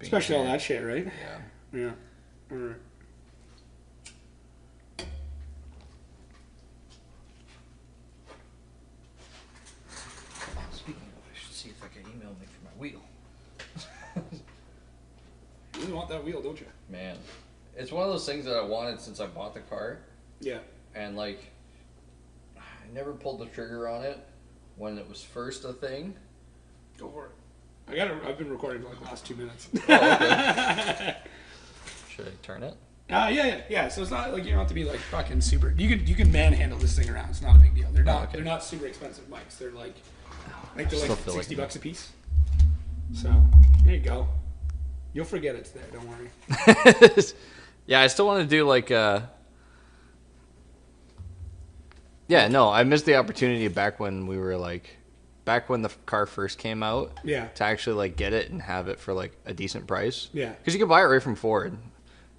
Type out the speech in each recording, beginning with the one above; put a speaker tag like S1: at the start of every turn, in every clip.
S1: Especially all that shit, right?
S2: Yeah.
S1: Yeah. All right.
S2: Speaking of, I should see if I can email me for my wheel.
S1: You really want that wheel, don't you?
S2: Man, it's one of those things that I wanted since I bought the car.
S1: Yeah.
S2: And like, I never pulled the trigger on it when it was first a thing.
S1: Go for it. I've been recording for like the last 2 minutes.
S2: Oh, okay. Should I turn it?
S1: Yeah. So it's not like you don't have to be like fucking super. You can manhandle this thing around. It's not a big deal. They're not.
S2: Okay.
S1: They're not super expensive mics. They're like they're
S2: Still
S1: like
S2: feel
S1: $60
S2: like
S1: a piece. So there you go. You'll forget it's there. Don't worry.
S2: Yeah, I still want to do like. Yeah, no, I missed the opportunity back when we were like. Back when the car first came out,
S1: Yeah.
S2: to actually like get it and have it for like a decent price.
S1: Yeah.
S2: Because you could buy it right from Ford,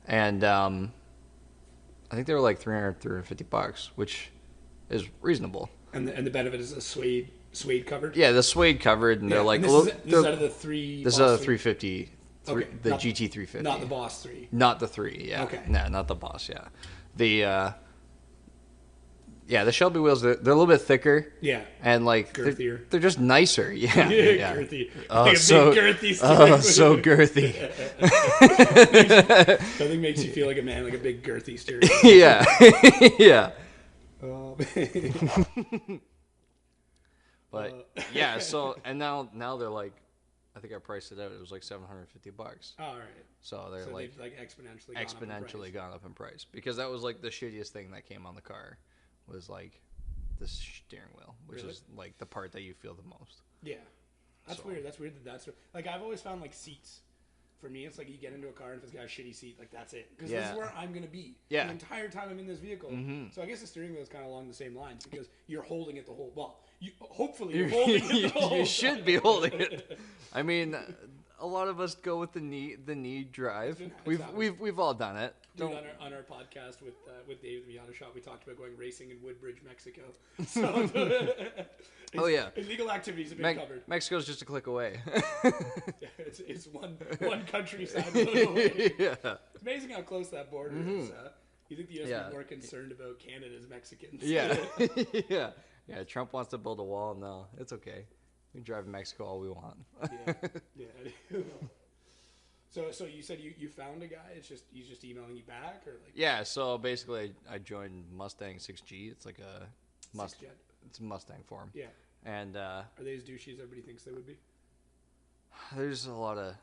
S2: and I think they were like $350, which is reasonable.
S1: And the benefit is a suede covered.
S2: Yeah, the suede covered, and they're like.
S1: And this is out of the three.
S2: This is a 350.
S1: Okay.
S2: The GT350.
S1: Not the Boss 3.
S2: Not the 3. Yeah.
S1: Okay.
S2: No, not the Boss. Yeah. The. Yeah, the Shelby wheels, they're a little bit thicker.
S1: Yeah.
S2: And, like,
S1: girthier.
S2: They're just nicer. Yeah.
S1: Yeah. Girthy.
S2: Oh,
S1: like a
S2: so,
S1: big girthy stick.
S2: Oh, so girthy.
S1: Nothing makes you feel like a man, like a big girthy steering.
S2: Yeah. Yeah. But, yeah, so, and now they're like, I think I priced it out. It was like $750.
S1: All right.
S2: So they're like
S1: exponentially
S2: gone up in price because that was like the shittiest thing that came on the car was like the steering wheel, which is like the part that you feel the most.
S1: Yeah, that's weird. That's weird. That's like I've always found like seats. For me, it's like you get into a car and if it's got a shitty seat, like that's it. Because this is where I'm gonna be the entire time I'm in this vehicle. Mm-hmm. So I guess the steering wheel is kind of along the same lines because you're holding it the whole. Well, hopefully you're holding it the whole.
S2: You should be holding it. I mean, a lot of us go with the knee drive. We've all done it.
S1: Dude, on our podcast with Dave the Miata Shop, we talked about going racing in Woodbridge, Mexico. So,
S2: oh yeah,
S1: illegal activities have been covered.
S2: Mexico's just a click away.
S1: It's one countryside away.
S2: Yeah.
S1: It's amazing how close that border is. You think the U.S. is more concerned about Canada's Mexicans?
S2: Yeah. Yeah. Trump wants to build a wall. No, it's okay. We can drive in Mexico all we want.
S1: Yeah. So you said you found a guy. He's just emailing you back or like.
S2: Yeah. So basically, I joined Mustang 6G. It's like a Mustang. It's a Mustang form.
S1: Yeah.
S2: And
S1: are they as douchey as everybody thinks they would be?
S2: There's a lot of.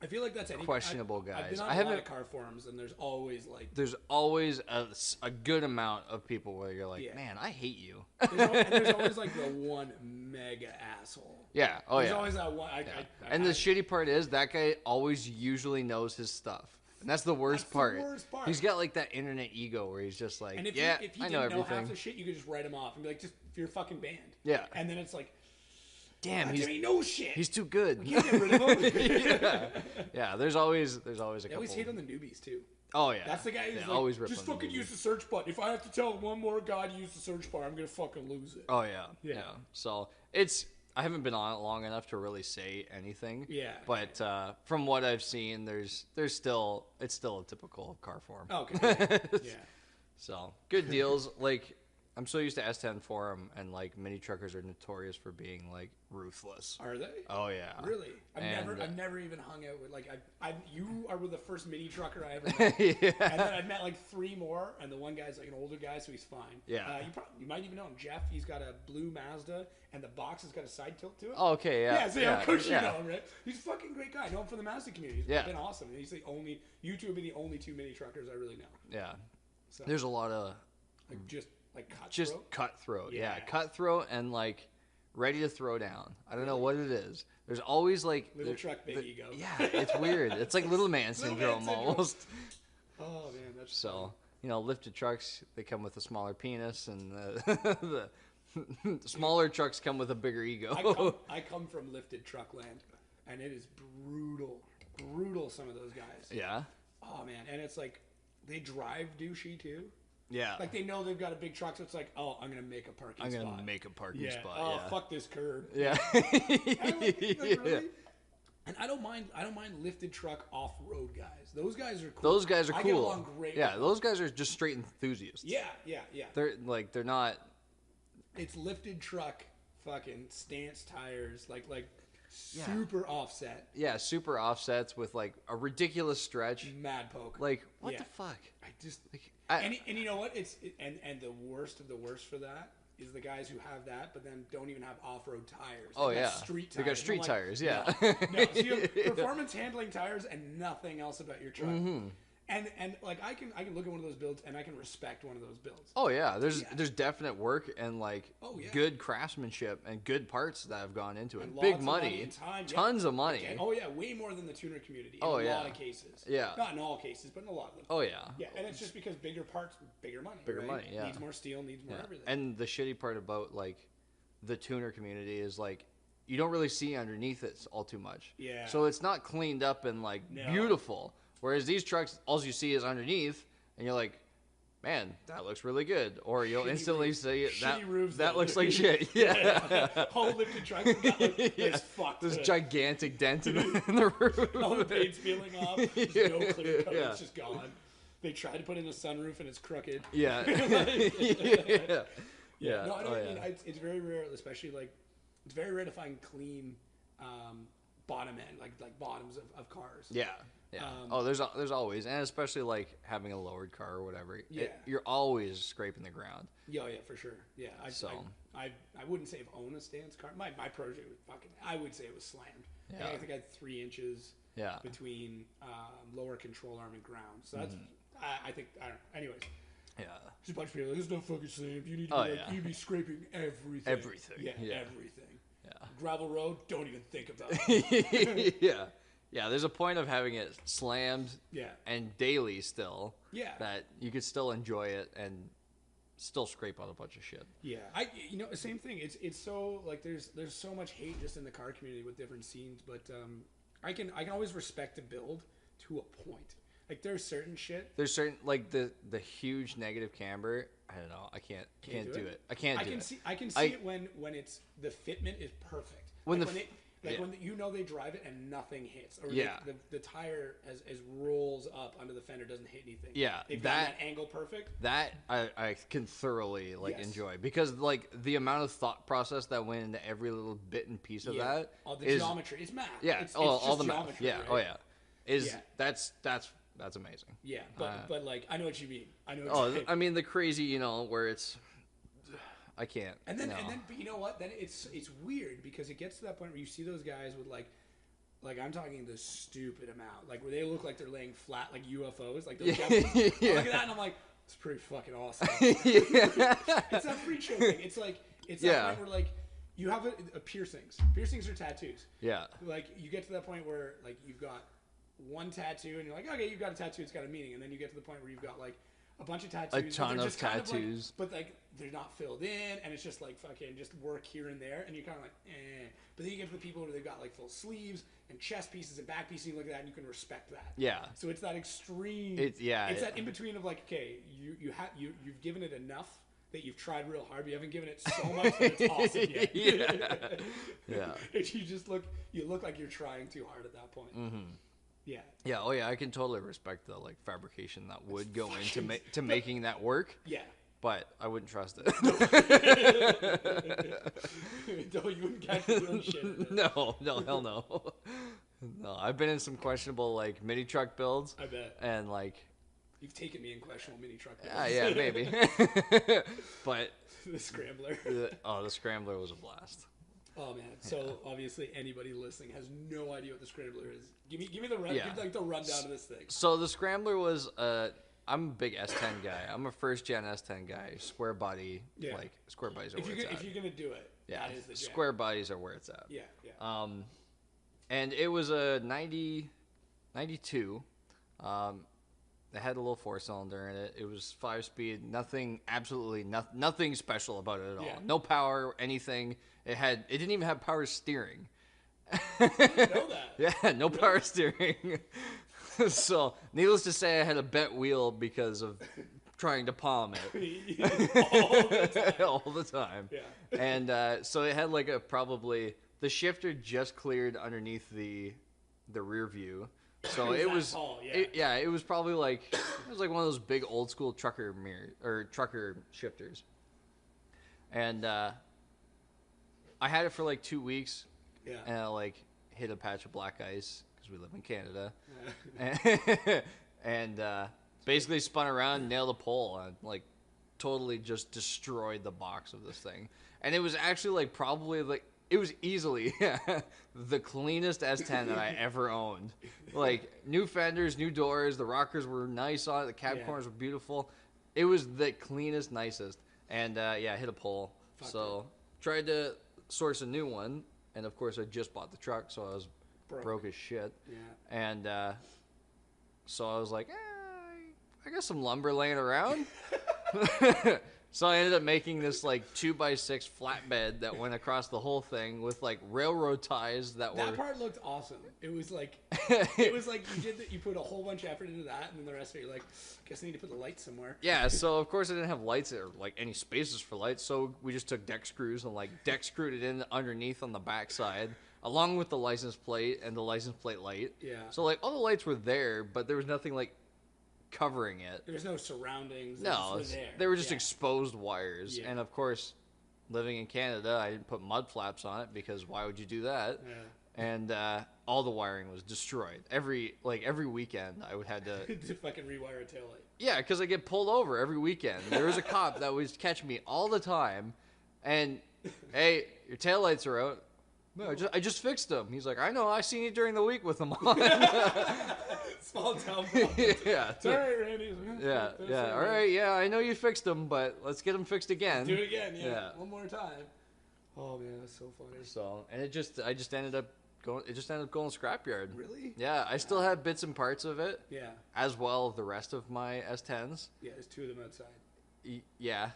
S1: I feel like that's
S2: questionable guys.
S1: I've been on a lot of car forums, and there's always
S2: a good amount of people where you're like, man, I hate you.
S1: There's always like the one mega asshole.
S2: Yeah. Oh
S1: there's
S2: yeah.
S1: Always that one.
S2: And the shitty part is that guy always usually knows his stuff. And that's the worst part. He's got like that internet ego where he's just like,
S1: if
S2: I
S1: you
S2: know
S1: didn't know
S2: everything.
S1: half the shit, you could just write him off and be like, just you're a fucking band.
S2: Yeah.
S1: And then it's like,
S2: damn,
S1: he knows shit.
S2: He's too good.
S1: We can't get rid of him.
S2: Yeah. There's always a
S1: couple. They always hate on the newbies too.
S2: Oh yeah.
S1: That's the guy who's like,
S2: always rip
S1: just
S2: on
S1: fucking use the search button. If I have to tell one more guy to use the search bar, I'm gonna fucking lose it.
S2: Oh yeah. So I haven't been on it long enough to really say anything.
S1: Yeah.
S2: But from what I've seen, it's still a typical car form.
S1: Okay. Yeah.
S2: So good deals. Like I'm so used to S10 forum, and like mini truckers are notorious for being like ruthless.
S1: Are they?
S2: Oh yeah.
S1: Really? I've never even hung out with like you are the first mini trucker I ever met.
S2: Yeah.
S1: And then I've met like 3 more, and the one guy's like an older guy, so he's fine.
S2: Yeah.
S1: You might even know him, Jeff. He's got a blue Mazda, and the box has got a side tilt to it.
S2: Oh, okay. Yeah.
S1: Yeah. So of course you know him, right? He's a fucking great guy. I know him from the Mazda community. He's been awesome. And he's the only. You two have been the only 2 mini truckers I really know.
S2: Yeah.
S1: So,
S2: there's a lot of
S1: cutthroat.
S2: Just cutthroat. Yeah. Cutthroat and like ready to throw down. I don't know what it is. There's always like
S1: little truck big ego.
S2: Yeah, it's weird. It's like little man syndrome almost.
S1: Oh man, that's
S2: so funny. Lifted trucks, they come with a smaller penis, and the smaller trucks come with a bigger ego.
S1: I come from lifted truck land, and it is brutal. Some of those guys.
S2: Yeah.
S1: Oh man, and it's like they drive douchey too.
S2: Yeah.
S1: Like they know they've got a big truck, so it's like, oh, I'm gonna make a parking spot.
S2: Make a parking spot.
S1: Oh,
S2: yeah.
S1: Fuck this curb.
S2: Yeah.
S1: Really? And I don't mind lifted truck off-road guys. Those guys are cool.
S2: Those guys are cool. I get
S1: along great.
S2: Yeah, those guys are just straight enthusiasts.
S1: Yeah.
S2: They're not.
S1: It's lifted truck, fucking stance tires, like super offset.
S2: Yeah, super offsets with like a ridiculous stretch.
S1: Mad poke.
S2: Like what the fuck?
S1: I just and you know what? And the worst of the worst for that is the guys who have that, but then don't even have off-road tires.
S2: Oh yeah,
S1: street tires.
S2: They got street tires. Yeah.
S1: No, so you have performance handling tires and nothing else about your truck. Mm-hmm. And like I can look at one of those builds and I can respect one of those builds.
S2: Oh yeah, there's definite work and like good craftsmanship and good parts that have gone into it. Big money
S1: and time,
S2: tons of money.
S1: Okay. Oh yeah, way more than the tuner community in a lot of cases.
S2: Yeah,
S1: not in all cases, but in a lot of them.
S2: Oh yeah.
S1: Yeah, and it's just because bigger parts, bigger money.
S2: Bigger money. Yeah,
S1: needs more steel, needs more everything.
S2: And the shitty part about like the tuner community is like you don't really see underneath it all too much.
S1: Yeah.
S2: So it's not cleaned up and like beautiful. Whereas these trucks, all you see is underneath, and you're like, man, that looks really good. Or you'll instantly say, that looks like shit. Yeah.
S1: Whole lifted trucks, it's fucked.
S2: This gigantic dent in the roof.
S1: All the paint's peeling off. There's no clear coat. It's just gone. They tried to put in a sunroof, and it's crooked.
S2: Yeah. Yeah.
S1: No, I mean, it's very rare, especially like, it's very rare to find clean bottom end, like bottoms of cars.
S2: Yeah. Yeah. There's always, and especially like having a lowered car or whatever.
S1: Yeah.
S2: You're always scraping the ground.
S1: Yeah, for sure. Yeah. I wouldn't say I've owned a stance car. My project was I would say it was slammed.
S2: Yeah.
S1: I think I had 3 inches.
S2: Yeah.
S1: Between lower control arm and ground. So that's I think I don't know. Anyways.
S2: Yeah.
S1: There's a bunch of people like, there's no fucking slammed. You need to you'd be scraping everything.
S2: Everything.
S1: Yeah. Everything.
S2: Yeah.
S1: Gravel road, don't even think about it.
S2: Yeah. Yeah, there's a point of having it slammed and daily still.
S1: Yeah.
S2: That you could still enjoy it and still scrape out a bunch of shit.
S1: Yeah. Same thing. It's so like there's so much hate just in the car community with different scenes, but I can always respect a build to a point. Like there's certain shit.
S2: There's certain like the huge negative camber. I don't know. I can't do it. I can't do it.
S1: I can see it when it's the fitment is perfect. When they drive it and nothing hits, or the tire as rolls up under the fender doesn't hit anything.
S2: Yeah,
S1: they've got that angle perfect.
S2: That I can thoroughly enjoy because like the amount of thought process that went into every little bit and piece of that.
S1: All the geometry, it's math.
S2: Yeah,
S1: it's
S2: all
S1: just
S2: the math. Yeah,
S1: right?
S2: That's amazing.
S1: Yeah, but like I know what you mean. I
S2: mean the crazy, where it's. I can't.
S1: And then, but you know what? Then it's weird because it gets to that point where you see those guys with like I'm talking the stupid amount, like where they look like they're laying flat like UFOs, like those guys. I look at that and I'm like, it's pretty fucking awesome. It's that freak show thing. It's like that point where like you have a piercings. Piercings are tattoos.
S2: Yeah.
S1: Like you get to that point where like you've got one tattoo and you're like, okay, you've got a tattoo, it's got a meaning, and then you get to the point where you've got like a bunch of tattoos,
S2: a ton of tattoos,
S1: but like they're not filled in, and it's just like fucking just work here and there, and you're kind of like, eh. But then you get to the people where they've got like full sleeves and chest pieces and back pieces, and you look at that, and you can respect that.
S2: Yeah.
S1: So it's that extreme. It's that in between of like, okay, you've given it enough that you've tried real hard, but you haven't given it so much that it's awesome yet.
S2: Yeah.
S1: And you look like you're trying too hard at that point.
S2: Mm-hmm.
S1: Yeah.
S2: Yeah. Oh yeah. I can totally respect the like fabrication that would go into making that work.
S1: Yeah.
S2: But I wouldn't trust it.
S1: No, you wouldn't catch the real shit.
S2: No, hell no. No, I've been in some questionable like mini truck builds.
S1: I bet.
S2: And like.
S1: You've taken me in questionable mini truck builds.
S2: Yeah, maybe. But.
S1: The Scrambler.
S2: The Scrambler was a blast.
S1: Oh man! So obviously, anybody listening has no idea what the Scrambler is. Give me the rundown of this thing.
S2: So the Scrambler was I'm a big S10 guy. I'm a first gen S10 guy. Square body, like square bodies are where it's at.
S1: If you're gonna do it, that is the jam.
S2: Square bodies are where it's at.
S1: Yeah.
S2: And it was a 92. It had a little 4-cylinder in it. It was 5-speed. Absolutely nothing special about it at all. No power, anything. It didn't even have power steering.
S1: I didn't know that.
S2: Yeah, no power steering. So, needless to say, I had a bent wheel because of trying to palm it. All the time. Yeah. And so it had like the shifter just cleared underneath the the rear view. So it was
S1: tall, yeah.
S2: It was probably like one of those big old school trucker trucker shifters. And I had it for like 2 weeks.
S1: Yeah.
S2: And I like hit a patch of black ice because we live in Canada. And basically spun around, nailed a pole, and like totally just destroyed the box of this thing. And it was actually like probably like it was easily the cleanest S10 that I ever owned. Like new fenders, new doors, the rockers were nice on it, the cab corners were beautiful. It was the cleanest, nicest. And hit a pole. So tried to source a new one, and of course I just bought the truck, so I was broke as shit. Yeah. And so I was like, I got some lumber laying around. So I ended up making this like 2x6 flatbed that went across the whole thing with like railroad ties that
S1: part looked awesome. It was like you put a whole bunch of effort into that, and then the rest of it you're like, guess I need to put the lights somewhere.
S2: Yeah, so of course I didn't have lights or like any spaces for lights, so we just took deck screws and like deck screwed it in underneath on the backside, along with the license plate and the license plate light. Yeah. So like all the lights were there, but there was nothing like covering it.
S1: There was no surroundings.
S2: No, they were just exposed wires. Yeah. And of course, living in Canada, I didn't put mud flaps on it because why would you do that? Yeah. And all the wiring was destroyed. Every weekend, I would have to
S1: to fucking rewire a taillight.
S2: Yeah, because I get pulled over every weekend. There was a cop that would catch me all the time, and hey, your taillights are out. No, I just fixed them. He's like, I know, I seen you during the week with them on.
S1: Small town problem.
S2: Yeah.
S1: It's all right, Randy.
S2: Yeah. All right, yeah, I know you fixed them, but let's get them fixed again.
S1: Do it again, yeah. One more time. Oh man, that's so funny.
S2: So, and I just ended up going scrapyard.
S1: Really?
S2: Yeah, I still have bits and parts of it.
S1: Yeah.
S2: As well as the rest of my S10s.
S1: Yeah, there's two of them outside.
S2: Yeah.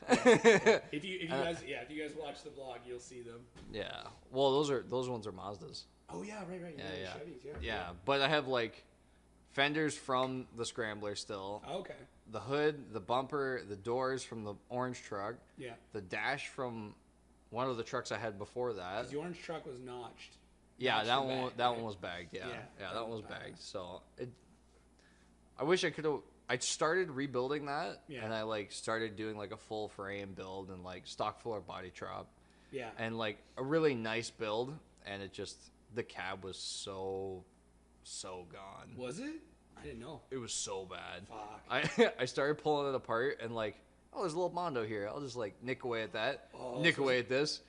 S1: If you guys watch the vlog, you'll see them.
S2: Yeah. Well, those ones are Mazdas.
S1: Oh yeah, right.
S2: Yeah.
S1: Chevys,
S2: yeah. But I have like fenders from the Scrambler still.
S1: Oh, okay.
S2: The hood, the bumper, the doors from the orange truck. Yeah. The dash from one of the trucks I had before that.
S1: 'Cause the orange truck was notched.
S2: Yeah, that one was bagged. Yeah, that one was bagged. So I wish I could have. I started rebuilding that, and I like started doing like a full frame build and like stock floor body chop. Yeah. And like a really nice build, and it just the cab was so gone.
S1: Was it? I didn't know.
S2: It was so bad.
S1: Fuck.
S2: I started pulling it apart and like, oh, there's a little Mondo here. I'll just like nick away at that, nick away at this.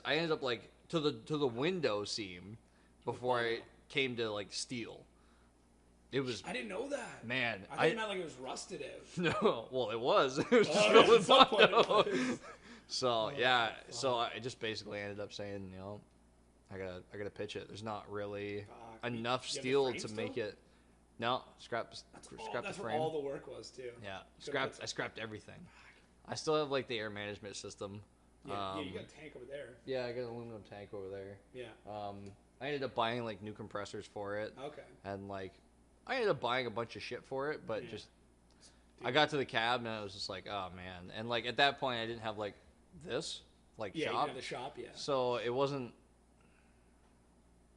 S2: I ended up like to the window seam before I came to like steel. It was.
S1: I didn't know that.
S2: Man,
S1: I thought it meant like it was rusted out.
S2: No, well, it was. It was just really Mondo. So so I just basically ended up saying, you know, I gotta pitch it. There's not really enough steel to make it. No, scrap the frame.
S1: That's where all the work was too.
S2: Yeah, I scrapped everything. I still have like the air management system.
S1: Yeah, you got a tank over there.
S2: Yeah, I got an aluminum tank over there.
S1: Yeah.
S2: I ended up buying like new compressors for it.
S1: Okay.
S2: And like, I ended up buying a bunch of shit for it, but I got to the cab and I was just like, oh man. And like at that point, I didn't have like this shop.
S1: Yeah, you had the shop. Yeah.
S2: So it wasn't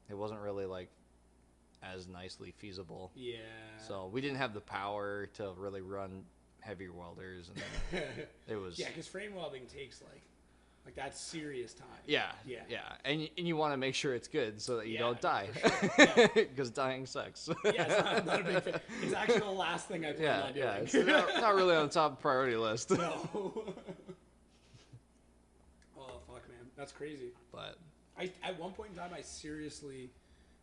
S2: really like as nicely feasible.
S1: Yeah.
S2: So we didn't have the power to really run heavier welders, and it was
S1: because frame welding takes like that's serious time.
S2: Yeah. And you want to make sure it's good so that you don't die, because dying sucks.
S1: Yeah, it's not a big fan. It's actually the last thing I plan on doing.
S2: Yeah, it's not really on the top priority list.
S1: No. Oh fuck, man, that's crazy.
S2: But
S1: at one point in time, I seriously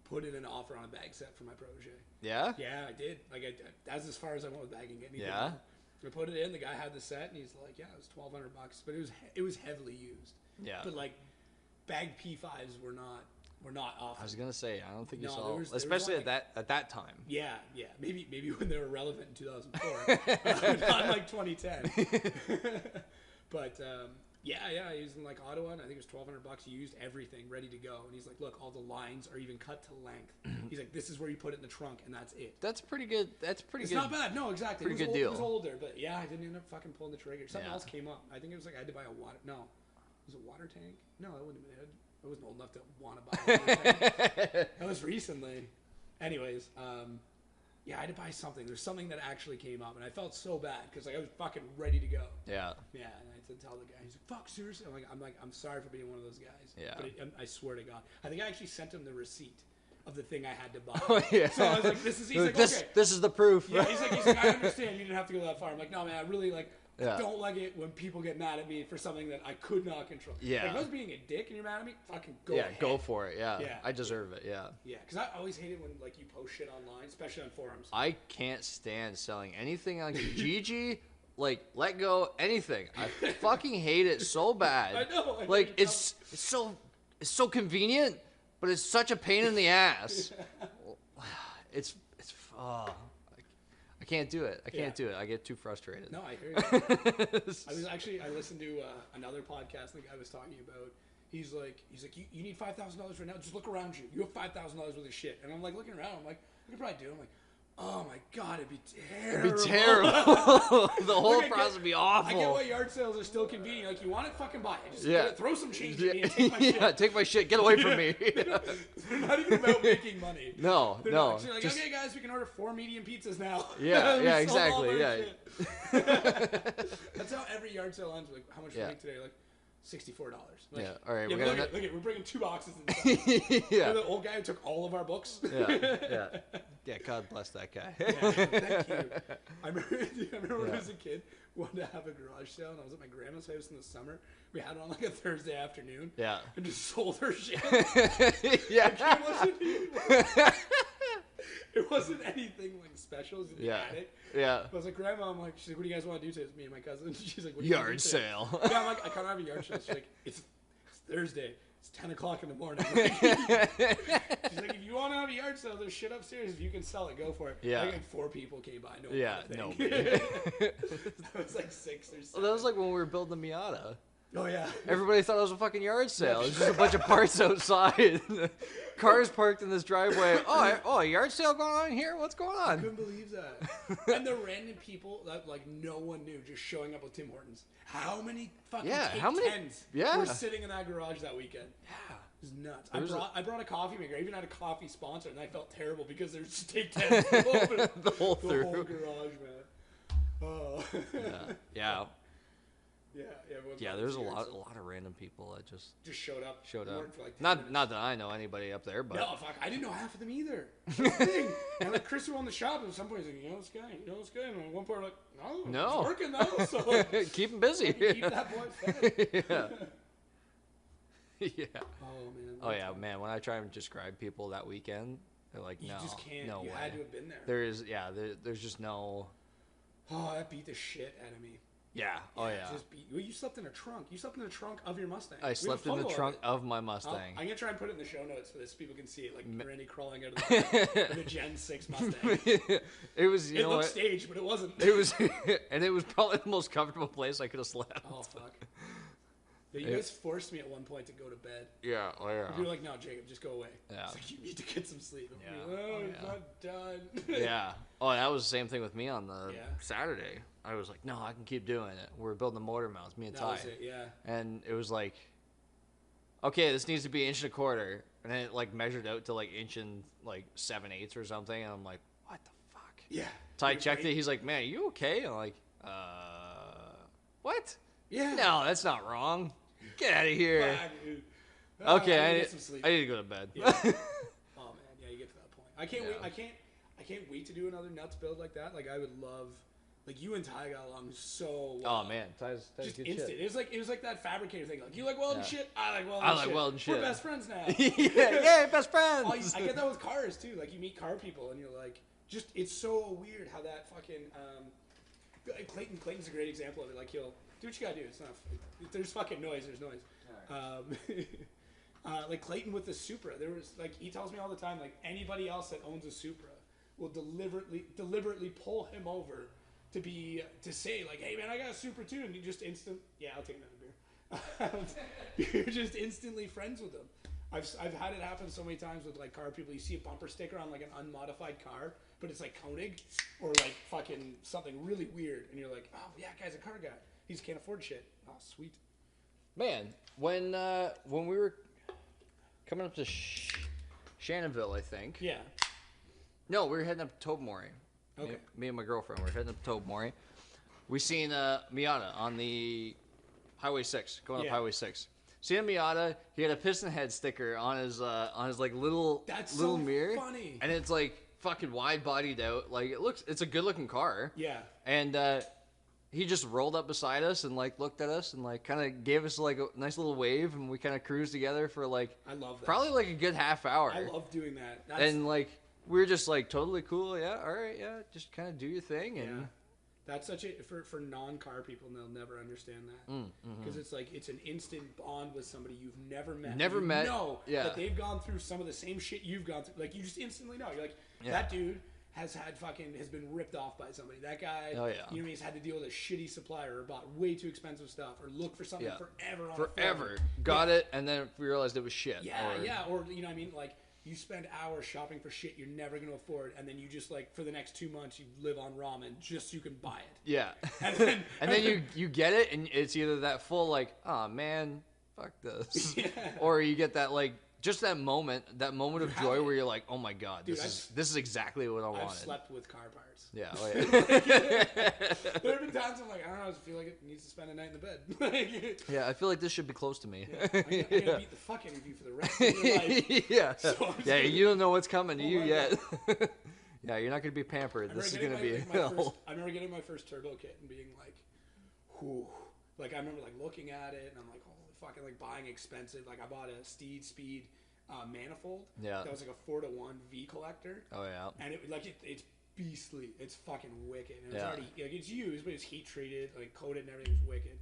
S1: put in an offer on a bag set for my protege.
S2: Yeah.
S1: Yeah, I did. Like that's as far as I went with bagging it.
S2: Yeah.
S1: I put it in. The guy had the set, and he's like, "Yeah, it was $1,200, but it was heavily used."
S2: Yeah.
S1: But like, bag P5s were not often.
S2: I was gonna say, I don't think you saw, especially at that time.
S1: Yeah. Maybe when they were relevant in 2004, not like 2010. But I used in like Ottawa, and I think it was $1,200. He used everything ready to go, and he's like, "Look, all the lines are even cut to length." He's like, "This is where you put it in the trunk, and that's it."
S2: That's pretty good. It's
S1: not bad. No, exactly.
S2: Pretty good deal.
S1: It was older, but yeah, I didn't end up fucking pulling the trigger. Something else came up. I think it was like I had to buy a water. No, was it water tank? No, that wouldn't have been it. I wasn't old enough to want to buy one. That was recently. Anyways, yeah, I had to buy something. There's something that actually came up, and I felt so bad because like I was fucking ready to go.
S2: Yeah.
S1: Yeah, and I had to tell the guy. He's like, "Fuck, seriously?" I'm sorry for being one of those guys.
S2: Yeah.
S1: But I swear to God, I think I actually sent him the receipt of the thing I had to buy.
S2: Oh, yeah.
S1: So I was like, "This is." He's like,
S2: "This,
S1: okay.
S2: This is the proof."
S1: Yeah. He's like, "I understand. You didn't have to go that far." I'm like, "No, man. I really like." Yeah. Don't like it when people get mad at me for something that I could not control.
S2: Yeah.
S1: Like, if I was being a dick and you're mad at me, fucking go ahead.
S2: Go for it. Yeah.
S1: Yeah.
S2: I deserve it. Yeah.
S1: Yeah, because I always hate it when like you post shit online, especially on forums.
S2: I can't stand selling anything on Kijiji, like Let Go, anything. I fucking hate it so bad.
S1: I know.
S2: Like it's so convenient, but it's such a pain in the ass. It's I can't do it. I can't do it. I get too frustrated.
S1: No, I hear you. I listened to another podcast the guy was talking about. He's like, you need $5,000 right now. Just look around you. You have $5,000 worth of shit. And I'm like looking around. I'm like, I could probably do it. I'm like, oh my God, it'd be terrible.
S2: It'd be terrible. The whole process would be awful.
S1: I get why yard sales are still convenient. Like, you want it, fucking buy it. Just throw some change at me and take my shit.
S2: Yeah, take my shit. Get away from me.
S1: They're not even about making money.
S2: No.
S1: They're like, okay, guys, we can order 4 medium pizzas now.
S2: Yeah, exactly. Yeah.
S1: That's how every yard sale ends. Like, how much did we make today? Like, $64. Like,
S2: all right.
S1: We're bringing 2 boxes inside.
S2: Yeah.
S1: The old guy who took all of our books.
S2: Yeah, God bless that guy.
S1: Yeah, thank you. I remember when I was a kid, wanted to have a garage sale, and I was at my grandma's house in the summer. We had it on like a Thursday afternoon.
S2: Yeah.
S1: And just sold her shit.
S2: Yeah.
S1: It wasn't anything like special. It was in the attic.
S2: Yeah.
S1: I was like, Grandma, I'm like, she's like, what do you guys want to do today? It's me and my cousin. She's like, what do
S2: you want
S1: to do
S2: today? Sale.
S1: Yeah, I'm like, I can't have a yard sale. She's like, it's Thursday. It's 10 o'clock in the morning. She's like, if you want to have a yard sale, there's shit upstairs. If you can sell it, go for it.
S2: Yeah.
S1: I think like 4 people came by.
S2: Nobody.
S1: That was like 6 or 7.
S2: Well, that was like when we were building the Miata.
S1: Oh, yeah.
S2: Everybody thought it was a fucking yard sale. It was just a bunch of parts outside. Cars parked in this driveway. Oh, a yard sale going on here? What's going on?
S1: I couldn't believe that. And the random people that like no one knew just showing up with Tim Hortons. How many fucking tens were sitting in that garage that weekend? Yeah. It was nuts. I brought a coffee maker. I even had a coffee sponsor, and I felt terrible because there's steak tens the whole garage, man. Oh.
S2: Yeah.
S1: Yeah,
S2: there's a lot of random people that just
S1: showed up.
S2: For like 10
S1: not
S2: not that I know anybody up there, but
S1: no, fuck, I didn't know half of them either. That's the thing. And like Chris who owned the shop, and at some point he's like, you know this guy, and at one point I'm like, no, it's working though. So
S2: keep him busy.
S1: Keep that boy fed.
S2: Yeah.
S1: Oh man.
S2: Oh man. When I try and describe people that weekend, they're like, no,
S1: you just can't.
S2: No
S1: you
S2: way.
S1: had to have been there.
S2: There's just no.
S1: Oh, that beat the shit out of me.
S2: Yeah. Oh yeah.
S1: You slept in a trunk. You slept in the trunk of your Mustang.
S2: I slept in the trunk of my Mustang.
S1: I'm gonna try and put it in the show notes so that people can see it, like Randy crawling out of the back of a Gen 6 Mustang.
S2: It was.
S1: It looked staged, but it wasn't.
S2: It was, and it was probably the most comfortable place I could have slept.
S1: Oh fuck. You guys forced me at one point to go to bed.
S2: Yeah. Oh yeah.
S1: You were like, no, Jacob, just go away.
S2: Yeah.
S1: It's like, you need to get some sleep.
S2: Yeah.
S1: He's not done.
S2: Yeah. Oh, that was the same thing with me on the Saturday. I was like, no, I can keep doing it. We were building the motor mounts, me and Ty.
S1: That was it, yeah.
S2: And it was like, okay, this needs to be 1.25 inches. And then it like measured out to like 7/8 or something. And I'm like, what the fuck?
S1: Yeah.
S2: Ty checked it. He's like, man, are you okay? I'm like, what?
S1: Yeah.
S2: No, that's not wrong. Get out of here.
S1: Okay,
S2: I need to go to bed.
S1: Yeah. Oh man, yeah, you get to that point. I can't wait. I can't wait to do another nuts build like that. Like I would love. Like you and Ty got along so well.
S2: Oh man, Ty's
S1: just
S2: good
S1: instant.
S2: Shit.
S1: It was like that Fabricator thing. Like you like welding shit, I like welding shit. We're best friends now.
S2: yeah, best friends.
S1: I get that with cars too. Like you meet car people and you're like, just it's so weird how that fucking Clayton's a great example of it. Like he'll do what you gotta do. It's not. There's fucking noise. There's noise. Right. Like Clayton with the Supra, there was like he tells me all the time. Like anybody else that owns a Supra will deliberately pull him over to say like, hey man, I got a Supra too, and you just I'll take another beer. You're just instantly friends with them. I've had it happen so many times with like car people. You see a bumper sticker on like an unmodified car, but it's like Koenig or like fucking something really weird, and you're like, oh yeah, guy's a car guy. He just can't afford shit. Oh sweet.
S2: Man, when we were coming up to Shannonville, I think.
S1: Yeah.
S2: No, we were heading up to Tobermory.
S1: Okay.
S2: Me and my girlfriend were heading up to Tobermory. We seen Miata on the Highway 6, going up Highway 6. Seeing Miata, he had a Pistonhead sticker on his like little mirror.
S1: That's so funny.
S2: And it's like fucking wide bodied out. Like it's a good looking car.
S1: Yeah.
S2: And he just rolled up beside us and like looked at us and like kind of gave us like a nice little wave, and we kind of cruised together for like
S1: I love that.
S2: Probably like a good half hour.
S1: I love doing that.
S2: And like we were just like totally cool. Yeah, all right, yeah, just kind of do your thing. And
S1: that's such a for non-car people, they'll never understand that because it's like it's an instant bond with somebody you've never met. Know that they've gone through some of the same shit you've gone through. Like you just instantly know. You're like that dude has been ripped off by somebody. That guy, he's had to deal with a shitty supplier or bought way too expensive stuff or looked for something forever.
S2: Got it, and then we realized it was shit.
S1: Or you know what I mean, like you spend hours shopping for shit you're never going to afford, and then you just like for the next 2 months you live on ramen just so you can buy it.
S2: Yeah. And then you get it, and it's either that full like, oh man, fuck this, or you get that like just that moment of joy where you're like, oh my god, dude, this is exactly what I wanted.
S1: I've slept with car parts.
S2: Yeah.
S1: There have been times I'm like, I don't know, I just feel like it needs to spend a night in the bed.
S2: Yeah, I feel like this should be close to me.
S1: I'm gonna beat the fuck out of you for the rest of your life.
S2: Yeah, you don't know what's coming to you yet. Yeah, you're not gonna be pampered. This is gonna be hell.
S1: I remember getting my first turbo kit and being like, whew. Like I remember like looking at it and I'm like, holy fucking, like buying expensive. Like I bought a Steed Speed manifold. Yeah. That was like a 4-to-1 V collector.
S2: Oh yeah.
S1: And it's beastly. It's fucking wicked. And it's already like it's used, but it's heat treated, like coated, and everything's wicked.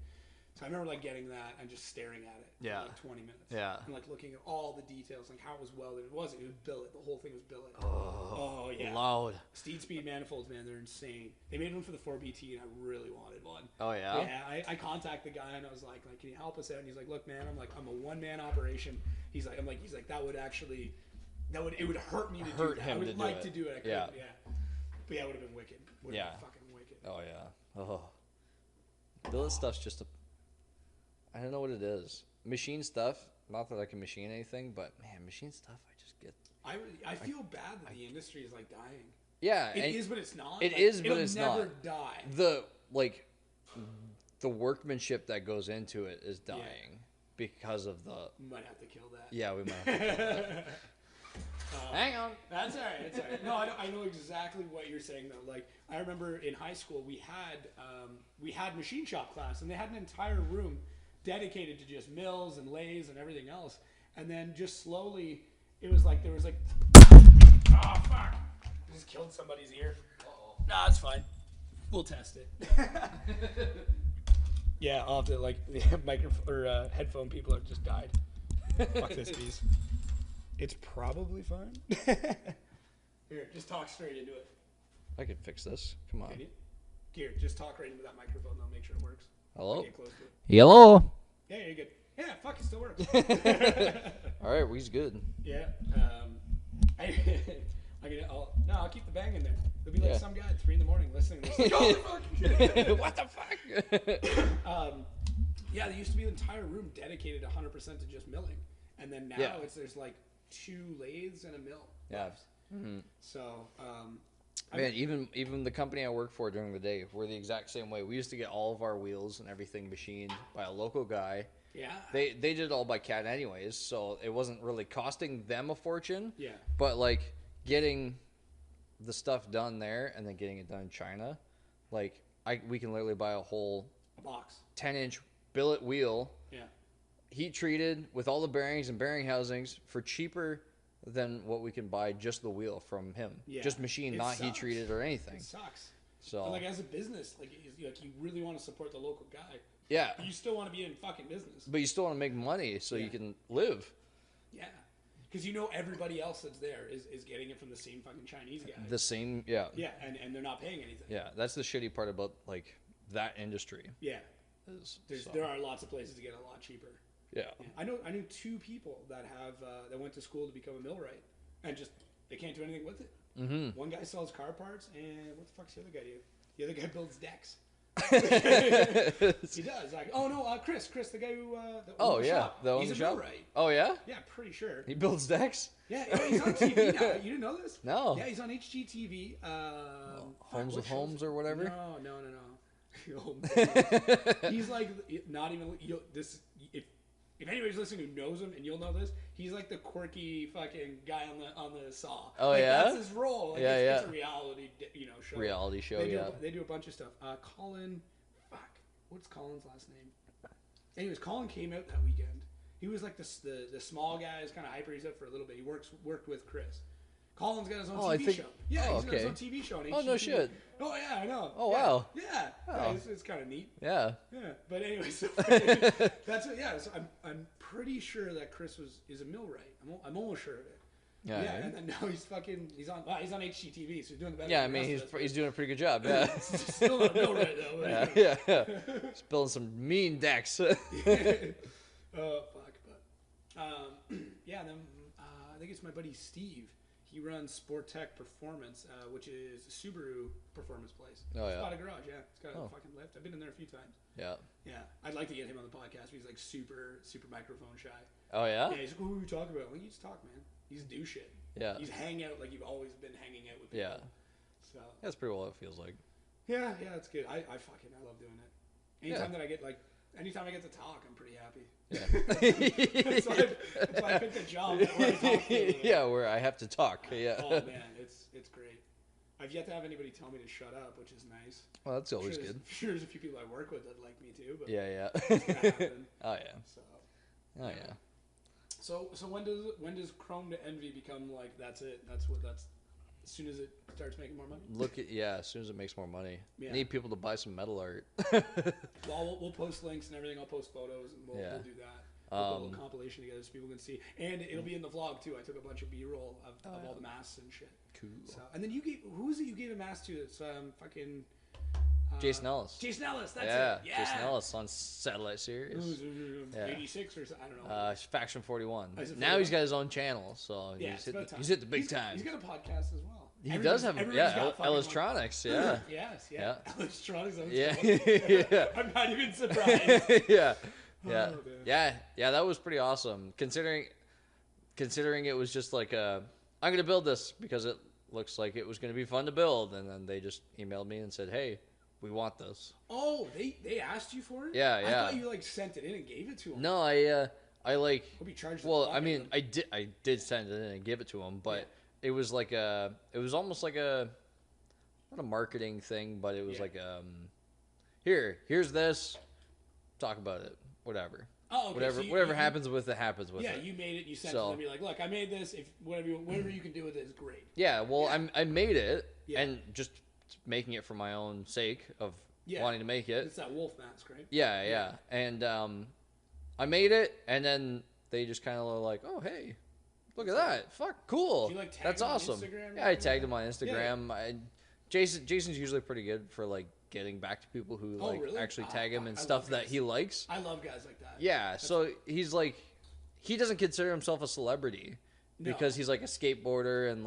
S1: So I remember like getting that and just staring at it for like 20 minutes. Yeah. And like looking at all the details, like how it was welded. It was billet. The whole thing was billet. Oh yeah.
S2: Loud.
S1: Steed Speed manifolds, man, they're insane. They made one for the 4BT and I really wanted one.
S2: Oh yeah.
S1: Yeah. I contacted the guy and I was like, can you help us out? And he's like, look, man, I'm a one-man operation. He's like, that would it would hurt me to do that. I would like to do it. I couldn't. Yeah. But yeah, it would have been wicked. Would have been fucking wicked.
S2: Oh yeah. Oh. Billet stuff's just I don't know what it is. Machine stuff. Not that I can machine anything, but man, machine stuff. I just get.
S1: I feel bad that the industry is like dying.
S2: Yeah,
S1: it is, but it's not.
S2: It is, but it's not.
S1: It'll never die.
S2: The workmanship that goes into it is dying because of the.
S1: We might have to kill that.
S2: Yeah, we might have to kill that. Hang on.
S1: That's all right. It's all right. No, I know exactly what you're saying though. Like I remember in high school we had machine shop class and they had an entire room dedicated to just mills and lathes and everything else. And then just slowly, it was like there was like, oh fuck! I just killed somebody's ear. Uh-oh. Nah, it's fine. We'll test it. Yeah, I'll have to like the microphone or headphone people have just died. Fuck this piece. It's probably fine. Here, just talk straight into it.
S2: I can fix this. Come on.
S1: Here, just talk right into that microphone. They'll make sure it works.
S2: Hello?
S1: Get close to it.
S2: Hello?
S1: Yeah, you're good. Yeah, fuck, it still works.
S2: All right, we's good.
S1: Yeah. I'll keep the bang in there. There'll be like some guy at 3 a.m. listening. Like, oh, fuck!
S2: What the fuck?
S1: Yeah, there used to be an entire room dedicated 100% to just milling. And then now there's like 2 lathes and a mill left. Mm-hmm. So,
S2: man, even the company I work for during the day, we're the exact same way. We used to get all of our wheels and everything machined by a local guy.
S1: Yeah.
S2: They did it all by CAD anyways, so it wasn't really costing them a fortune.
S1: Yeah.
S2: But like getting the stuff done there and then getting it done in China, like we can literally buy a
S1: box
S2: 10-inch billet wheel.
S1: Yeah.
S2: Heat treated with all the bearings and bearing housings for cheaper than what we can buy just the wheel from him. Yeah. Just machined, not heat treated or anything.
S1: It sucks.
S2: So,
S1: but like as a business, like you really want to support the local guy.
S2: Yeah.
S1: But you still want to be in fucking business.
S2: But you still want to make money so you can live.
S1: Yeah. Because you know everybody else that's there is getting it from the same fucking Chinese guy.
S2: The same, yeah.
S1: Yeah, and they're not paying anything.
S2: Yeah, that's the shitty part about like that industry.
S1: Yeah. There are lots of places to get a lot cheaper.
S2: Yeah.
S1: I knew 2 people that have that went to school to become a millwright, and just they can't do anything with it. Mm-hmm. One guy sells car parts, and what the fuck's the other guy do? The other guy builds decks. He does. Like, oh no, Chris, the guy who. The shop.
S2: The
S1: he's a
S2: shop.
S1: millwright.
S2: Oh yeah.
S1: Yeah, pretty sure.
S2: He builds decks.
S1: Yeah, he's on TV now. You didn't know this?
S2: No.
S1: Yeah, he's on HGTV.
S2: Homes with Homes or whatever.
S1: No. He's like not even this. If anybody's listening who knows him, and you'll know this, he's like the quirky fucking guy on the Saw.
S2: Oh
S1: like,
S2: yeah,
S1: that's his role. Like, it's a reality, show.
S2: Reality show.
S1: They do a bunch of stuff. Colin, what's Colin's last name? Anyways, Colin came out that weekend. He was like the small guy, is kind of hyper. He's up for a little bit. He worked with Chris. Colin's got his own TV show. Yeah, he's got his own TV show on HGTV.
S2: Oh, no shit.
S1: Oh, yeah, I know.
S2: Oh, wow.
S1: Yeah.
S2: Oh.
S1: It's kind of neat.
S2: Yeah.
S1: Yeah. But anyway, so that's it. Yeah, so I'm pretty sure that Chris is a millwright. I'm almost sure of it. Yeah, and then now he's on HGTV, so he's doing the better.
S2: Yeah, I mean, he's doing a pretty good job. Yeah.
S1: Still not millwright, though.
S2: Yeah. He's building some mean decks.
S1: Oh, fuck. But, yeah, then I think it's my buddy Steve. He runs Sport Tech Performance, which is a Subaru performance place.
S2: Oh, yeah.
S1: It's got a garage, yeah. It's got a fucking lift. I've been in there a few times.
S2: Yeah.
S1: Yeah. I'd like to get him on the podcast. He's like super microphone shy.
S2: Oh, yeah?
S1: Yeah, he's like, what are we talking about? Like, you just talk, man. He's do shit.
S2: Yeah.
S1: He's hang out like you've always been hanging out with people.
S2: Yeah.
S1: So.
S2: That's pretty well what it feels like.
S1: Yeah, it's good. I love doing it. Anytime that I get anytime I get to talk, I'm pretty happy.
S2: Yeah.
S1: That's why I picked a job where I talk to
S2: yeah, where I have to talk. Yeah.
S1: Oh man, it's great. I've yet to have anybody tell me to shut up, which is nice.
S2: Well, that's always good.
S1: I'm sure there's a few people I work with that like me too. But
S2: yeah.
S1: It's gonna happen.
S2: Oh yeah.
S1: So.
S2: Oh yeah.
S1: So when does Chrome to Envy become like that's it? That's as soon as it starts making more money.
S2: As soon as it makes more money.
S1: Yeah.
S2: Need people to buy some metal art.
S1: Well, we'll post links and everything. I'll post photos and we'll do that. We'll put a little compilation together so people can see, and it'll be in the vlog too. I took a bunch of B-roll of all the masks and shit.
S2: Cool.
S1: So, and then who was it you gave a mask to? It's fucking.
S2: Jason Ellis.
S1: Jason Ellis, that's it. Yeah.
S2: Jason Ellis on Satellite Series.
S1: 86 or something, I don't know.
S2: Faction 41.
S1: Now
S2: he's got his own channel, so he's hit the big time.
S1: He's got a podcast as well.
S2: He does have, Electronics, yeah.
S1: Yes, yeah. Electronics.
S2: Yeah.
S1: I'm not even surprised.
S2: Yeah. That was pretty awesome. Considering it was just like I'm going to build this because it looks like it was going to be fun to build, and then they just emailed me and said, hey, we want this.
S1: Oh, they asked you for it?
S2: Yeah.
S1: I thought you sent it in and gave it to them.
S2: No, I
S1: Hope you charged
S2: I did send it in and give it to him, but it was like it was almost like not a marketing thing, but it was like here's this, talk about it, whatever.
S1: Oh, okay.
S2: Whatever happens with it happens with it.
S1: Yeah, you made it. You sent it to them. You're like, look, I made this. If whatever you can do with it is great.
S2: Yeah. Well, I made it, and just making it for my own sake of wanting to make it.
S1: It's that wolf mask, right?
S2: Yeah. And I made it, and then they just kind of were like, oh, hey, look at that. Fuck, cool.
S1: Do you tag
S2: That's
S1: him on
S2: awesome.
S1: Instagram?
S2: Yeah, I tagged him on Instagram. Yeah. Jason's usually pretty good for getting back to people who
S1: really?
S2: actually tag him and stuff that he likes.
S1: I love guys like that.
S2: Yeah, so he's he doesn't consider himself a celebrity because he's like a skateboarder and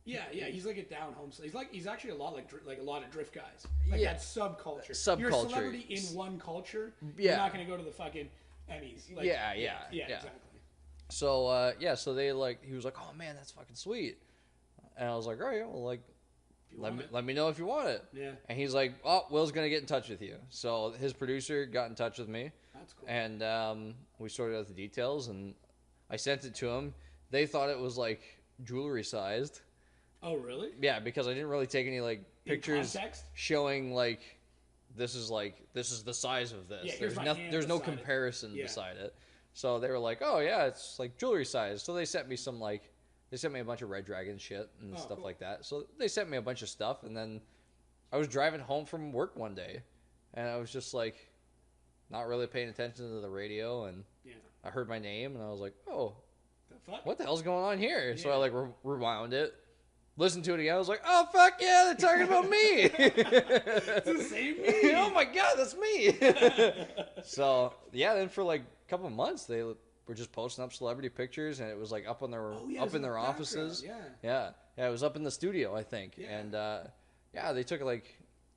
S1: Yeah, he's like a down home. He's actually a lot like a lot of drift guys. That subculture. You're a celebrity in one culture. Yeah. You're not going to go to the fucking Emmys.
S2: Yeah,
S1: exactly.
S2: So so they he was like, oh man, that's fucking sweet, and I was like, all right, well let me know if you want it.
S1: Yeah.
S2: And he's like, oh, Will's gonna get in touch with you. So his producer got in touch with me.
S1: That's cool.
S2: And we sorted out the details, and I sent it to him. They thought it was jewelry sized.
S1: Oh, really?
S2: Yeah, because I didn't really take any pictures showing this is the size of this.
S1: Yeah,
S2: there's no comparison beside it. So they were like, oh yeah, it's jewelry size. So they sent me they sent me a bunch of Red Dragon shit and stuff like that. So they sent me a bunch of stuff, and then I was driving home from work one day, and I was just not really paying attention to the radio, and I heard my name, and I was like, oh, what the hell's going on here? Yeah. So I rewound it. Listened to it again. I was like, "Oh fuck yeah, they're talking about me."
S1: It's the same me.
S2: Oh my god, that's me. So then for a couple of months, they were just posting up celebrity pictures, and it was up on their up in their offices. Yeah. It was up in the studio, I think. Yeah. And they took I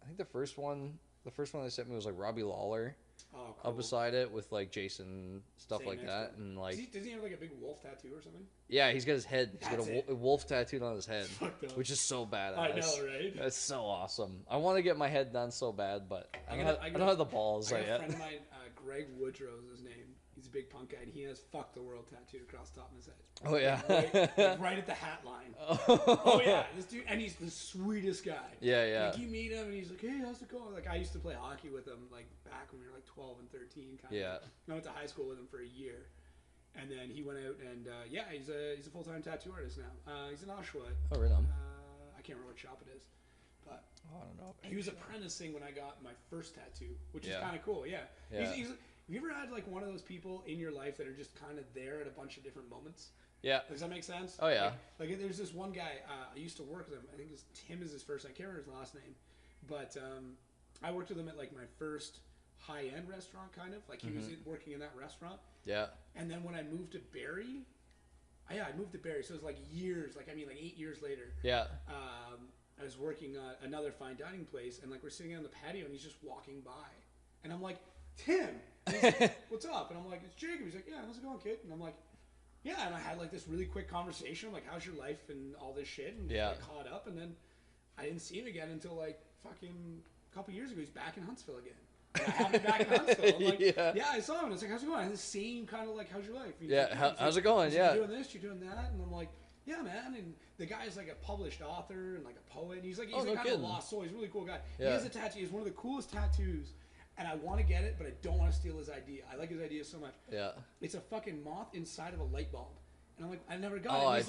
S2: think the first one the first one they sent me was like Robbie Lawler.
S1: Oh, cool.
S2: Up beside it with like Jason stuff
S1: Same
S2: like that, and like
S1: does he have like a big wolf tattoo or something?
S2: Yeah, he's got his head. He's got a wolf tattooed on his head, which is so badass.
S1: I know, right?
S2: That's so awesome. I want to get my head done so bad, but I don't have the balls
S1: yet.
S2: A
S1: friend of mine, Greg Woodrow is his name. He's a big punk guy, and he has "fuck the world" tattooed across the top of his head.
S2: Oh yeah,
S1: right at the hat line. Oh yeah, this dude, and he's the sweetest guy.
S2: Yeah.
S1: Like you meet him, and he's like, "Hey, how's it going?" Like I used to play hockey with him, like back when we were like 12 and 13, kind of.
S2: Yeah.
S1: I went to high school with him for a year, and then he went out and he's a full-time tattoo artist now. He's in Oshawa.
S2: Oh, right on.
S1: I can't remember what shop it is, but
S2: I don't know.
S1: he was apprenticing when I got my first tattoo, which is kind of cool. Yeah. Have you ever had like one of those people in your life that are just kind of there at a bunch of different moments?
S2: Yeah.
S1: Does that make sense?
S2: Oh yeah.
S1: Like there's this one guy I used to work with him. I think Tim is his first. I can't remember his last name, but I worked with him at like my first high-end restaurant, kind of like he was working in that restaurant.
S2: Yeah.
S1: And then when I moved to Barrie, I moved to Barrie, so it was like years, like 8 years later.
S2: Yeah.
S1: I was working another fine dining place, and like we're sitting on the patio, and he's just walking by, and I'm like, Tim, and he's like, what's up? And I'm like, it's Jacob. He's like, yeah, how's it going, kid? And I'm like, yeah. And I had like this really quick conversation, like, how's your life and all this shit, and got caught up, and then I didn't see him again until like fucking a couple years ago. He's back in Huntsville again. I have him back in Huntsville. I'm like, yeah, I saw him. And it's like, how's it going? And the same kind of like, how's your life?
S2: How's it going? Yeah.
S1: You're doing this, you're doing that, and I'm like, yeah, man. And the guy's like a published author and like a poet. And he's like, kind of a lost soul. He's a really cool guy. Yeah. He has a tattoo. He has one of the coolest tattoos. And I want to get it, but I don't want to steal his idea. I like his idea so much. Yeah. It's a fucking moth inside of a light bulb. And I'm like, I never got it.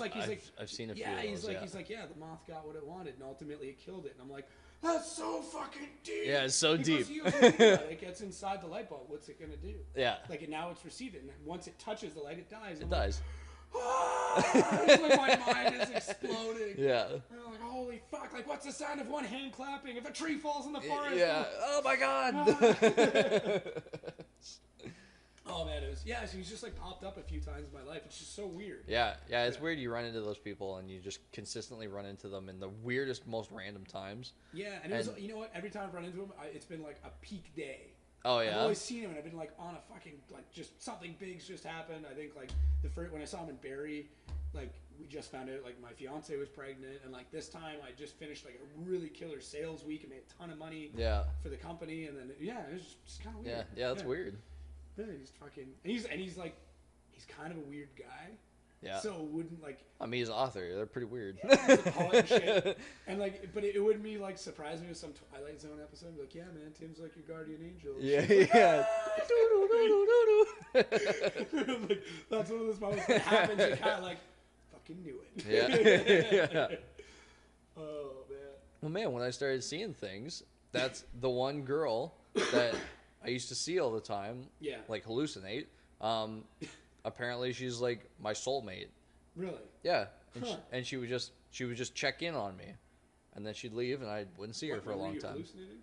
S2: I've seen a few of those,
S1: he's like, yeah, the moth got what it wanted, and ultimately it killed it. And I'm like, that's so fucking deep.
S2: Yeah, it's so deep.
S1: It gets inside the light bulb. What's it gonna do?
S2: Yeah.
S1: Like now it's received it, and once it touches the light, it dies.
S2: It dies.
S1: It's like my mind is exploding.
S2: Yeah.
S1: And I'm like, holy fuck! Like, what's the sound of one hand clapping if a tree falls in the forest?
S2: Yeah. Oh my god.
S1: Oh man, it was so he's just like popped up a few times in my life. It's just so weird.
S2: Yeah, it's weird. You run into those people and you just consistently run into them in the weirdest, most random times.
S1: Yeah, and it was, you know what? Every time I've run into him, it's been like a peak day.
S2: Oh yeah.
S1: I've always seen him, and I've been like on a fucking like just something big's just happened. I think like the first when I saw him in Barrie, like we just found out like my fiance was pregnant, and like this time I just finished like a really killer sales week and made a ton of money. For the company, and then it was just kind of weird.
S2: Yeah, that's weird.
S1: Yeah, he's fucking, and he's like, he's kind of a weird guy.
S2: Yeah.
S1: So it wouldn't like.
S2: I mean, he's an author. They're pretty weird.
S1: Yeah, he's a poet and shit. And like, but it wouldn't be like surprise me with some Twilight Zone episode. I'd be like, yeah, man, Tim's like your guardian angel.
S2: Yeah,
S1: like, that's one of those moments that happens. You kind of like, fucking knew it.
S2: Yeah.
S1: Oh man.
S2: Well, man, when I started seeing things, that's the one girl that I used to see all the time.
S1: Yeah.
S2: Like hallucinate. Apparently, she's like my soulmate.
S1: Really?
S2: Yeah. And she would just check in on me, and then she'd leave, and I wouldn't see her for a long time.
S1: Hallucinating?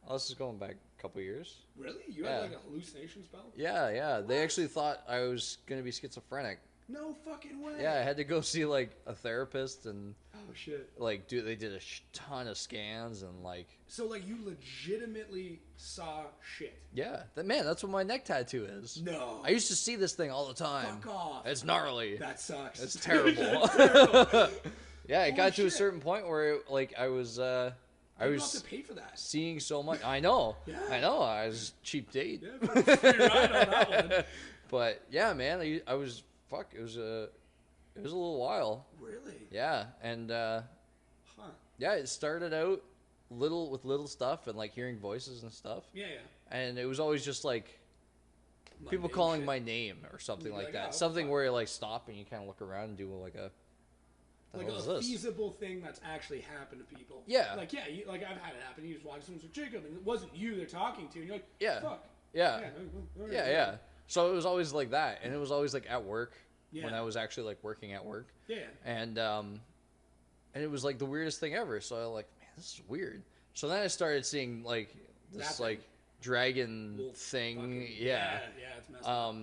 S2: Oh, this is going back a couple years.
S1: Really? You had like a hallucination spell?
S2: Yeah. They actually thought I was gonna be schizophrenic.
S1: No fucking way.
S2: Yeah, I had to go see like a therapist and.
S1: Oh shit.
S2: Like, dude, they did a ton of scans and like.
S1: So like you legitimately saw shit.
S2: Yeah, that's what my neck tattoo is.
S1: No.
S2: I used to see this thing all the time.
S1: Fuck off.
S2: It's gnarly.
S1: That sucks.
S2: It's terrible. Yeah, it got to a certain point where like I was. I was
S1: have to pay for that.
S2: Seeing so much. I know.
S1: Yeah.
S2: I know. I was cheap date.
S1: Yeah, free ride on that one.
S2: But yeah, man, I was. Fuck, it was a little while.
S1: Really?
S2: Yeah, and yeah, it started out with little stuff and like hearing voices and stuff.
S1: Yeah.
S2: And it was always just like people calling my name or something like that. Something where you like stop and you kind of look around and do like a
S1: feasible thing that's actually happened to people.
S2: Yeah.
S1: Like like I've had it happen. You just walk someone's like Jacob, and it wasn't you they're talking to, and you're like, fuck.
S2: Yeah. Yeah. So it was always like that, and it was always like at work when I was actually like working at work.
S1: Yeah.
S2: And it was like the weirdest thing ever. So I was like, man, this is weird. So then I started seeing like this like dragon thing.
S1: Yeah, it's messed up.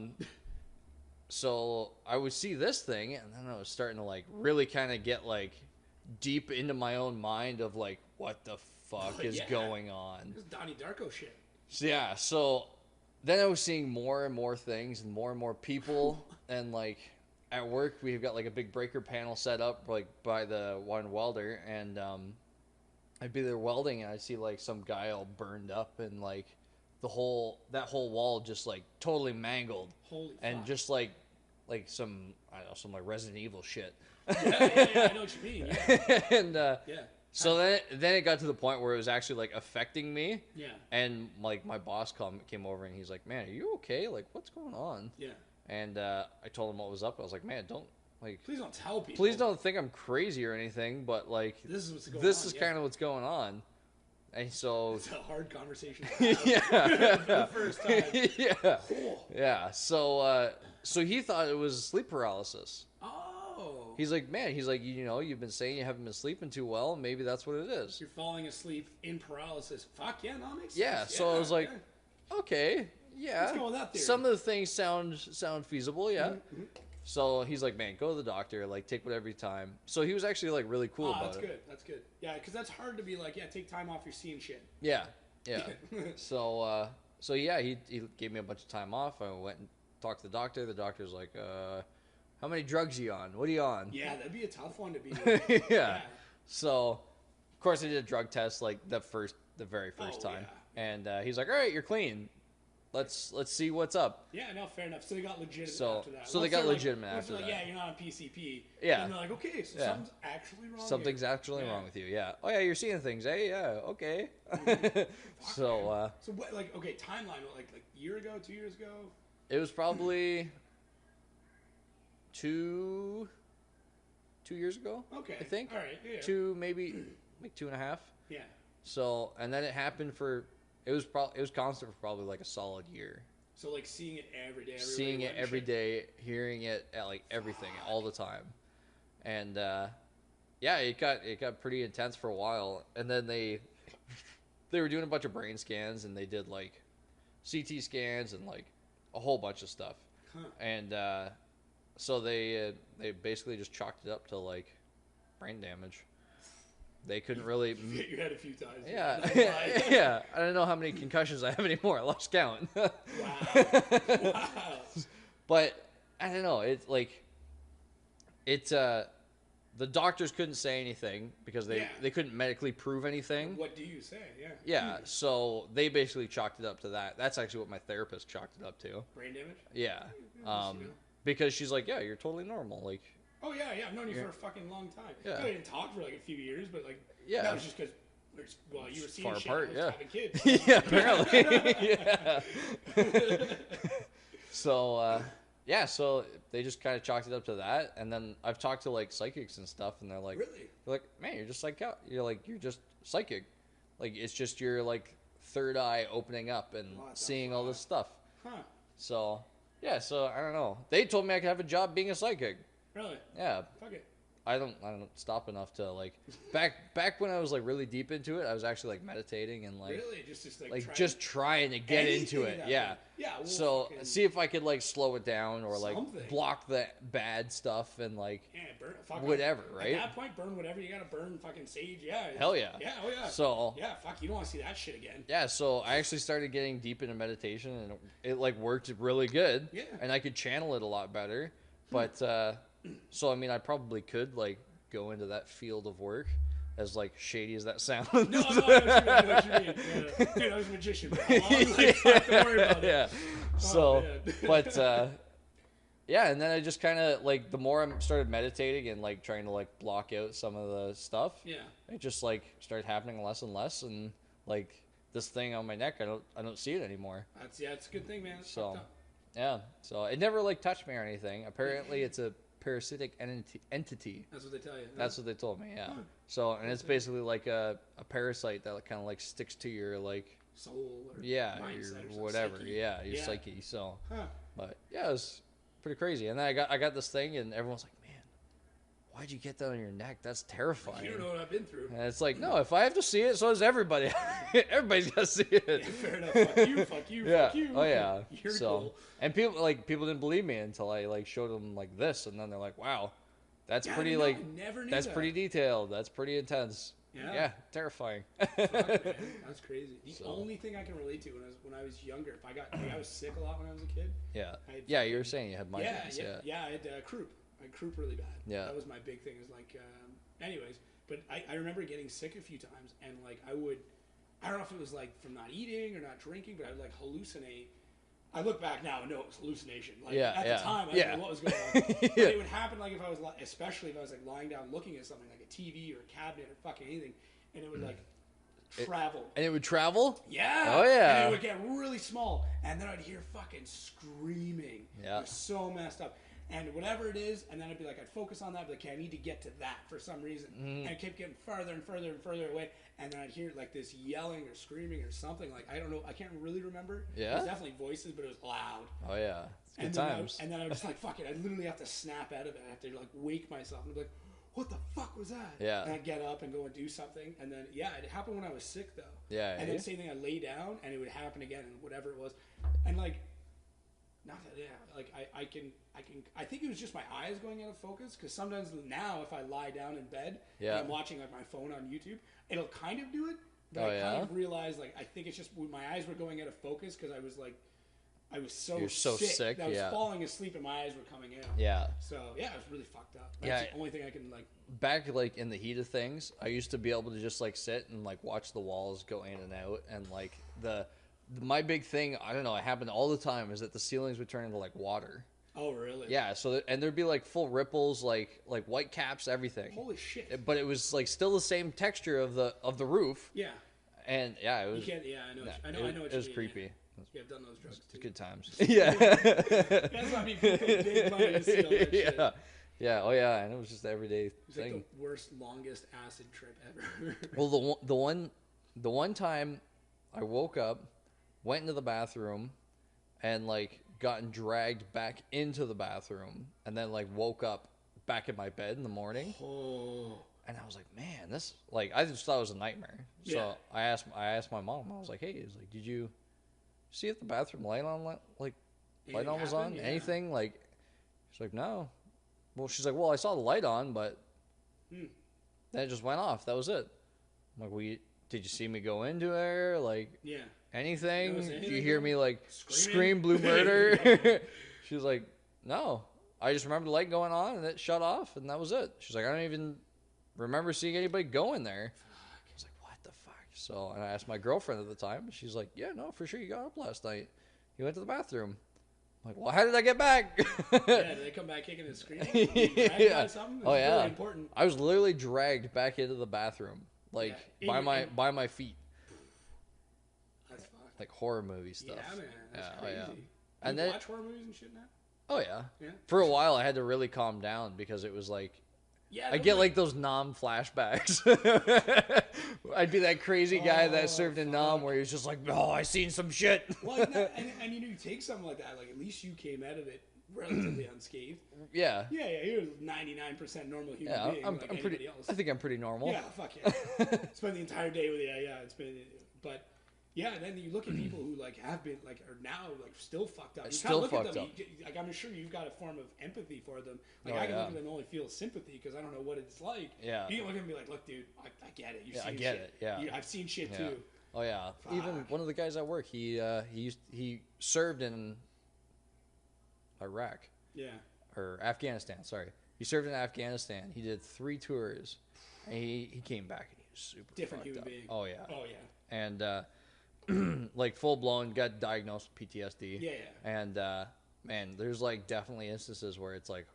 S2: So I would see this thing, and then I was starting to like really kind of get like deep into my own mind of like what the fuck is going on?
S1: This is Donnie Darko shit.
S2: So, yeah, so then I was seeing more and more things and more people. And, like, at work, we've got, like, a big breaker panel set up, like, by the one welder. And I'd be there welding, and I'd see, like, some guy all burned up and, like, that whole wall just, like, totally mangled.
S1: Holy
S2: and
S1: fuck.
S2: Just, like some, I don't know, some, like, Resident Evil shit.
S1: Yeah, I know what you mean, yeah.
S2: And, so then it got to the point where it was actually, like, affecting me.
S1: Yeah.
S2: And, like, my boss came over, and he's like, man, are you okay? Like, what's going on?
S1: Yeah.
S2: And I told him what was up. I was like, man, don't, like...
S1: Please don't tell people.
S2: Please don't think I'm crazy or anything, but, like...
S1: This is what's going on.
S2: This is kind of what's going on. And so...
S1: It's a hard conversation to have.
S2: Yeah.
S1: For the first time.
S2: Yeah.
S1: Cool.
S2: Yeah. So he thought it was sleep paralysis.
S1: Oh.
S2: He's like, man, you know, you've been saying you haven't been sleeping too well. Maybe that's what it is.
S1: You're falling asleep in paralysis. Fuck yeah, no, that makes sense.
S2: Yeah. So I was like, okay, yeah.
S1: Let's go with that theory.
S2: Some of the things sound feasible, yeah.
S1: Mm-hmm.
S2: So he's like, man, go to the doctor. Like, take whatever time. So he was actually, like, really cool about it.
S1: That's good. Yeah, because that's hard to be like, yeah, take time off. You're seeing shit.
S2: Yeah. So yeah, he gave me a bunch of time off. I went and talked to the doctor. The doctor's like, how many drugs are you on? What are you on?
S1: Yeah, that'd be a tough one to be.
S2: Yeah. So, of course, I did a drug test like the very first time,
S1: yeah.
S2: And he's like, "All right, you're clean. Let's see what's up."
S1: Yeah, no, fair enough. So they got legitimate after that.
S2: So they got legitimate after that.
S1: Yeah, you're not on PCP.
S2: Yeah.
S1: And they're like, okay, so something's actually wrong.
S2: Something's actually wrong with you. Yeah. Oh yeah, you're seeing things. Hey, yeah. Okay. So
S1: what? Like, okay, timeline. What, like a year ago, 2 years ago?
S2: It was probably 2 years ago.
S1: Okay.
S2: I think.
S1: All right. Yeah.
S2: 2, maybe like 2.5.
S1: Yeah.
S2: So, and then it happened for, it was constant for probably like a solid year.
S1: So like seeing it every day.
S2: Seeing it every day, hearing it at like everything all the time. And yeah, it got pretty intense for a while. And then they were doing a bunch of brain scans, and they did like CT scans and like a whole bunch of stuff.
S1: Huh.
S2: And so they basically just chalked it up to like brain damage. They couldn't really.
S1: You hit your head a few times.
S2: Yeah, yeah. I don't know how many concussions I have anymore. I lost count.
S1: Wow.
S2: But I don't know. It's like the doctors couldn't say anything because they couldn't medically prove anything.
S1: What do you say? Yeah.
S2: Yeah. So they basically chalked it up to that. That's actually what my therapist chalked it up to.
S1: Brain damage.
S2: Yeah. Because she's like, yeah, you're totally normal. Like.
S1: Oh yeah, I've known you for a fucking long time.
S2: Yeah.
S1: I didn't talk for like a few years, but like that was just because you were seeing
S2: far
S1: shit.
S2: apart,
S1: I was having kids.
S2: Yeah, apparently. Yeah. So so they just kind of chalked it up to that, and then I've talked to like psychics and stuff, and they're like, man, you're just psychic. Like it's just your like third eye opening up and seeing all this stuff.
S1: Huh.
S2: So yeah, so I don't know. They told me I could have a job being a psychic.
S1: Really?
S2: Yeah.
S1: Fuck it.
S2: I don't stop enough to like back when I was like really deep into it. I was actually like meditating and like
S1: really
S2: just trying to get into it. Yeah.
S1: Yeah. Well,
S2: so see if I could like slow it down or like block the bad stuff and like
S1: burn
S2: whatever. Right.
S1: At that point, burn whatever you gotta burn. Fucking sage. Yeah.
S2: Hell yeah.
S1: Yeah. Oh yeah.
S2: So
S1: yeah. Fuck. You don't want to see that shit again.
S2: Yeah. So I actually started getting deep into meditation, and it like worked really good.
S1: Yeah.
S2: And I could channel it a lot better. But so I mean, I probably could like go into that field of work, as like shady as that sounds.
S1: No, I know what you mean. Dude, I was a magician. Don't worry about it.
S2: Yeah. So, but yeah, and then I just kind of like the more I started meditating and like trying to like block out some of the stuff.
S1: Yeah.
S2: It just like started happening less and less, and like this thing on my neck, I don't see it anymore.
S1: It's a good thing, man.
S2: So. Yeah, so it never like touched me or anything. Apparently, it's a parasitic entity.
S1: That's what they tell you.
S2: That's what they told me. Yeah. So, and it's basically like a parasite that kind of like sticks to your like
S1: soul or
S2: your whatever.
S1: Psyche.
S2: Yeah, your psyche. So,
S1: huh.
S2: But yeah, it was pretty crazy. And then I got this thing, and everyone's like, why'd you get that on your neck? That's terrifying.
S1: You don't know what I've been through.
S2: And it's like, no, if I have to see it, so does everybody. Everybody's got to see it.
S1: Yeah, fair enough. Fuck you, fuck you,
S2: yeah.
S1: fuck you.
S2: Oh, yeah.
S1: You're cool.
S2: And people didn't believe me until I like showed them like this, and then they're like, wow, that's pretty like,
S1: I never knew
S2: that's
S1: that.
S2: pretty detailed. That's pretty intense. Yeah, terrifying.
S1: Fuck, man. That's crazy. The only thing I can relate to when I was younger, if I was sick a lot when I was a kid.
S2: Yeah. Yeah, you were saying you had migraines.
S1: Yeah, I had croup. I had croup really bad.
S2: Yeah.
S1: That was my big thing. Is like, anyways. But I remember getting sick a few times, and like I don't know if it was like from not eating or not drinking, but I would like hallucinate. I look back now and know it was hallucination. Like at the time, I didn't know what was going on. But it would happen like if I was, especially if I was like lying down looking at something like a TV or a cabinet or fucking anything, and it would like travel.
S2: And it would travel?
S1: Yeah.
S2: Oh yeah.
S1: And it would get really small, and then I'd hear fucking screaming.
S2: Yeah.
S1: It was so messed up. And whatever it is, and then I'd be like, I'd focus on that, I'd be like, okay, I need to get to that for some reason. And I kept getting further and further and further away, and then I'd hear like this yelling or screaming or something, like, I don't know, I can't really remember.
S2: Yeah?
S1: It was definitely voices, but it was loud.
S2: Oh yeah. It's good times.
S1: And then I was just like, fuck it, I literally have to snap out of it. I have to like wake myself and be like, what the fuck was that?
S2: Yeah.
S1: And I'd get up and go and do something, and then, it happened when I was sick, though.
S2: Yeah.
S1: And then same thing, I'd lay down, and it would happen again, and whatever it was. And like, not that, like I think it was just my eyes going out of focus, because sometimes now if I lie down in bed and I'm watching like my phone on YouTube, it'll kind of do it, but I kind of realize like I think it's just when my eyes were going out of focus because I was so sick that I was falling asleep and my eyes were coming out.
S2: Yeah.
S1: So it was really fucked up. That's the only thing I can like.
S2: Back like in the heat of things, I used to be able to just like sit and like watch the walls go in and out, and like my big thing, I don't know, it happened all the time, is that the ceilings would turn into like water.
S1: Oh, really?
S2: Yeah. So and there'd be like full ripples, like white caps, everything.
S1: Holy shit!
S2: But it was like still the same texture of the roof.
S1: Yeah.
S2: And it was.
S1: You can't. Yeah, I know. I know. What you mean.
S2: It was creepy.
S1: Yeah, I've done those drugs too.
S2: Good times. Yeah.
S1: That's why people pay big money to steal that shit.
S2: Yeah. Yeah. Oh yeah. And it was just the everyday thing.
S1: Like the worst, longest acid trip ever.
S2: Well, the one time, I woke up, went into the bathroom, and like gotten dragged back into the bathroom, and then like woke up back in my bed in the morning.
S1: Oh.
S2: And I was like, man, this like I just thought it was a nightmare. So I asked my mom. I was like, hey, did you see if the bathroom light on was on?
S1: Yeah.
S2: Anything? Like, she's like, no. Well, she's like, well, I saw the light on, but then it just went off. That was it. I'm like, did you see me go into there? Like, anything? Did you hear me like scream blue murder? She was like, no. I just remember the light going on and it shut off, and that was it. She's like, I don't even remember seeing anybody go in there. I was like, what the fuck? So, and I asked my girlfriend at the time, and she's like, yeah, no, for sure, you got up last night. You went to the bathroom. I'm like, well, how did I get back?
S1: Did they come back kicking and screaming? By something?
S2: Oh yeah.
S1: Really important.
S2: I was literally dragged back into the bathroom, like by my feet.
S1: That's fucked.
S2: Like horror movie stuff.
S1: Yeah, man. That's crazy.
S2: Oh, yeah.
S1: And then watch horror movies and shit now.
S2: Oh yeah.
S1: Yeah.
S2: For a while, I had to really calm down because it was like.
S1: Yeah,
S2: I get like those Nom flashbacks. I'd be that crazy guy that served in Nom where he was just like, oh, I seen some shit.
S1: Well, and you know, you take something like that, like at least you came out of it relatively unscathed.
S2: Yeah.
S1: Yeah, you're 99% normal human being.
S2: I'm
S1: like
S2: pretty.
S1: Else.
S2: I think I'm pretty normal.
S1: Yeah, fuck yeah. Spend the entire day with it's been, but. Yeah, and then you look at people who like have been like are now like still fucked up. You
S2: still
S1: look
S2: fucked
S1: at them,
S2: up.
S1: Like I'm sure you've got a form of empathy for them. Like I can look at them and only feel sympathy because I don't know what it's like.
S2: Yeah.
S1: You can look at them and be like, look, dude, I get it.
S2: I get it. Yeah.
S1: I've seen shit too.
S2: Oh yeah.
S1: Fuck.
S2: Even one of the guys at work, he served in Iraq.
S1: Yeah.
S2: Or Afghanistan. Sorry, he served in Afghanistan. He did 3 tours, and he came back and he was super
S1: different
S2: fucked
S1: human
S2: up.
S1: being.
S2: Oh yeah.
S1: Oh yeah.
S2: And like full blown, got diagnosed with PTSD.
S1: Yeah.
S2: And man, there's like definitely instances where it's like,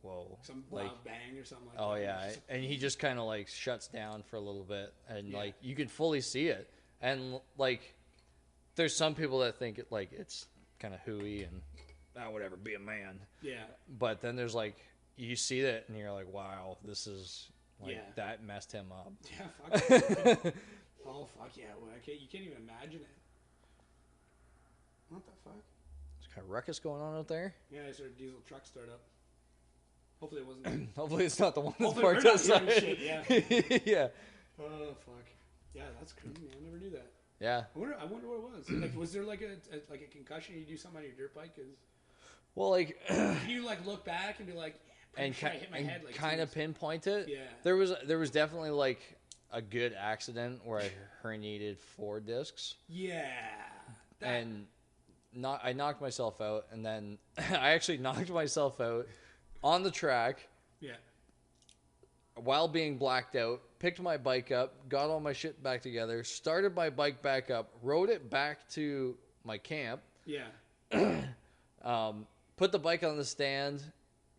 S2: whoa,
S1: some
S2: like
S1: loud bang or something like that.
S2: Oh yeah, and he just kind of like shuts down for a little bit, and like you can fully see it. And like, there's some people that think it like it's kind of hooey and whatever, be a man.
S1: Yeah.
S2: But then there's like you see it and you're like, wow, this is like that messed him up.
S1: Yeah. Fuck. Oh, fuck yeah. Well, you can't even imagine it. What the fuck?
S2: There's kind of ruckus going on out there.
S1: Yeah, I heard a diesel truck start up. Hopefully it wasn't.
S2: Hopefully it's not the one that's
S1: Hopefully
S2: parked outside.
S1: Shit, yeah.
S2: Yeah.
S1: Oh, fuck. Yeah, that's crazy. I never knew that.
S2: Yeah.
S1: I wonder what it was. Like, was there like a concussion? You do something on your dirt bike?
S2: Well, like.
S1: Can you like look back and be like,
S2: and
S1: sure I hit my head like
S2: kind of pinpoint it?
S1: Yeah.
S2: There was definitely like. a good accident where I herniated 4 discs.
S1: Yeah.
S2: And I knocked myself out, and then I actually knocked myself out on the track.
S1: Yeah.
S2: While being blacked out, picked my bike up, got all my shit back together, started my bike back up, rode it back to my camp.
S1: Yeah.
S2: Put the bike on the stand,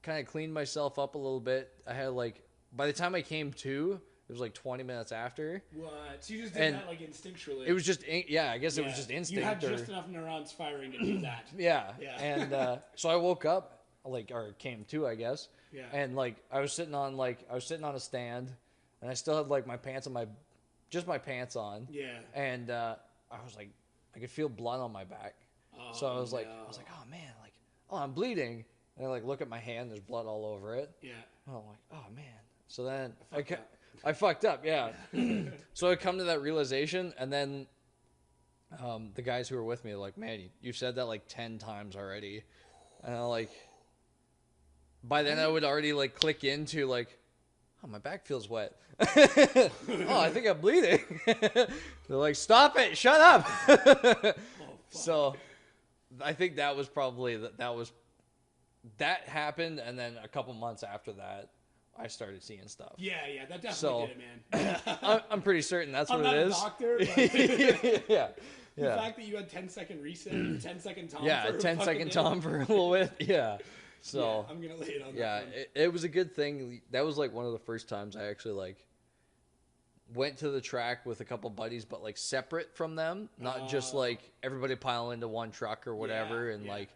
S2: kind of cleaned myself up a little bit. I had like, by the time I came to, it was like 20 minutes after.
S1: What? So you just did that like instinctually?
S2: It was just, I guess it was just instinct.
S1: You had just enough neurons firing to do that.
S2: Yeah. And so I woke up, or came to, I guess.
S1: Yeah.
S2: And like I was sitting on a stand, and I still had like my pants on just my pants on.
S1: Yeah.
S2: And I was like, I could feel blood on my back.
S1: Oh,
S2: so I was like, oh man, like, oh, I'm bleeding. And I like look at my hand, there's blood all over it.
S1: Yeah.
S2: And I'm like, oh man. So then I fucked up, yeah. So I come to that realization, and then the guys who were with me are like, man, you've said that like 10 times already. And I'm like, by then I would already like click into like, oh, my back feels wet. Oh, I think I'm bleeding. They're like, stop it, shut up. So I think that was probably, that happened, and then a couple months after that, I started seeing stuff.
S1: Yeah, that definitely did it,
S2: man. I'm pretty certain that's what it is.
S1: I'm not a doctor, but
S2: yeah.
S1: The fact that you had 10-second reset, 10-second Tom.
S2: Yeah,
S1: for
S2: 10-second Tom for a little bit. Yeah. So
S1: I'm gonna lay it on.
S2: Yeah,
S1: that one.
S2: it was a good thing. That was like one of the first times I actually like went to the track with a couple buddies, but like separate from them, not just like everybody pile into one truck or whatever, like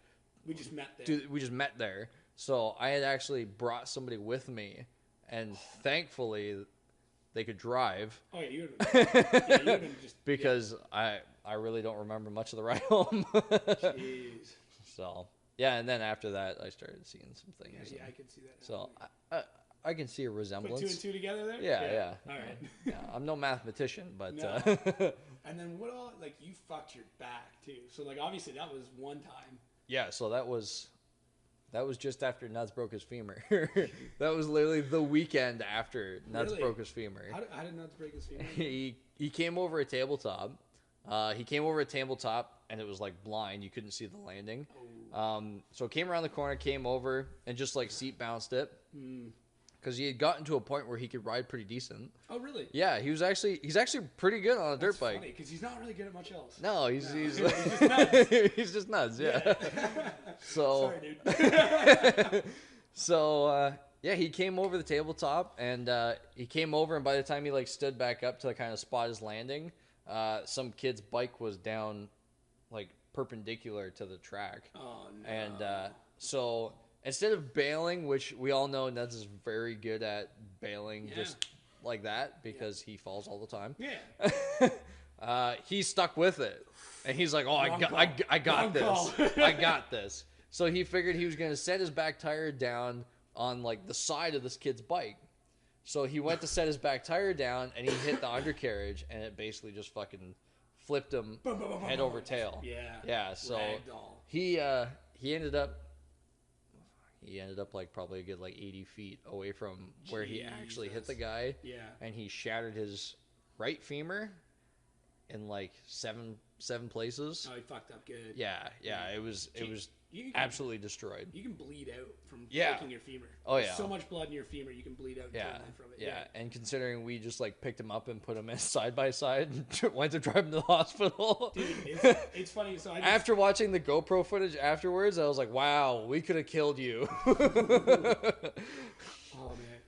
S1: we just met there.
S2: We just met there. So I had actually brought somebody with me, and thankfully they could drive.
S1: Oh yeah, you would have been just
S2: because I really don't remember much of the ride home.
S1: Jeez.
S2: So yeah, and then after that I started seeing some things.
S1: Yeah, I can see that.
S2: So I can see a resemblance.
S1: Put 2 and 2 together there.
S2: Yeah.
S1: All right.
S2: Yeah, I'm no mathematician, but.
S1: No. And then what all like you fucked your back too? So like obviously that was one time.
S2: Yeah, so that was just after Nuts broke his femur. That was literally the weekend after Nuts broke his femur.
S1: How did Nuts break his femur?
S2: He came over a tabletop. And it was like blind. You couldn't see the landing. So came around the corner, came over, and just like seat bounced it. Because he had gotten to a point where he could ride pretty decent.
S1: Oh, really?
S2: Yeah, he's actually pretty good on a dirt bike.
S1: Funny, because he's not really good at much else.
S2: No, he's just
S1: nuts.
S2: He's just nuts, yeah. So,
S1: sorry, dude.
S2: So, he came over the tabletop, and he came over, and by the time he like stood back up to kind of spot his landing, some kid's bike was down like perpendicular to the track.
S1: Oh no.
S2: And so instead of bailing, which we all know Nuts is very good at bailing just like that because he falls all the time.
S1: Yeah.
S2: He stuck with it. And he's like, oh, I got this. I got this. So he figured he was going to set his back tire down on like the side of this kid's bike. So he went to set his back tire down, and he hit the undercarriage, and it basically just fucking flipped him head over tail. Yeah. So he ended up like probably a good like 80 feet away from where he actually hit the guy.
S1: Yeah.
S2: And he shattered his right femur in like seven places.
S1: Oh, he fucked up good.
S2: Yeah. It was absolutely destroyed.
S1: You can bleed out from breaking your femur.
S2: Oh yeah.
S1: There's so much blood in your femur, you can bleed out from it.
S2: Yeah. And considering we just like picked him up and put him in side by side and went to drive him to the hospital.
S1: Dude, it's funny. So
S2: after watching the GoPro footage afterwards, I was like, wow, we could have killed you.
S1: Oh man.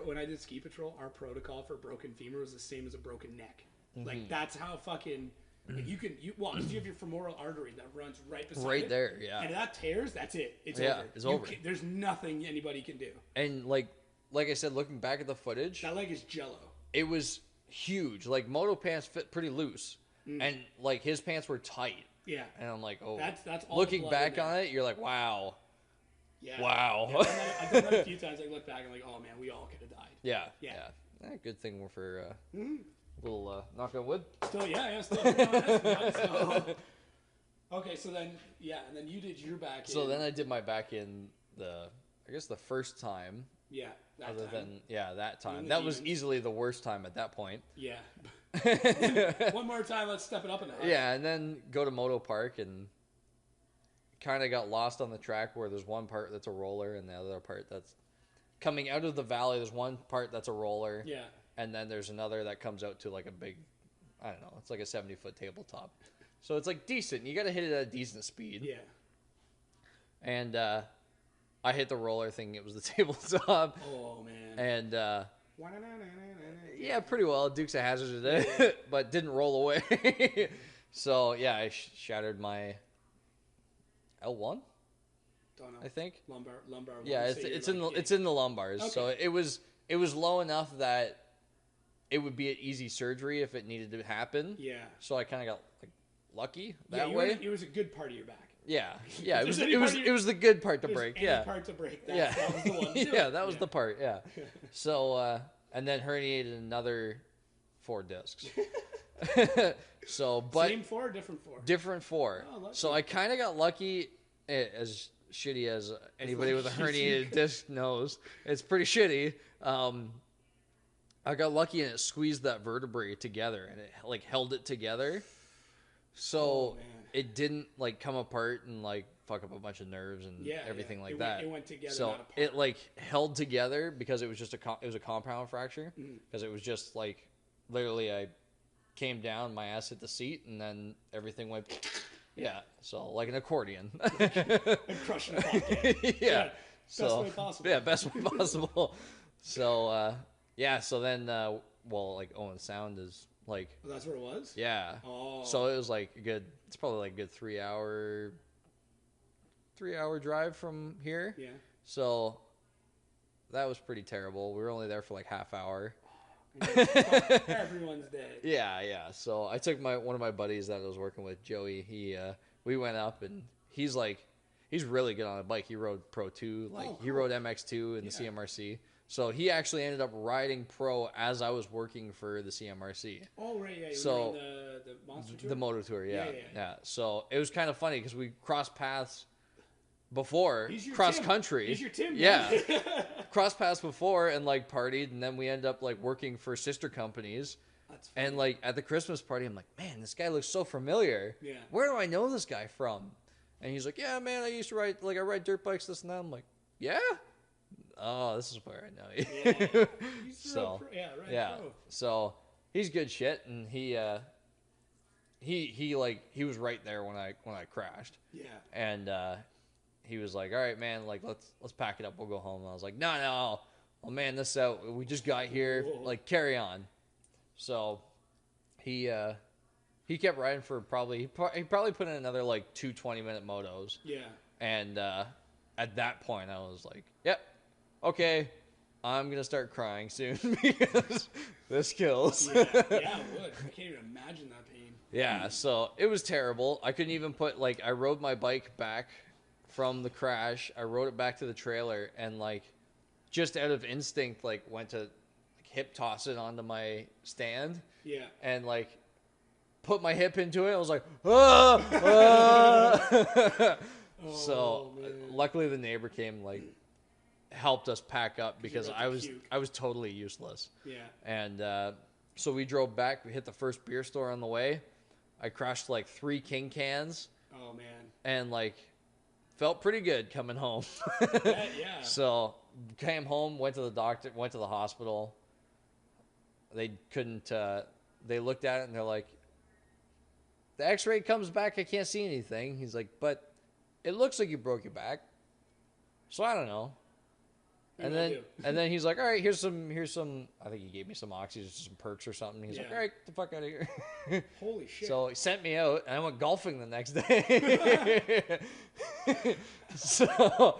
S1: When I did ski patrol, our protocol for broken femur was the same as a broken neck. Mm-hmm. Like that's how fucking like because you have your femoral artery that runs right beside it.
S2: There, yeah.
S1: And if that tears, that's it. It's over.
S2: It's over.
S1: There's nothing anybody can do.
S2: And like I said, looking back at the footage,
S1: that leg is jello.
S2: It was huge. Like moto pants fit pretty loose, and like his pants were tight.
S1: Yeah.
S2: And I'm like, oh,
S1: that's all
S2: looking back on it, you're like, wow.
S1: Yeah.
S2: Wow.
S1: Yeah, I've done that a few times. I look back and I'm like, oh man, we all could have died.
S2: Yeah. Good thing we're for little knock on wood.
S1: Still. Nice. Okay, so then and then you did your back.
S2: So then I did my back in the guess the first time.
S1: Yeah.
S2: That time. That was easily the worst time at that point.
S1: Yeah. One more time, let's step it up a notch.
S2: Yeah, and then go to Moto Park and kind of got lost on the track where there's one part that's a roller and the other part that's coming out of the valley. There's one part that's a roller.
S1: Yeah.
S2: And then there's another that comes out to like a big, I don't know, it's like a 70-foot tabletop. So it's like decent. You got to hit it at a decent speed.
S1: Yeah.
S2: And I hit the roller thinking it was the tabletop.
S1: Oh, man.
S2: And yeah, pretty well. Dukes of Hazzard did it, but didn't roll away. So yeah, I shattered my L1.
S1: Don't know.
S2: I think
S1: lumbar.
S2: Yeah, it's in the lumbars. Okay. So it was low enough that it would be an easy surgery if it needed to happen.
S1: Yeah.
S2: So I kind of got like lucky that way.
S1: It was a good part of your back.
S2: Yeah. It was the good part to break.
S1: Any part to break. That was the one.
S2: That was the part. Yeah. So and then herniated another 4 discs. So, but
S1: same 4 or different 4?
S2: Different 4. Oh, so I kind of got lucky. As shitty as anybody with a herniated disc knows, it's pretty shitty. I got lucky and it squeezed that vertebrae together and it like held it together, so it didn't like come apart and like fuck up a bunch of nerves and everything like that.
S1: It went together.
S2: So it like held together because it was just it was a compound fracture because it was just like literally I came down, my ass hit the seat, and then everything went. Yeah, so like an accordion.
S1: Crushing a pocket.
S2: Yeah.
S1: Best way possible.
S2: Yeah, best way possible. So, so then, like Owen Sound is like...
S1: Well, that's where it was?
S2: Yeah.
S1: Oh.
S2: So it was like it's probably like a good 3 hour drive from here.
S1: Yeah.
S2: So that was pretty terrible. We were only there for like half hour.
S1: Everyone's dead.
S2: Yeah. So I took one of my buddies that I was working with, Joey. We went up and he's really good on a bike. He rode Pro 2, he rode MX2 in the CMRC. So he actually ended up riding Pro as I was working for the CMRC.
S1: Oh right, yeah.
S2: So
S1: the Monster Tour,
S2: the Moto Tour, yeah. So it was kind of funny because we crossed paths before cross country.
S1: He's your Tim.
S2: Yeah. Cross paths before and like partied, and then we end up like working for sister companies.
S1: That's funny.
S2: And like at the Christmas party, I'm like, man, this guy looks so familiar.
S1: Yeah.
S2: Where do I know this guy from? And he's like, yeah, man, I used to ride I ride dirt bikes, this and that. I'm like, yeah. Oh, this is where I know you.
S1: Yeah.
S2: So
S1: Pro.
S2: So he's good shit, and he was right there when I crashed.
S1: Yeah.
S2: And he was like, all right, man, like let's pack it up, we'll go home. And I was like, no, oh man, this out. We just got here. Whoa. Like carry on. So he kept riding for he probably put in another like 2 20-minute motos.
S1: Yeah.
S2: And at that point I was like, yep, okay, I'm gonna start crying soon because this kills.
S1: Yeah, it would. I can't even imagine that pain.
S2: Yeah, so it was terrible. I couldn't even I rode my bike back from the crash. I rode it back to the trailer and like just out of instinct went to hip toss it onto my stand.
S1: Yeah.
S2: And put my hip into it. I was like, ah, ah. So luckily the neighbor came helped us pack up because I was totally useless.
S1: Yeah.
S2: And so we drove back. We hit the first beer store on the way. I crashed 3 King cans.
S1: Oh man.
S2: And felt pretty good coming home.
S1: Yeah.
S2: So came home, went to the doctor, went to the hospital. They couldn't. They looked at it and they're like, the X-ray comes back. I can't see anything. He's like, but it looks like you broke your back. So I don't know. And then he's like, all right, here's some. I think he gave me some oxy, some perks or something. He's like, all right, get the fuck out of here.
S1: Holy shit!
S2: So he sent me out, and I went golfing the next day. So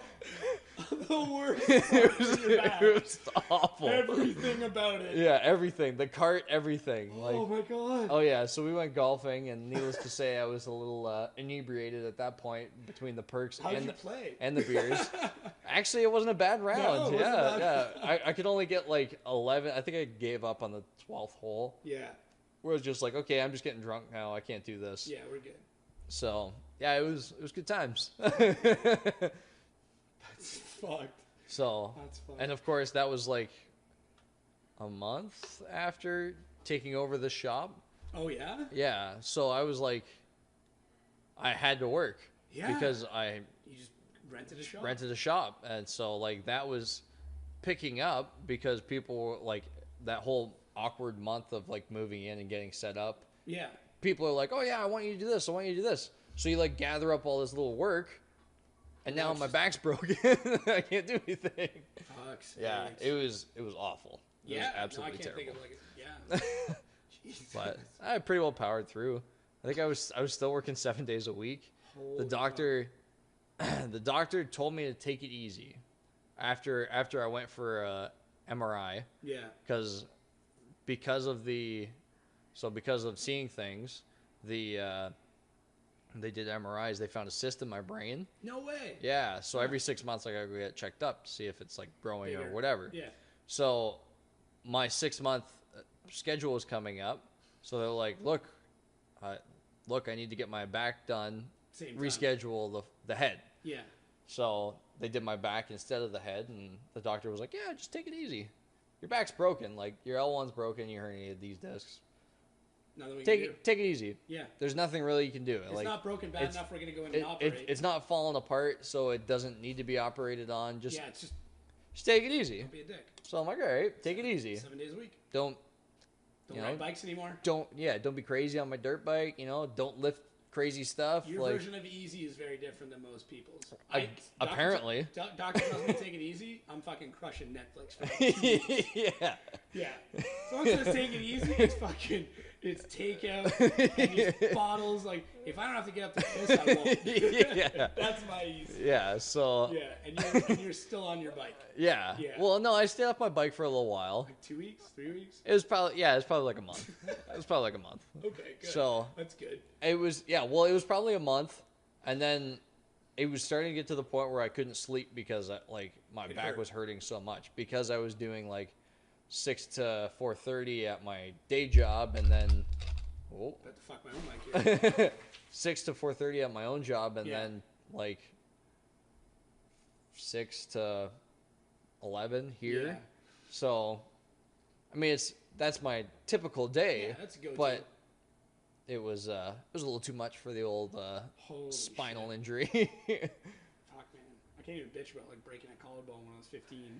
S1: the worst.
S2: It was awful.
S1: Everything about it.
S2: Yeah, everything. The cart, everything.
S1: Oh my god.
S2: Oh yeah. So we went golfing, and needless to say, I was a little inebriated at that point between the perks and the beers. Actually, it wasn't a bad round. Yeah. I could only get 11. I think I gave up on the 12th hole.
S1: Yeah.
S2: Where it was just okay, I'm just getting drunk now. I can't do this.
S1: Yeah, we're good.
S2: So yeah, it was good times.
S1: That's fucked.
S2: So,
S1: that's funny.
S2: And of course, that was like a month after taking over the shop.
S1: Oh, yeah?
S2: Yeah. So I was like, I had to work.
S1: Yeah.
S2: Because
S1: You just rented a shop?
S2: rented a shop. And so, like, that was picking up because people were, like, that whole awkward month of, like, moving in and getting set up.
S1: Yeah.
S2: People are like, oh, yeah, I want you to do this. I want you to do this. So you, like, gather up all this little work. And now my back's broken. I can't do anything.
S1: Fuck's
S2: Yeah,
S1: sakes.
S2: it was awful. It was
S1: I
S2: absolutely
S1: can't
S2: terrible.
S1: think of Jesus.
S2: But I pretty well powered through. I think I was still working 7 days a week. The doctor told me to take it easy after I went for a MRI.
S1: Yeah.
S2: Because of seeing things, they did MRIs. They found a cyst in my brain.
S1: No way.
S2: Yeah. So every 6 months, I gotta go get checked up to see if it's like growing
S1: Bigger.
S2: or whatever.
S1: Yeah.
S2: So my 6-month schedule was coming up. So they're like, look, I need to get my back done.
S1: Same time.
S2: Reschedule the head.
S1: Yeah.
S2: So they did my back instead of the head, and the doctor was like, yeah, just take it easy. Your back's broken. Like, your L1's broken. You herniated these discs.
S1: Nothing we
S2: Take
S1: can do.
S2: it easy.
S1: Yeah.
S2: There's nothing really you can do.
S1: It's
S2: like,
S1: not broken bad enough we're going to go in and operate.
S2: It's not falling apart, so it doesn't need to be operated on. Just
S1: it's just
S2: take it easy.
S1: don't be a dick.
S2: So I'm like, all right, take it easy.
S1: 7 days a week.
S2: Don't
S1: ride bikes anymore.
S2: Don't be crazy on my dirt bike. Don't lift crazy stuff.
S1: Your version of easy is very different than most people's.
S2: Apparently.
S1: Doctor tells me to take it easy. I'm fucking crushing Netflix for like 2 weeks.
S2: Yeah.
S1: Yeah. So it says take it easy. It's takeout and just bottles. Like, if I don't have to get up to piss, I won't.
S2: Yeah.
S1: That's my easy.
S2: Yeah. So.
S1: Yeah, and you're still on your bike.
S2: Yeah. Well, no, I stayed off my bike for a little while.
S1: Like 2 weeks, 3 weeks.
S2: It was probably like a month.
S1: Okay, good.
S2: So
S1: that's good.
S2: It was it was probably a month, and then it was starting to get to the point where I couldn't sleep because my back was hurting so much because I was doing like 6 to 4:30 at my day job, and then
S1: about to fuck my own mic here.
S2: 6 to 4:30 at my own job, and then like 6 to 11 here. Yeah. So, I mean, that's my typical day.
S1: Yeah, that's a go-to.
S2: But it was a little too much for the old spinal injury.
S1: Fuck, man, I can't even bitch about like breaking a collarbone when I was 15.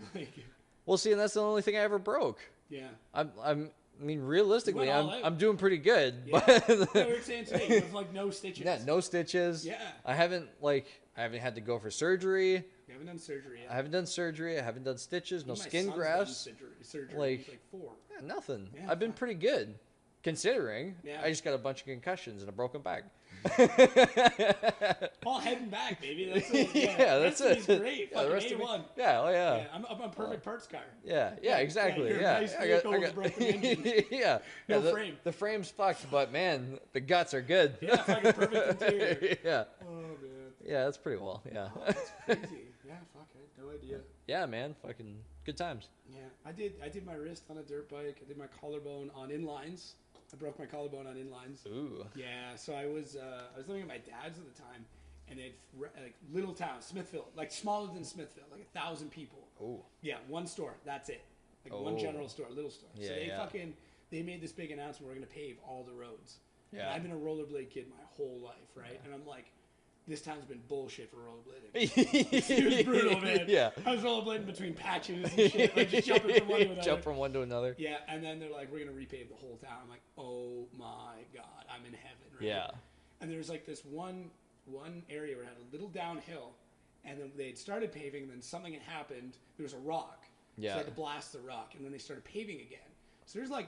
S2: Well, see, and that's the only thing I ever broke.
S1: Yeah.
S2: I mean, realistically, I'm doing pretty good.
S1: Yeah.
S2: But
S1: we were saying today, with like no stitches.
S2: Yeah, no stitches.
S1: Yeah.
S2: I haven't had to go for surgery.
S1: You haven't done surgery yet.
S2: I haven't done surgery. I haven't done stitches. No skin grafts.
S1: Surgery.
S2: Like,
S1: he's like 4.
S2: Yeah, nothing.
S1: Yeah,
S2: I've been pretty good, considering.
S1: Yeah.
S2: I just got a bunch of concussions and a broken back.
S1: All head and back, baby. That's it.
S2: Yeah, that's it.
S1: He's great.
S2: Yeah,
S1: Fucking A1.
S2: Yeah, oh yeah.
S1: Yeah, I'm a perfect parts car.
S2: Yeah, exactly.
S1: You're
S2: Yeah,
S1: a nice vehicle with a broken engine.
S2: Yeah,
S1: no frame.
S2: The frame's fucked, but man, the guts are good.
S1: Yeah, fucking perfect interior.
S2: Yeah.
S1: Oh man.
S2: Yeah, that's pretty well. Yeah.
S1: Oh, that's crazy. Yeah, fuck, I had no idea.
S2: Yeah, man, fucking good times.
S1: Yeah, I did my wrist on a dirt bike. I did my collarbone on inlines. I broke my collarbone on inlines.
S2: Ooh.
S1: Yeah, so I was living at my dad's at the time, and it's like little town, Smithville, like smaller than Smithville, like 1,000 people.
S2: Ooh.
S1: Yeah, one store, that's it. Like one general store, little store.
S2: Yeah,
S1: so they made this big announcement, we're gonna pave all the roads.
S2: Yeah.
S1: And I've been a rollerblade kid my whole life, right? Yeah. And I'm like, this town's been bullshit for rollerblading. It was brutal, man.
S2: Yeah.
S1: I was rollerblading between patches and shit, like just jumping from one to another.
S2: Jump from one to another.
S1: Yeah, and then they're like, we're going to repave the whole town. I'm like, oh my God, I'm in heaven, right?
S2: Yeah.
S1: And there was like this one area where it had a little downhill, and then they had started paving, and then something had happened. There was a rock.
S2: Yeah.
S1: So they had to blast the rock, and then they started paving again. So there's like,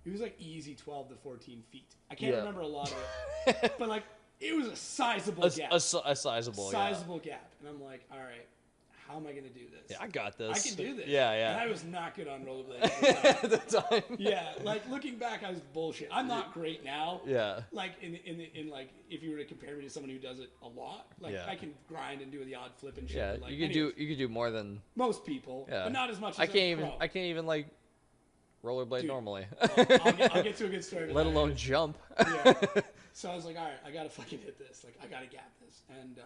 S1: it was like easy 12 to 14 feet. I can't remember a lot of it, but like, it was a sizable gap.
S2: A sizable
S1: gap. And I'm like, all right, how am I going to do this?
S2: Yeah, I got this.
S1: I can do this.
S2: Yeah.
S1: And I was not good on rollerblades
S2: at the time.
S1: Yeah, like looking back, I was bullshit. I'm not great now.
S2: Yeah.
S1: Like in like if you were to compare me to someone who does it a lot, like I can grind and do the odd flip and shit.
S2: Yeah,
S1: like,
S2: you could do more than
S1: most people, but not as much as
S2: I can't even like rollerblade normally.
S1: I'll get to a good story.
S2: Let alone jump.
S1: Yeah. So I was like, all right, I gotta fucking hit this. Like I gotta gap this, and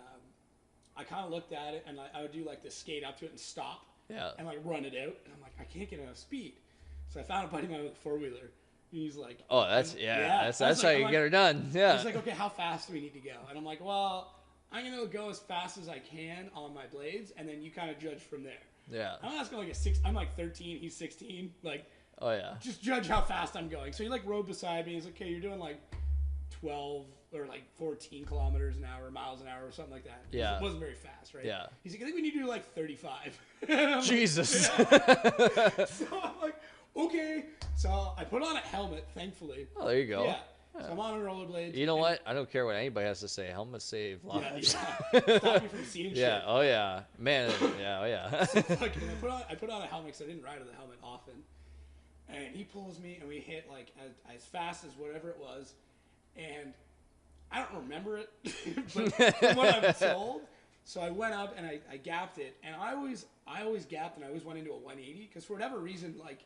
S1: I kind of looked at it, and I would do like the skate up to it and stop.
S2: Yeah.
S1: And like run it out, and I'm like, I can't get enough speed. So I found a buddy of mine with a 4-wheeler. And he's like,
S2: oh, that's how you get her done. Yeah.
S1: He's like, okay, how fast do we need to go? And I'm like, well, I'm gonna go as fast as I can on my blades, and then you kind of judge from there.
S2: Yeah.
S1: I'm asking like I'm like 13, he's 16. Like,
S2: oh yeah.
S1: Just judge how fast I'm going. So he like rode beside me. He's like, okay, you're doing like 12 or like 14 kilometers an hour, miles an hour, or something like that.
S2: Yeah.
S1: It wasn't very fast, right?
S2: Yeah.
S1: He's like, I think we need to do like 35.
S2: Jesus.
S1: Like, yeah. So I'm like, okay. So I put on a helmet, thankfully.
S2: Oh, there you go.
S1: Yeah. So I'm on a rollerblade.
S2: You know what? I don't care what anybody has to say. Helmets save lives.
S1: Yeah. Stop me from seeing shit.
S2: Yeah. Oh yeah. Man. Yeah. Oh yeah.
S1: So fucking, I put on a helmet because I didn't ride with a helmet often. And he pulls me, and we hit like as fast as whatever it was, and I don't remember it, but from what I've told. So I went up and I gapped it, and I always gapped, and I always went into a 180 because for whatever reason, like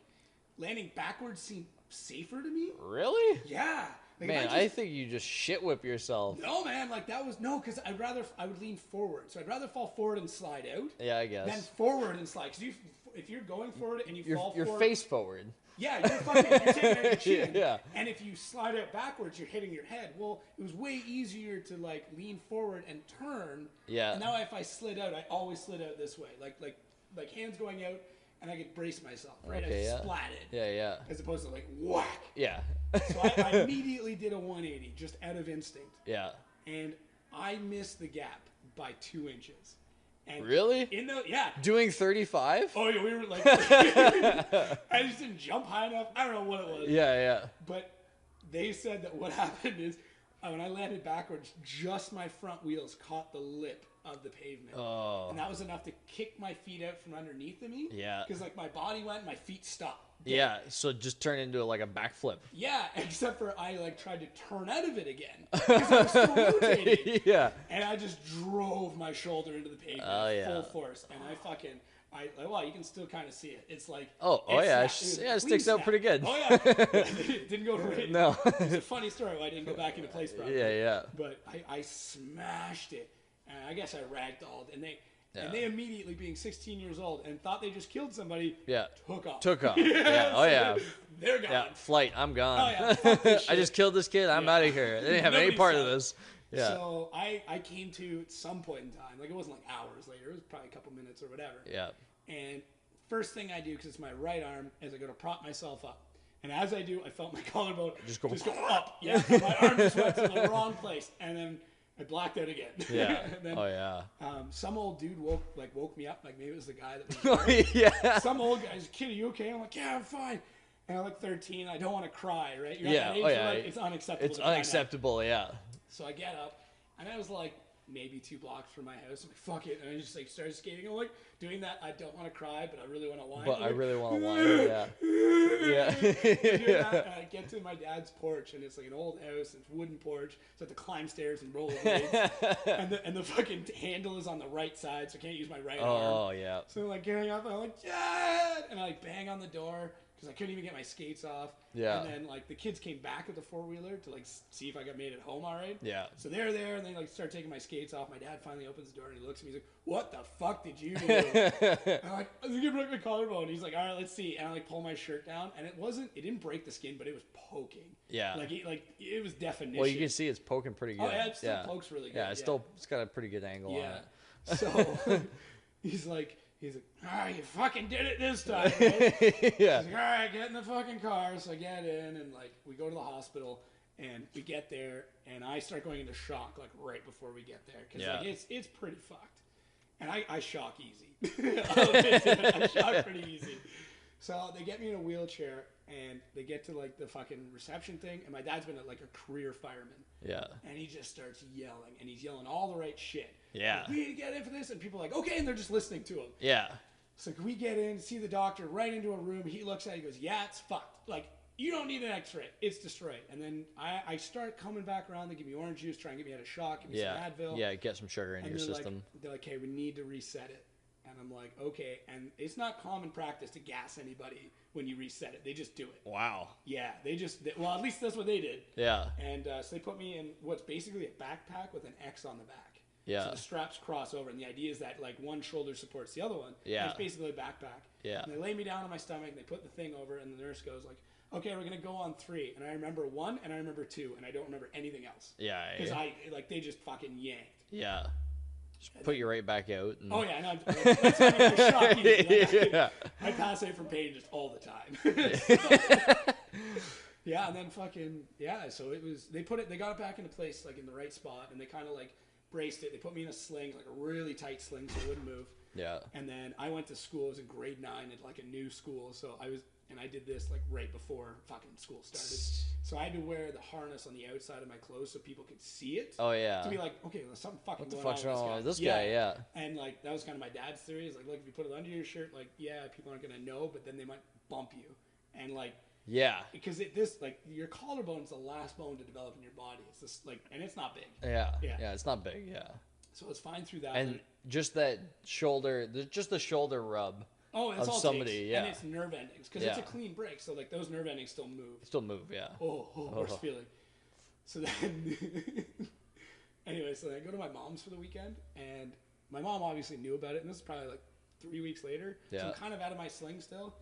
S1: landing backwards seemed safer to me.
S2: Really?
S1: Yeah. Like
S2: man, I think you just shit whip yourself.
S1: No, man, like that was because I would lean forward, so I'd rather fall forward and slide out.
S2: Yeah, I guess.
S1: Than forward and slide, because if you're going forward and you fall forward,
S2: you're face forward.
S1: Yeah, you're taking out your chin.
S2: Yeah.
S1: And if you slide out backwards, you're hitting your head. Well, it was way easier to like lean forward and turn.
S2: Yeah.
S1: And now if I slid out, I always slid out this way, like hands going out, and I could brace myself. Right,
S2: okay,
S1: I splatted.
S2: Yeah, yeah.
S1: As opposed to like whack.
S2: Yeah.
S1: So I immediately did a 180 just out of instinct.
S2: Yeah.
S1: And I missed the gap by 2 inches. And
S2: really?
S1: Yeah.
S2: Doing 35?
S1: Oh yeah, we were like, I just didn't jump high enough. I don't know what it was.
S2: Yeah, yeah.
S1: But they said that what happened is when I landed backwards, just my front wheels caught the lip of the pavement.
S2: Oh.
S1: And that was enough to kick my feet out from underneath of me.
S2: Yeah.
S1: Because like my body went, my feet stopped.
S2: Yeah, so just turn into like a backflip.
S1: Yeah, except for I like tried to turn out of it again because I was still rotating.
S2: Yeah.
S1: And I just drove my shoulder into the pavement full force, and well, you can still kind of see it. It's like
S2: it sticks out pretty good.
S1: Oh yeah, it didn't go right.
S2: No,
S1: it's a funny story why I didn't go back into place properly.
S2: Yeah.
S1: But I smashed it, and I guess I ragdolled, and they immediately, being 16 years old and thought they just killed somebody, took off.
S2: Yeah. Oh yeah.
S1: They're gone.
S2: Yeah. Flight. I'm gone.
S1: Oh yeah. Fuck this shit.
S2: I just killed this kid. I'm out of here. They didn't have any part of this. Yeah.
S1: So I came to at some point in time, like it wasn't like hours later, it was probably a couple minutes or whatever.
S2: Yeah.
S1: And first thing I do, because it's my right arm, is I go to prop myself up. And as I do, I felt my collarbone just go up. Yeah. My arm just went to the wrong place, and then I blacked out again.
S2: Yeah.
S1: And then, some old dude woke me up. Like maybe it was the guy that was
S2: yeah.
S1: Some old guy's, kid, are you okay? I'm like, yeah, I'm fine. And I'm like 13. I don't want to cry, right? You're
S2: yeah.
S1: At that age, like, it's unacceptable.
S2: It's unacceptable. Yeah.
S1: So I get up, and I was like maybe 2 blocks from my house. I'm like, fuck it. And I just like started skating. I'm like doing that. I don't want to cry, but I really want to whine.
S2: But I really want to whine. Yeah.
S1: Yeah. And I get to my dad's porch, and it's like an old house. It's a wooden porch. So I have to climb stairs and roll blades. and the fucking handle is on the right side, so I can't use my right arm.
S2: Oh yeah.
S1: So I'm like getting up, and I'm like, Dad! And I like bang on the door because I couldn't even get my skates off.
S2: Yeah.
S1: And then like the kids came back with the 4-wheeler to like see if I got made it home all right.
S2: Yeah.
S1: So they're there, and they like start taking my skates off. My dad finally opens the door, and he looks at me. He's like, "What the fuck did you do?" And I'm like, "I think I broke my collarbone." He's like, "All right, let's see." And I like pull my shirt down, and it didn't break the skin, but it was poking.
S2: Yeah.
S1: Like it was definition.
S2: Well, you can see it's poking pretty good.
S1: Oh yeah, it still pokes really good.
S2: Yeah, it's got a pretty good angle on it.
S1: So he's like, you fucking did it this time, right?
S2: Yeah.
S1: He's like, all right, get in the fucking car. So I get in, and like we go to the hospital, and we get there, and I start going into shock like right before we get there because like it's pretty fucked, and I shock easy. I shock pretty easy. So they get me in a wheelchair, and they get to like the fucking reception thing, and my dad's been like a career fireman.
S2: Yeah. And
S1: he just starts yelling, and he's yelling all the right shit.
S2: Yeah.
S1: Like, we need to get in for this, and people are like, okay, and they're just listening to him.
S2: Yeah.
S1: So we get in, see the doctor, right into a room. He looks at it, he goes, yeah, it's fucked. Like, you don't need an x-ray. It's destroyed. And then I start coming back around. They give me orange juice, try and get me out of shock, give me some Advil.
S2: Yeah, get some sugar in your system.
S1: They're like, hey, we need to reset it. And I'm like, okay. And it's not common practice to gas anybody when you reset it. They just do it.
S2: Wow.
S1: Yeah, well, at least that's what they did.
S2: Yeah.
S1: And so they put me in what's basically a backpack with an X on the back.
S2: Yeah.
S1: So the straps cross over, and the idea is that like one shoulder supports the other one.
S2: Yeah.
S1: And it's basically a backpack.
S2: Yeah.
S1: And they lay me down on my stomach, and they put the thing over, and the nurse goes like, "Okay, we're gonna go on 3." And I remember 1, and I remember 2, and I don't remember anything else.
S2: Yeah.
S1: Because they just fucking yanked.
S2: Yeah. Just put you right back out. And...
S1: Oh yeah, no, that's not even a shock. Like, I pass out from pain just all the time. Yeah, and then so it was. They got it back into place like in the right spot, and they kind of like braced it. They put me in a sling, like a really tight sling, so it wouldn't move.
S2: Yeah.
S1: And then I went to school. I was in grade 9 at like a new school, so I did this like right before fucking school started. So I had to wear the harness on the outside of my clothes so people could see it.
S2: Oh yeah.
S1: To be like, okay, there's something fucking
S2: what the
S1: going
S2: fuck's
S1: on
S2: wrong with this guy? Yeah.
S1: And like that was kind of my dad's theory. Is like, look, if you put it under your shirt, like, yeah, people aren't gonna know, but then they might bump you. And like,
S2: yeah,
S1: because your collarbone is the last bone to develop in your body. It's just like, and it's not big.
S2: Yeah. It's not big. Yeah.
S1: So it's fine through that.
S2: And just that shoulder, just the shoulder rub.
S1: Oh, it's all
S2: somebody.
S1: Takes.
S2: Yeah.
S1: And it's nerve endings because it's a clean break. So like those nerve endings still move. Yeah. Worst feeling. So then, anyway, so I go to my mom's for the weekend, and my mom obviously knew about it. And this is probably like 3 weeks later. Yeah. So I'm kind of out of my sling still.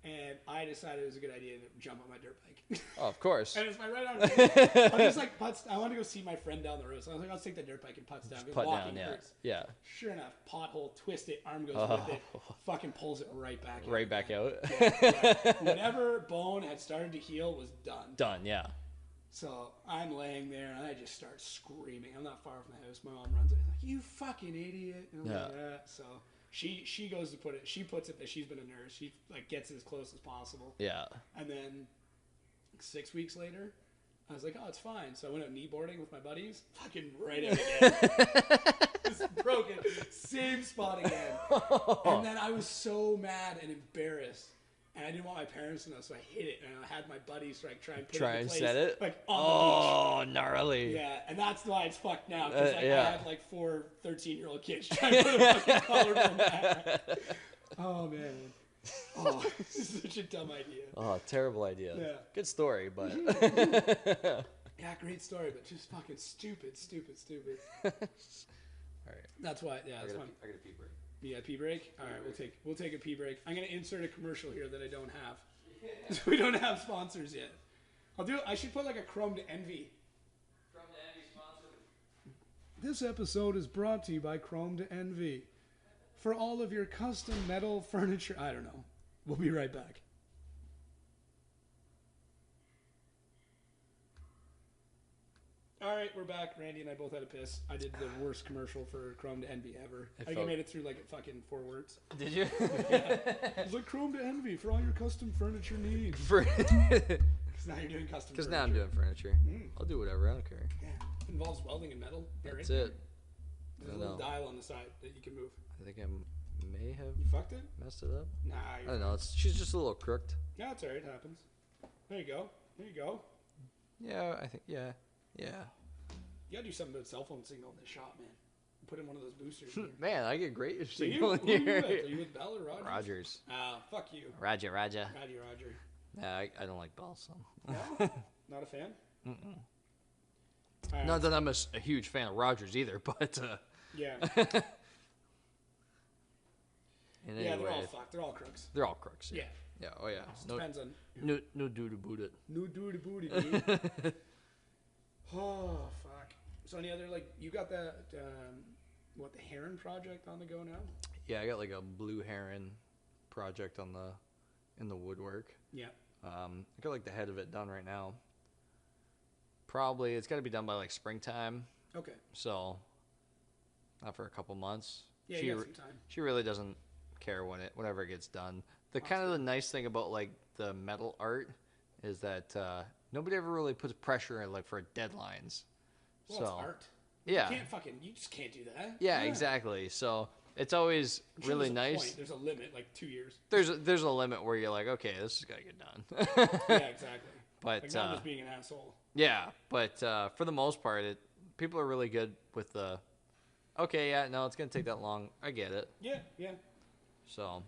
S1: And I decided it was a good idea to jump on my dirt bike.
S2: Oh, of course.
S1: And it's my right arm. I'm just like, I want to go see my friend down the road. So I was like, I'll take the dirt bike and putts down.
S2: Putt
S1: walking
S2: down,
S1: hurts.
S2: Yeah.
S1: Sure enough, pothole, twist it, arm goes with it, fucking pulls it right back out.
S2: Right back out.
S1: Yeah. Whatever bone had started to heal was done.
S2: Done, yeah.
S1: So I'm laying there, and I just start screaming. I'm not far from the house. My mom runs in, like, you fucking idiot. And I'm like, so... She goes to put it. She puts it that she's been a nurse. She like gets it as close as possible.
S2: Yeah.
S1: And then 6 weeks later, I was like, oh, it's fine. So I went out kneeboarding with my buddies. Fucking right out again. Just broken. Same spot again. And then I was so mad and embarrassed. And I didn't want my parents to know, so I hid it. And I had my buddies like try and put it in place,
S2: set it?
S1: like on the beach.
S2: Oh, gnarly.
S1: Yeah, and that's why it's fucked now. Because I had like 4 13-year-old kids trying to put a fucking collarbone back. Oh, man. Oh, this is such a dumb idea.
S2: Oh, terrible idea. Yeah. Good story, but...
S1: Yeah, great story, but just fucking stupid.
S2: All right.
S1: That's why, yeah, that's fine.
S2: I got a pee break.
S1: You got a pee break? All right, we'll take a pee break. I'm gonna insert a commercial here that I don't have. We don't have sponsors yet. I should put like a Chrome to Envy.
S2: Chrome to Envy sponsor.
S1: This episode is brought to you by Chrome to Envy. For all of your custom metal furniture, I don't know. We'll be right back. All right, we're back. Randy and I both had a piss. I did the worst commercial for Chrome to Envy ever. I think I made it through like fucking 4 words.
S2: Did you?
S1: Yeah. It was like Chrome to Envy for all your custom furniture needs. Because now you're doing custom furniture.
S2: Because now I'm doing furniture. I'll do whatever. I don't care.
S1: Yeah. It involves welding and metal.
S2: That's it.
S1: There's a little dial on the side that you can move.
S2: I think I may have
S1: You fucked it?
S2: messed it up.
S1: Nah.
S2: I don't know. She's just a little crooked.
S1: Yeah, it's alright. It happens. There you go.
S2: Yeah, I think, yeah.
S1: You gotta do something about cell phone signal in this shop, man. Put in one of those boosters here.
S2: Man, I get great
S1: signal in here. Who are you with? Are you with Bell or Rogers?
S2: Rogers.
S1: Fuck you.
S2: Roger.
S1: Roger.
S2: Nah, I don't like Bell, so.
S1: No? Not a fan?
S2: Right. Not that I'm a huge fan of Rogers either, but...
S1: Yeah.
S2: Anyway,
S1: yeah, they're all fucked. They're all crooks.
S2: They're all crooks. Yeah. Yeah, oh yeah.
S1: Depends on...
S2: No do to boot it.
S1: No do to boot it, dude. Oh, fuck. So any other, like, you got that, the Heron project on the go now?
S2: Yeah, I got, like, a blue Heron project in the woodwork.
S1: Yeah.
S2: I got, like, the head of it done right now. Probably, it's got to be done by, like, springtime.
S1: Okay.
S2: So, not for a couple months.
S1: Yeah, you got some time.
S2: She really doesn't care whenever it gets done. The nice thing about, like, the metal art is that nobody ever really puts pressure in, like, for deadlines.
S1: Well, it's art.
S2: Yeah.
S1: You just can't do that.
S2: Yeah, exactly. So it's always really nice.
S1: There's a limit, like 2 years.
S2: There's a limit where you're like, okay, this has got to get done.
S1: Yeah, exactly.
S2: But
S1: like not just being an asshole.
S2: Yeah, but for the most part, people are really good with the. Okay, yeah, no, it's gonna take that long. I get it.
S1: Yeah.
S2: So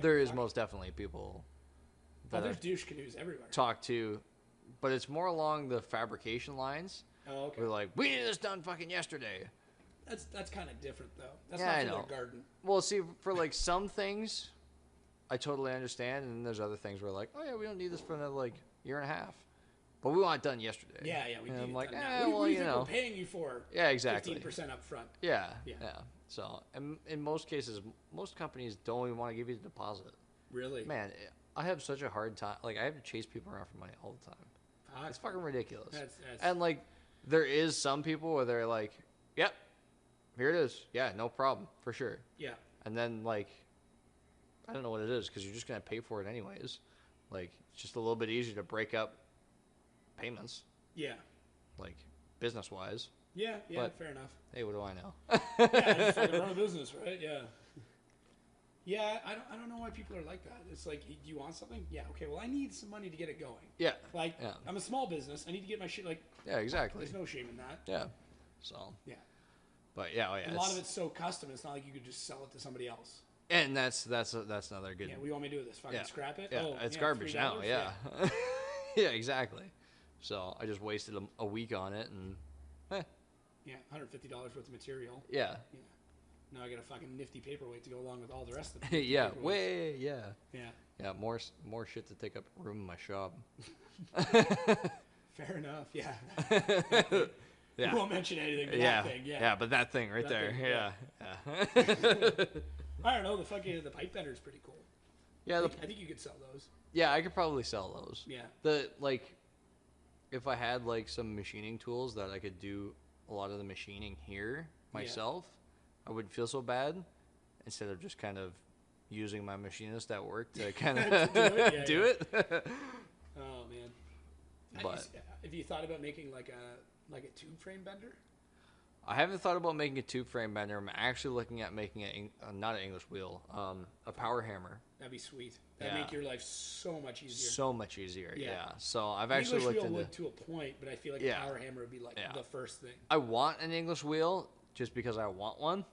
S2: there is most definitely people.
S1: There's douche canoes everywhere.
S2: Talk to, but it's more along the fabrication lines.
S1: Oh, okay.
S2: We're like, we need this done fucking yesterday.
S1: That's kind of different though. That's
S2: Yeah,
S1: not
S2: I
S1: for their garden.
S2: Well, see, for like some things, I totally understand, and then there's other things where like, oh yeah, we don't need this for another like year and a half, but we want it done yesterday.
S1: Yeah, we
S2: and
S1: need
S2: I'm
S1: it
S2: like,
S1: done now. What do you think we're paying you for?
S2: Yeah, exactly.
S1: 15% up front.
S2: Yeah. So, in most cases, most companies don't even want to give you the deposit.
S1: Really?
S2: Man, I have such a hard time. Like, I have to chase people around for money all the time. It's fucking ridiculous.
S1: That's...
S2: And like, there is some people where they're like, yep, here it is. Yeah, no problem, for sure.
S1: Yeah.
S2: And then like, I don't know what it is because you're just gonna pay for it anyways. Like, it's just a little bit easier to break up payments.
S1: Yeah.
S2: Like, business wise.
S1: Yeah,
S2: but,
S1: fair enough.
S2: Hey, what do I know?
S1: Yeah, just fucking run a business, right? Yeah. Yeah, I don't know why people are like that. It's like, do you want something? Yeah, okay, well, I need some money to get it going.
S2: Yeah.
S1: Like, I'm a small business. I need to get my shit, like...
S2: Yeah, exactly.
S1: There's no shame in that.
S2: Yeah. So...
S1: Yeah.
S2: But, yeah,
S1: a lot of it's so custom, it's not like you could just sell it to somebody else.
S2: And that's another good...
S1: Yeah, what do you want me to do with this? Fucking scrap it?
S2: Yeah,
S1: oh,
S2: it's garbage
S1: $3?
S2: now, yeah. Yeah, exactly. So, I just wasted a week on it, and...
S1: Yeah, $150 worth of material.
S2: Yeah.
S1: Now I got a fucking nifty paperweight to go along with all the rest of it.
S2: Yeah,
S1: Yeah.
S2: Yeah, more shit to take up room in my shop.
S1: Fair enough, yeah.
S2: Yeah.
S1: You won't mention anything but that thing,
S2: Yeah, but that thing right there, yeah.
S1: I don't know, the pipe bender is pretty cool.
S2: Yeah,
S1: I think you could sell those.
S2: Yeah, I could probably sell those.
S1: Yeah.
S2: If I had like some machining tools that I could do a lot of the machining here myself, I wouldn't feel so bad instead of just kind of using my machinist at work to kind of do it.
S1: Oh man.
S2: But
S1: have you thought about making like a tube frame bender?
S2: I haven't thought about making a tube frame bender. I'm actually looking at making not an English wheel, a power hammer.
S1: That'd be sweet. That'd make your life so much easier.
S2: So much easier, yeah. So I've actually
S1: English
S2: looked
S1: wheel
S2: into...
S1: would to a point, but I feel like a power hammer would be like the first thing.
S2: I want an English wheel just because I want one.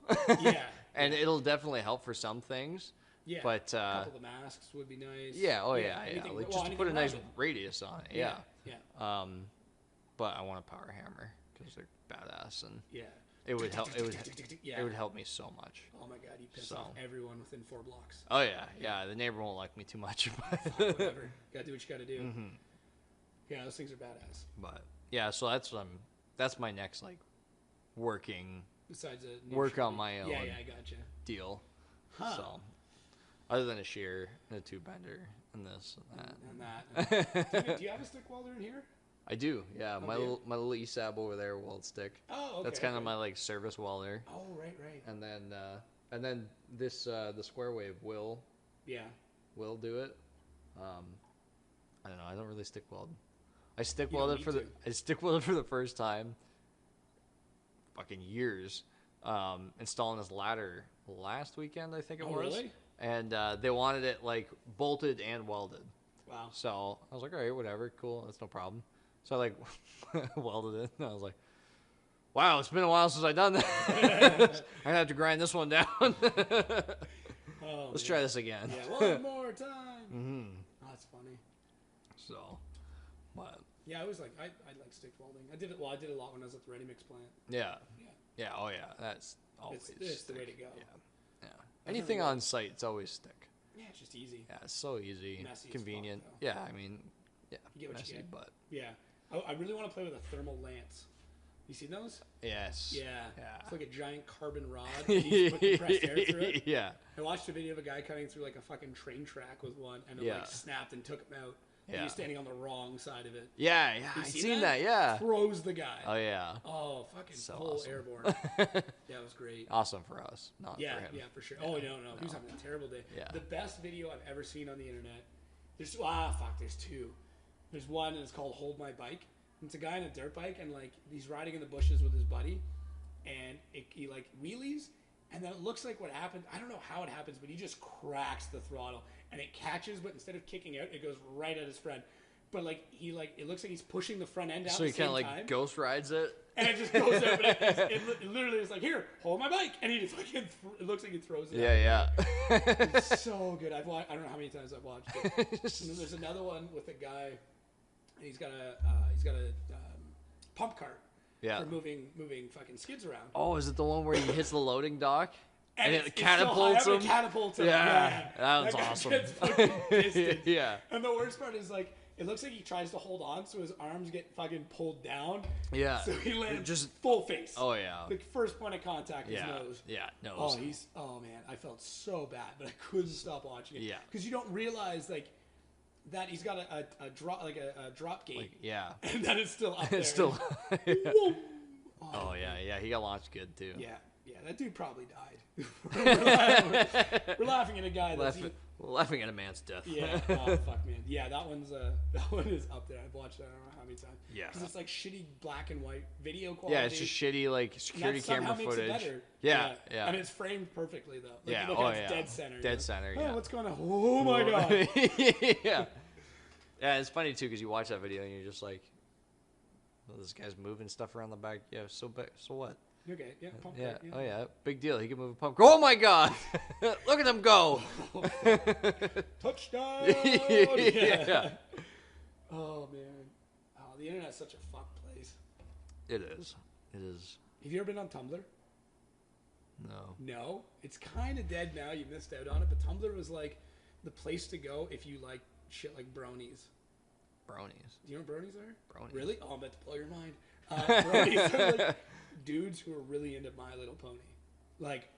S2: And it'll definitely help for some things.
S1: Yeah,
S2: but
S1: a couple of the masks would be nice.
S2: Yeah, like just to put a nice radius on it. Yeah. But I want a power hammer because they're badass, and it would help. It would help me so much.
S1: Oh my god, you piss off everyone within 4 blocks.
S2: Oh yeah. The neighbor won't like me too much.
S1: Whatever, gotta do what you gotta do. Mm-hmm. Yeah, those things are badass.
S2: But yeah, so that's my next like working.
S1: Besides
S2: work on my own.
S1: Yeah, I gotcha.
S2: Deal. So, other than a shear and a tube bender and this and that.
S1: Do you have a stick welder in here?
S2: I do. Yeah, my little ESAB over there, weld stick.
S1: Oh, okay.
S2: That's kind of my like service welder.
S1: Oh, right.
S2: And then this the square wave will do it. I don't know. I don't really stick weld. I stick welded for the first time. Fucking years, installing this ladder last weekend, I think it was.
S1: Really?
S2: And they wanted it like bolted and welded.
S1: Wow.
S2: So I was like, all right, whatever, cool, that's no problem. So I like welded it, and I was like, wow, it's been a while since I've done that. I'm gonna have to grind this one down. Let's try this again.
S1: Yeah, one more time.
S2: Mm-hmm.
S1: Oh, that's funny.
S2: So, but.
S1: Yeah, I was like, I like stick welding. I did it a lot when I was at the ready mix plant.
S2: Yeah. Oh yeah, that's always
S1: it's the way to go.
S2: Yeah. Anything on site, it's always stick.
S1: Yeah, it's just easy.
S2: Yeah, it's so easy,
S1: messy
S2: convenient.
S1: Fuck,
S2: yeah, I mean,
S1: you get what
S2: messy,
S1: you get.
S2: But
S1: yeah, I really want to play with a thermal lance. You seen those?
S2: Yes.
S1: Yeah. It's like a giant carbon rod.
S2: And
S1: you put compressed air through it.
S2: Yeah.
S1: I watched a video of a guy cutting through like a fucking train track with one, and it like snapped and took him out. And he was standing on the wrong side of it.
S2: Yeah, I've seen that. Yeah.
S1: Throws the guy.
S2: Oh yeah.
S1: Oh, fucking
S2: so
S1: full
S2: awesome.
S1: airborne. Yeah, it was great.
S2: Awesome for us, not for him.
S1: Yeah, for sure. Oh no, he was having a terrible day.
S2: Yeah.
S1: The best video I've ever seen on the internet. There's two. There's one and it's called "Hold My Bike." And it's a guy on a dirt bike and like he's riding in the bushes with his buddy, and he like wheelies, and then it looks like what happened. I don't know how it happens, but he just cracks the throttle and it catches, but instead of kicking out, it goes right at his friend. But like it looks like he's pushing the front end out.
S2: So he kind of like ghost rides it,
S1: and it just goes out. But it literally is like, here, hold my bike, and he just fucking. It looks like he throws it.
S2: Yeah.
S1: It's so good. I don't know how many times I've watched it. And then there's another one with a guy, and he's got a pump cart, for moving fucking skids around.
S2: Oh, is it the one where he hits the loading dock? And it
S1: catapults him? Catapults him.
S2: Yeah. That was awesome.
S1: Gets fucking pisted.
S2: Yeah.
S1: And the worst part is, like, it looks like he tries to hold on, so his arms get fucking pulled down.
S2: Yeah.
S1: So he lands just full face.
S2: Oh, yeah.
S1: The first point of contact is nose.
S2: Yeah, nose.
S1: Oh, man. I felt so bad, but I couldn't stop watching it.
S2: Yeah.
S1: Because you don't realize, like, that he's got a drop, like a drop gate.
S2: Like, yeah.
S1: And that it's still up there.
S2: It's still...
S1: Whoa.
S2: Oh, yeah. He got launched good, too.
S1: Yeah, that dude probably died. We're laughing at a guy that's...
S2: Laughing at a man's death.
S1: Yeah, oh, fuck, man. Yeah, that one is up there. I've watched that I don't know how many times.
S2: Yeah.
S1: Because it's like shitty black and white video quality.
S2: Yeah, it's just shitty, like, security camera footage.
S1: Makes it better.
S2: Yeah.
S1: And it's framed perfectly, though. Like,
S2: yeah,
S1: you look at it's dead center.
S2: Dead center, yeah.
S1: Oh, what's going on? Oh, my God.
S2: Yeah. Yeah, it's funny, too, because you watch that video and you're just like, well, this guy's moving stuff around the back. Yeah, so what?
S1: Okay, yeah, pump
S2: yeah.
S1: Right, yeah.
S2: Oh, yeah, big deal. He can move a pump. Oh, my God. Look at him go.
S1: Touchdown.
S2: Yeah.
S1: Oh, man. Oh, the internet's such a fuck place.
S2: It is.
S1: Have you ever been on Tumblr?
S2: No.
S1: No? It's kind of dead now. You missed out on it. But Tumblr was like the place to go if you like shit like bronies.
S2: Bronies?
S1: Do you know what bronies are?
S2: Bronies.
S1: Really? Oh, I'm about to blow your mind. Bronies are like dudes who are really into My Little Pony. Like,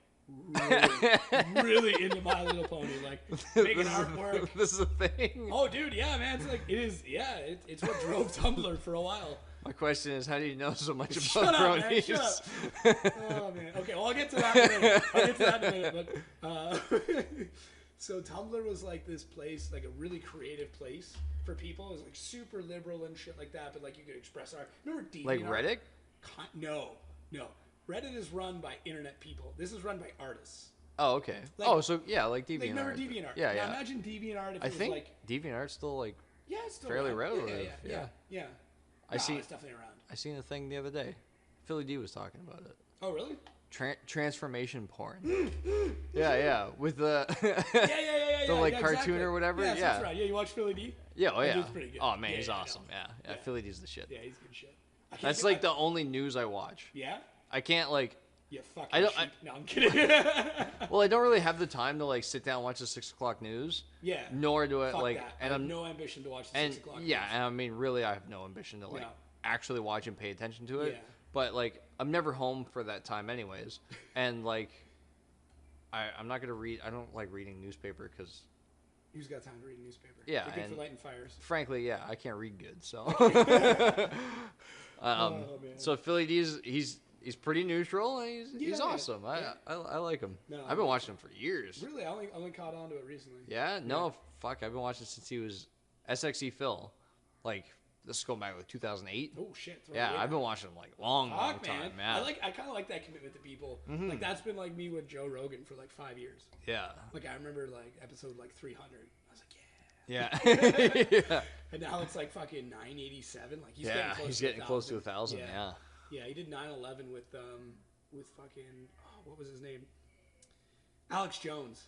S1: really into My Little Pony. Like, making artwork.
S2: This is a thing?
S1: Oh, dude, yeah, man. It's like, it is, yeah. It's what drove Tumblr for a while.
S2: My question is, how do you know so much about
S1: Shut up,
S2: bronies?
S1: man, shut up. Oh, man. Okay, well, I'll get to that in a minute. But, so Tumblr was like this place, like a really creative place for people. It was like super liberal and shit like that, but like you could express art. Remember DeviantArt?
S2: Like Reddit?
S1: No. Reddit is run by internet people. This is run by artists.
S2: Oh, okay.
S1: Like,
S2: so yeah, like DeviantArt.
S1: Like, remember DeviantArt?
S2: Yeah,
S1: now
S2: yeah.
S1: Imagine DeviantArt if
S2: I
S1: it was
S2: think
S1: like...
S2: DeviantArt's still like
S1: it's still
S2: fairly
S1: around.
S2: relative.
S1: Yeah.
S2: It's
S1: definitely around.
S2: I seen a thing the other day. Philly D was talking about it.
S1: Oh, really?
S2: Transformation porn. yeah, with the
S1: the
S2: like cartoon
S1: exactly.
S2: or whatever.
S1: Yeah, that's right. Yeah, you watch Philly D?
S2: Yeah, oh yeah.
S1: He's pretty good.
S2: Oh man, he's awesome. Yeah. Philly D's the shit.
S1: Yeah, he's good shit.
S2: That's like the only news I watch.
S1: Yeah.
S2: I can't like.
S1: Yeah, fucking sheep. No, I'm kidding.
S2: Well, I don't really have the time to like sit down and watch the 6 o'clock news.
S1: Yeah.
S2: Nor do I
S1: like. That. And I have no ambition to watch the 6 o'clock news.
S2: Yeah, and I mean, really, I have no ambition to like actually watch and pay attention to it.
S1: Yeah.
S2: But like, I'm never home for that time, anyways. And like, I'm not gonna read. I don't like reading newspaper because.
S1: Who's got time to read a newspaper?
S2: Yeah,
S1: they're good for lighting fires.
S2: Frankly, yeah, I can't read good, so.
S1: Man.
S2: So Philly D's he's pretty neutral and he's awesome. I like him. No, I've been watching him for years.
S1: Really, I only caught on to it recently.
S2: Yeah, no, fuck, I've been watching since he was SXE Phil, like. This is going back like 2008.
S1: Oh shit!
S2: Yeah, I've been watching him like long time. Man.
S1: I kind of like that commitment to people.
S2: Mm-hmm.
S1: Like that's been like me with Joe Rogan for like 5 years.
S2: Yeah.
S1: Like I remember like episode like 300. I was
S2: like, yeah.
S1: And now it's like fucking 987. Like he's
S2: getting close to 1,000. Yeah.
S1: Yeah, he did 9/11 with fucking what was his name? Alex Jones.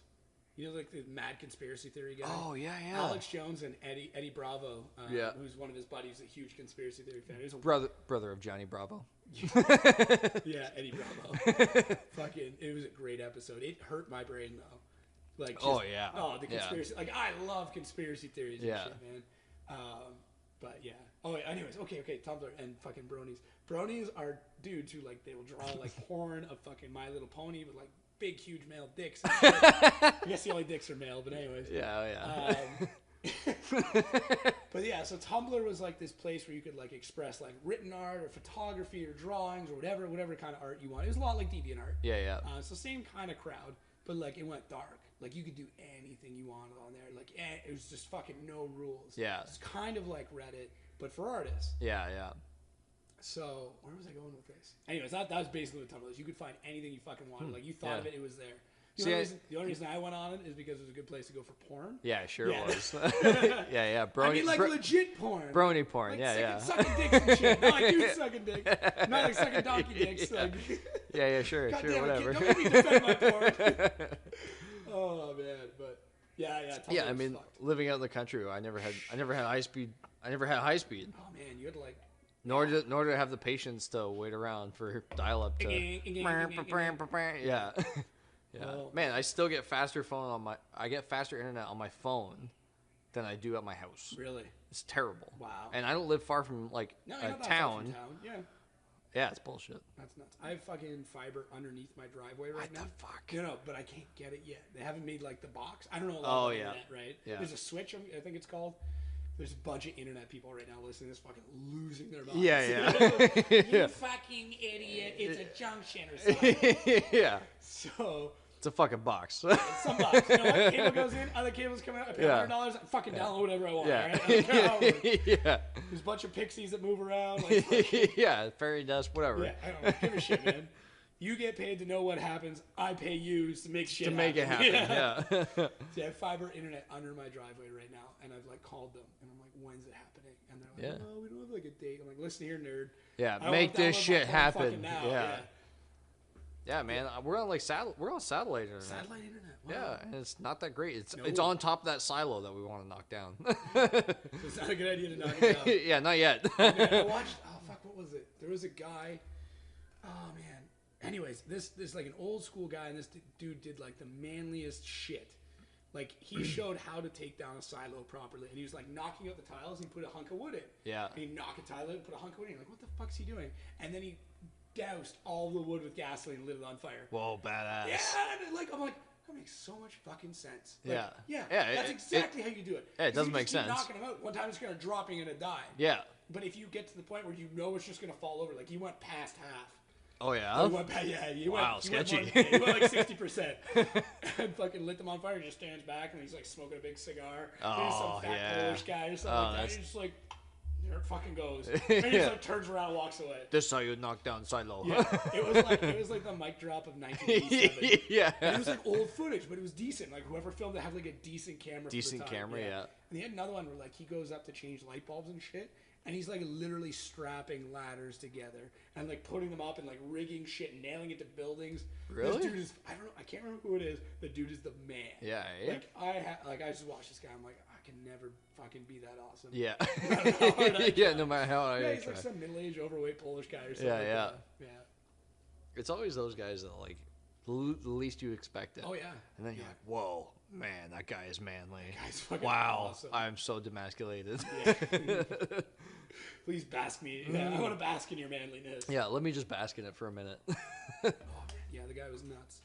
S1: You know, like the mad conspiracy theory guy?
S2: Oh, yeah.
S1: Alex Jones and Eddie Bravo, who's one of his buddies, a huge conspiracy theory fan.
S2: Brother of Johnny Bravo.
S1: Yeah, Eddie Bravo. Fucking, it was a great episode. It hurt my brain, though. Like, the conspiracy. Like, I love conspiracy theories and shit, man. But, yeah. Oh, anyways, okay, Tumblr and fucking bronies. Bronies are dudes who, like, they will draw, like, porn of fucking My Little Pony with, like, big, huge male dicks. I guess the only dicks are male, but anyways.
S2: Yeah.
S1: But yeah, so Tumblr was like this place where you could like express like written art or photography or drawings or whatever kind of art you want. It was a lot like DeviantArt.
S2: Yeah.
S1: So same kind of crowd, but like it went dark. Like you could do anything you wanted on there. Like it was just fucking no rules.
S2: Yeah.
S1: It's kind of like Reddit, but for artists.
S2: Yeah.
S1: So, where was I going with this? Anyways, that was basically what Tumblr is. You could find anything you fucking wanted. Like, you thought of it, it was there. The only reason I went on it is because it was a good place to go for porn.
S2: Yeah, sure it was. Yeah.
S1: I mean, like legit porn.
S2: Brony porn,
S1: like sucking dicks and shit. Not like you sucking dicks. Not like sucking donkey dicks.
S2: Yeah,
S1: like,
S2: sure,
S1: whatever.
S2: Kid,
S1: don't make me defend my porn. Oh, man. But, yeah.
S2: Yeah, I mean, living out in the country, I never had high speed.
S1: Oh, man, you had to like...
S2: Nor do I have the patience to wait around for dial-up to... Yeah. Yeah. Well, man, I still get faster I get faster internet on my phone than I do at my house.
S1: Really?
S2: It's terrible.
S1: Wow.
S2: And I don't live far from, like, a town.
S1: Yeah.
S2: Yeah, it's bullshit.
S1: That's nuts. I have fucking fiber underneath my driveway right now.
S2: What the fuck?
S1: No, but I can't get it yet. They haven't made, like, the box. I don't know a lot about internet, right?
S2: Yeah.
S1: There's a switch, I think it's called. There's a bunch of internet people right now listening to this fucking losing their minds.
S2: Yeah.
S1: You fucking idiot. It's a junction or something.
S2: Yeah.
S1: So...
S2: It's a fucking box.
S1: It's some box. You know what? Cable goes in, other cables come out. I pay $100. I fucking download whatever I want.
S2: Yeah.
S1: Right? I don't care how it works.
S2: Yeah.
S1: There's a bunch of pixies that move around. Like,
S2: yeah, fairy dust, whatever.
S1: Yeah, I don't give a shit, man. You get paid to know what happens. I pay you to make shit happen.
S2: It happen, yeah.
S1: So I have fiber internet under my driveway right now, and I've like called them, and I'm like, when's it happening? And they're like, no, we don't have like a date. I'm like, listen here, nerd.
S2: Yeah, make this shit happen.
S1: Yeah.
S2: Yeah, man, we're on satellite internet.
S1: Satellite internet. Wow.
S2: Yeah, and it's not that great. It's on top of that silo that we want to knock down.
S1: So it's not a good idea to knock it down.
S2: Yeah, not yet.
S1: I watched. Oh fuck, what was it? There was a guy. Oh man. Anyways, this like an old school guy, and this dude did like the manliest shit. Like he showed how to take down a silo properly, and he was like knocking out the tiles, and he put a hunk of wood in.
S2: Yeah.
S1: And he knocked a tile in, put a hunk of wood in. You're like, what the fuck's he doing? And then he doused all the wood with gasoline and lit it on fire.
S2: Whoa, badass.
S1: Yeah, and I'm like, that makes so much fucking sense. Like,
S2: yeah.
S1: That's exactly how you do it.
S2: Yeah, it doesn't make
S1: sense.
S2: sense.
S1: Knocking them out. One time it's gonna drop, and you're gonna die.
S2: Yeah.
S1: But if you get to the point where you know it's just gonna fall over, like you went past half.
S2: Oh yeah.
S1: You went
S2: sketchy.
S1: You went like 60%, and fucking lit them on fire. He just stands back and he's like smoking a big cigar. There's some fat Polish guy or something like that. He's just like, there it fucking goes. And he just like turns around and walks away.
S2: This is how you knock down silo.
S1: Yeah, it was like the mic drop of 1987.
S2: Yeah.
S1: And it was like old footage, but it was decent. Like whoever filmed it had like a decent camera.
S2: Decent
S1: for the time.
S2: camera, yeah.
S1: And he had another one where like he goes up to change light bulbs and shit. And he's like literally strapping ladders together and like putting them up and like rigging shit, nailing it to buildings.
S2: Really?
S1: This dude is, I don't know, I can't remember who it is. The dude is the man.
S2: Yeah.
S1: Like I just watch this guy. I'm like, I can never fucking be that awesome.
S2: Yeah.
S1: Yeah,
S2: no matter how I
S1: he's
S2: try.
S1: like some middle-aged, overweight Polish guy or something.
S2: Yeah.
S1: Yeah.
S2: It's always those guys that like the least you expect it.
S1: Oh yeah.
S2: And then you're like, whoa, man, that guy is manly.
S1: That guy's fucking
S2: wow,
S1: awesome.
S2: I'm so demasculated.
S1: Yeah. Please bask me. Yeah, I want to bask in your manliness.
S2: Yeah, let me just bask in it for a minute.
S1: Oh man, yeah, the guy was nuts.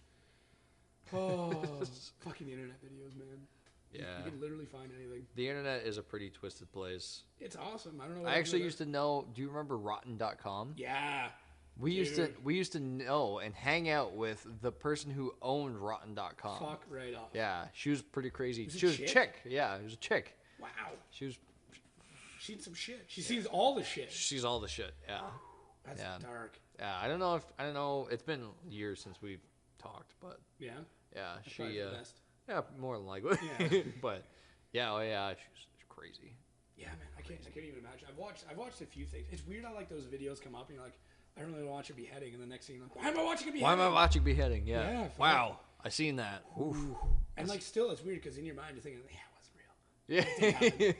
S1: Oh, fucking internet videos, man.
S2: Yeah,
S1: you can literally find anything.
S2: The internet is a pretty twisted place.
S1: It's awesome. I don't know. What
S2: I actually used to know. Do you remember Rotten.com?
S1: Yeah.
S2: We used to know and hang out with the person who owned Rotten.com.
S1: Fuck right off.
S2: Yeah, she was pretty crazy.
S1: She was a
S2: chick. Yeah, she was a chick.
S1: Wow.
S2: She's
S1: some shit. She sees all the shit.
S2: She's all the shit. Yeah.
S1: That's dark.
S2: Yeah, I don't know. It's been years since we've talked, but
S1: yeah.
S2: Yeah,
S1: that's
S2: she.
S1: the best.
S2: Yeah, more than likely.
S1: Yeah.
S2: But yeah, she's crazy.
S1: Yeah, man, I can't even imagine. I've watched a few things. It's weird how like those videos come up and you're like, I don't really watch a beheading, and the next thing you're like, why am I watching a beheading?
S2: Why am I watching beheading? Yeah.
S1: Yeah.
S2: Wow, I seen that. Oof.
S1: And like, still, it's weird because in your mind you're thinking, yeah, it wasn't real.
S2: Yeah.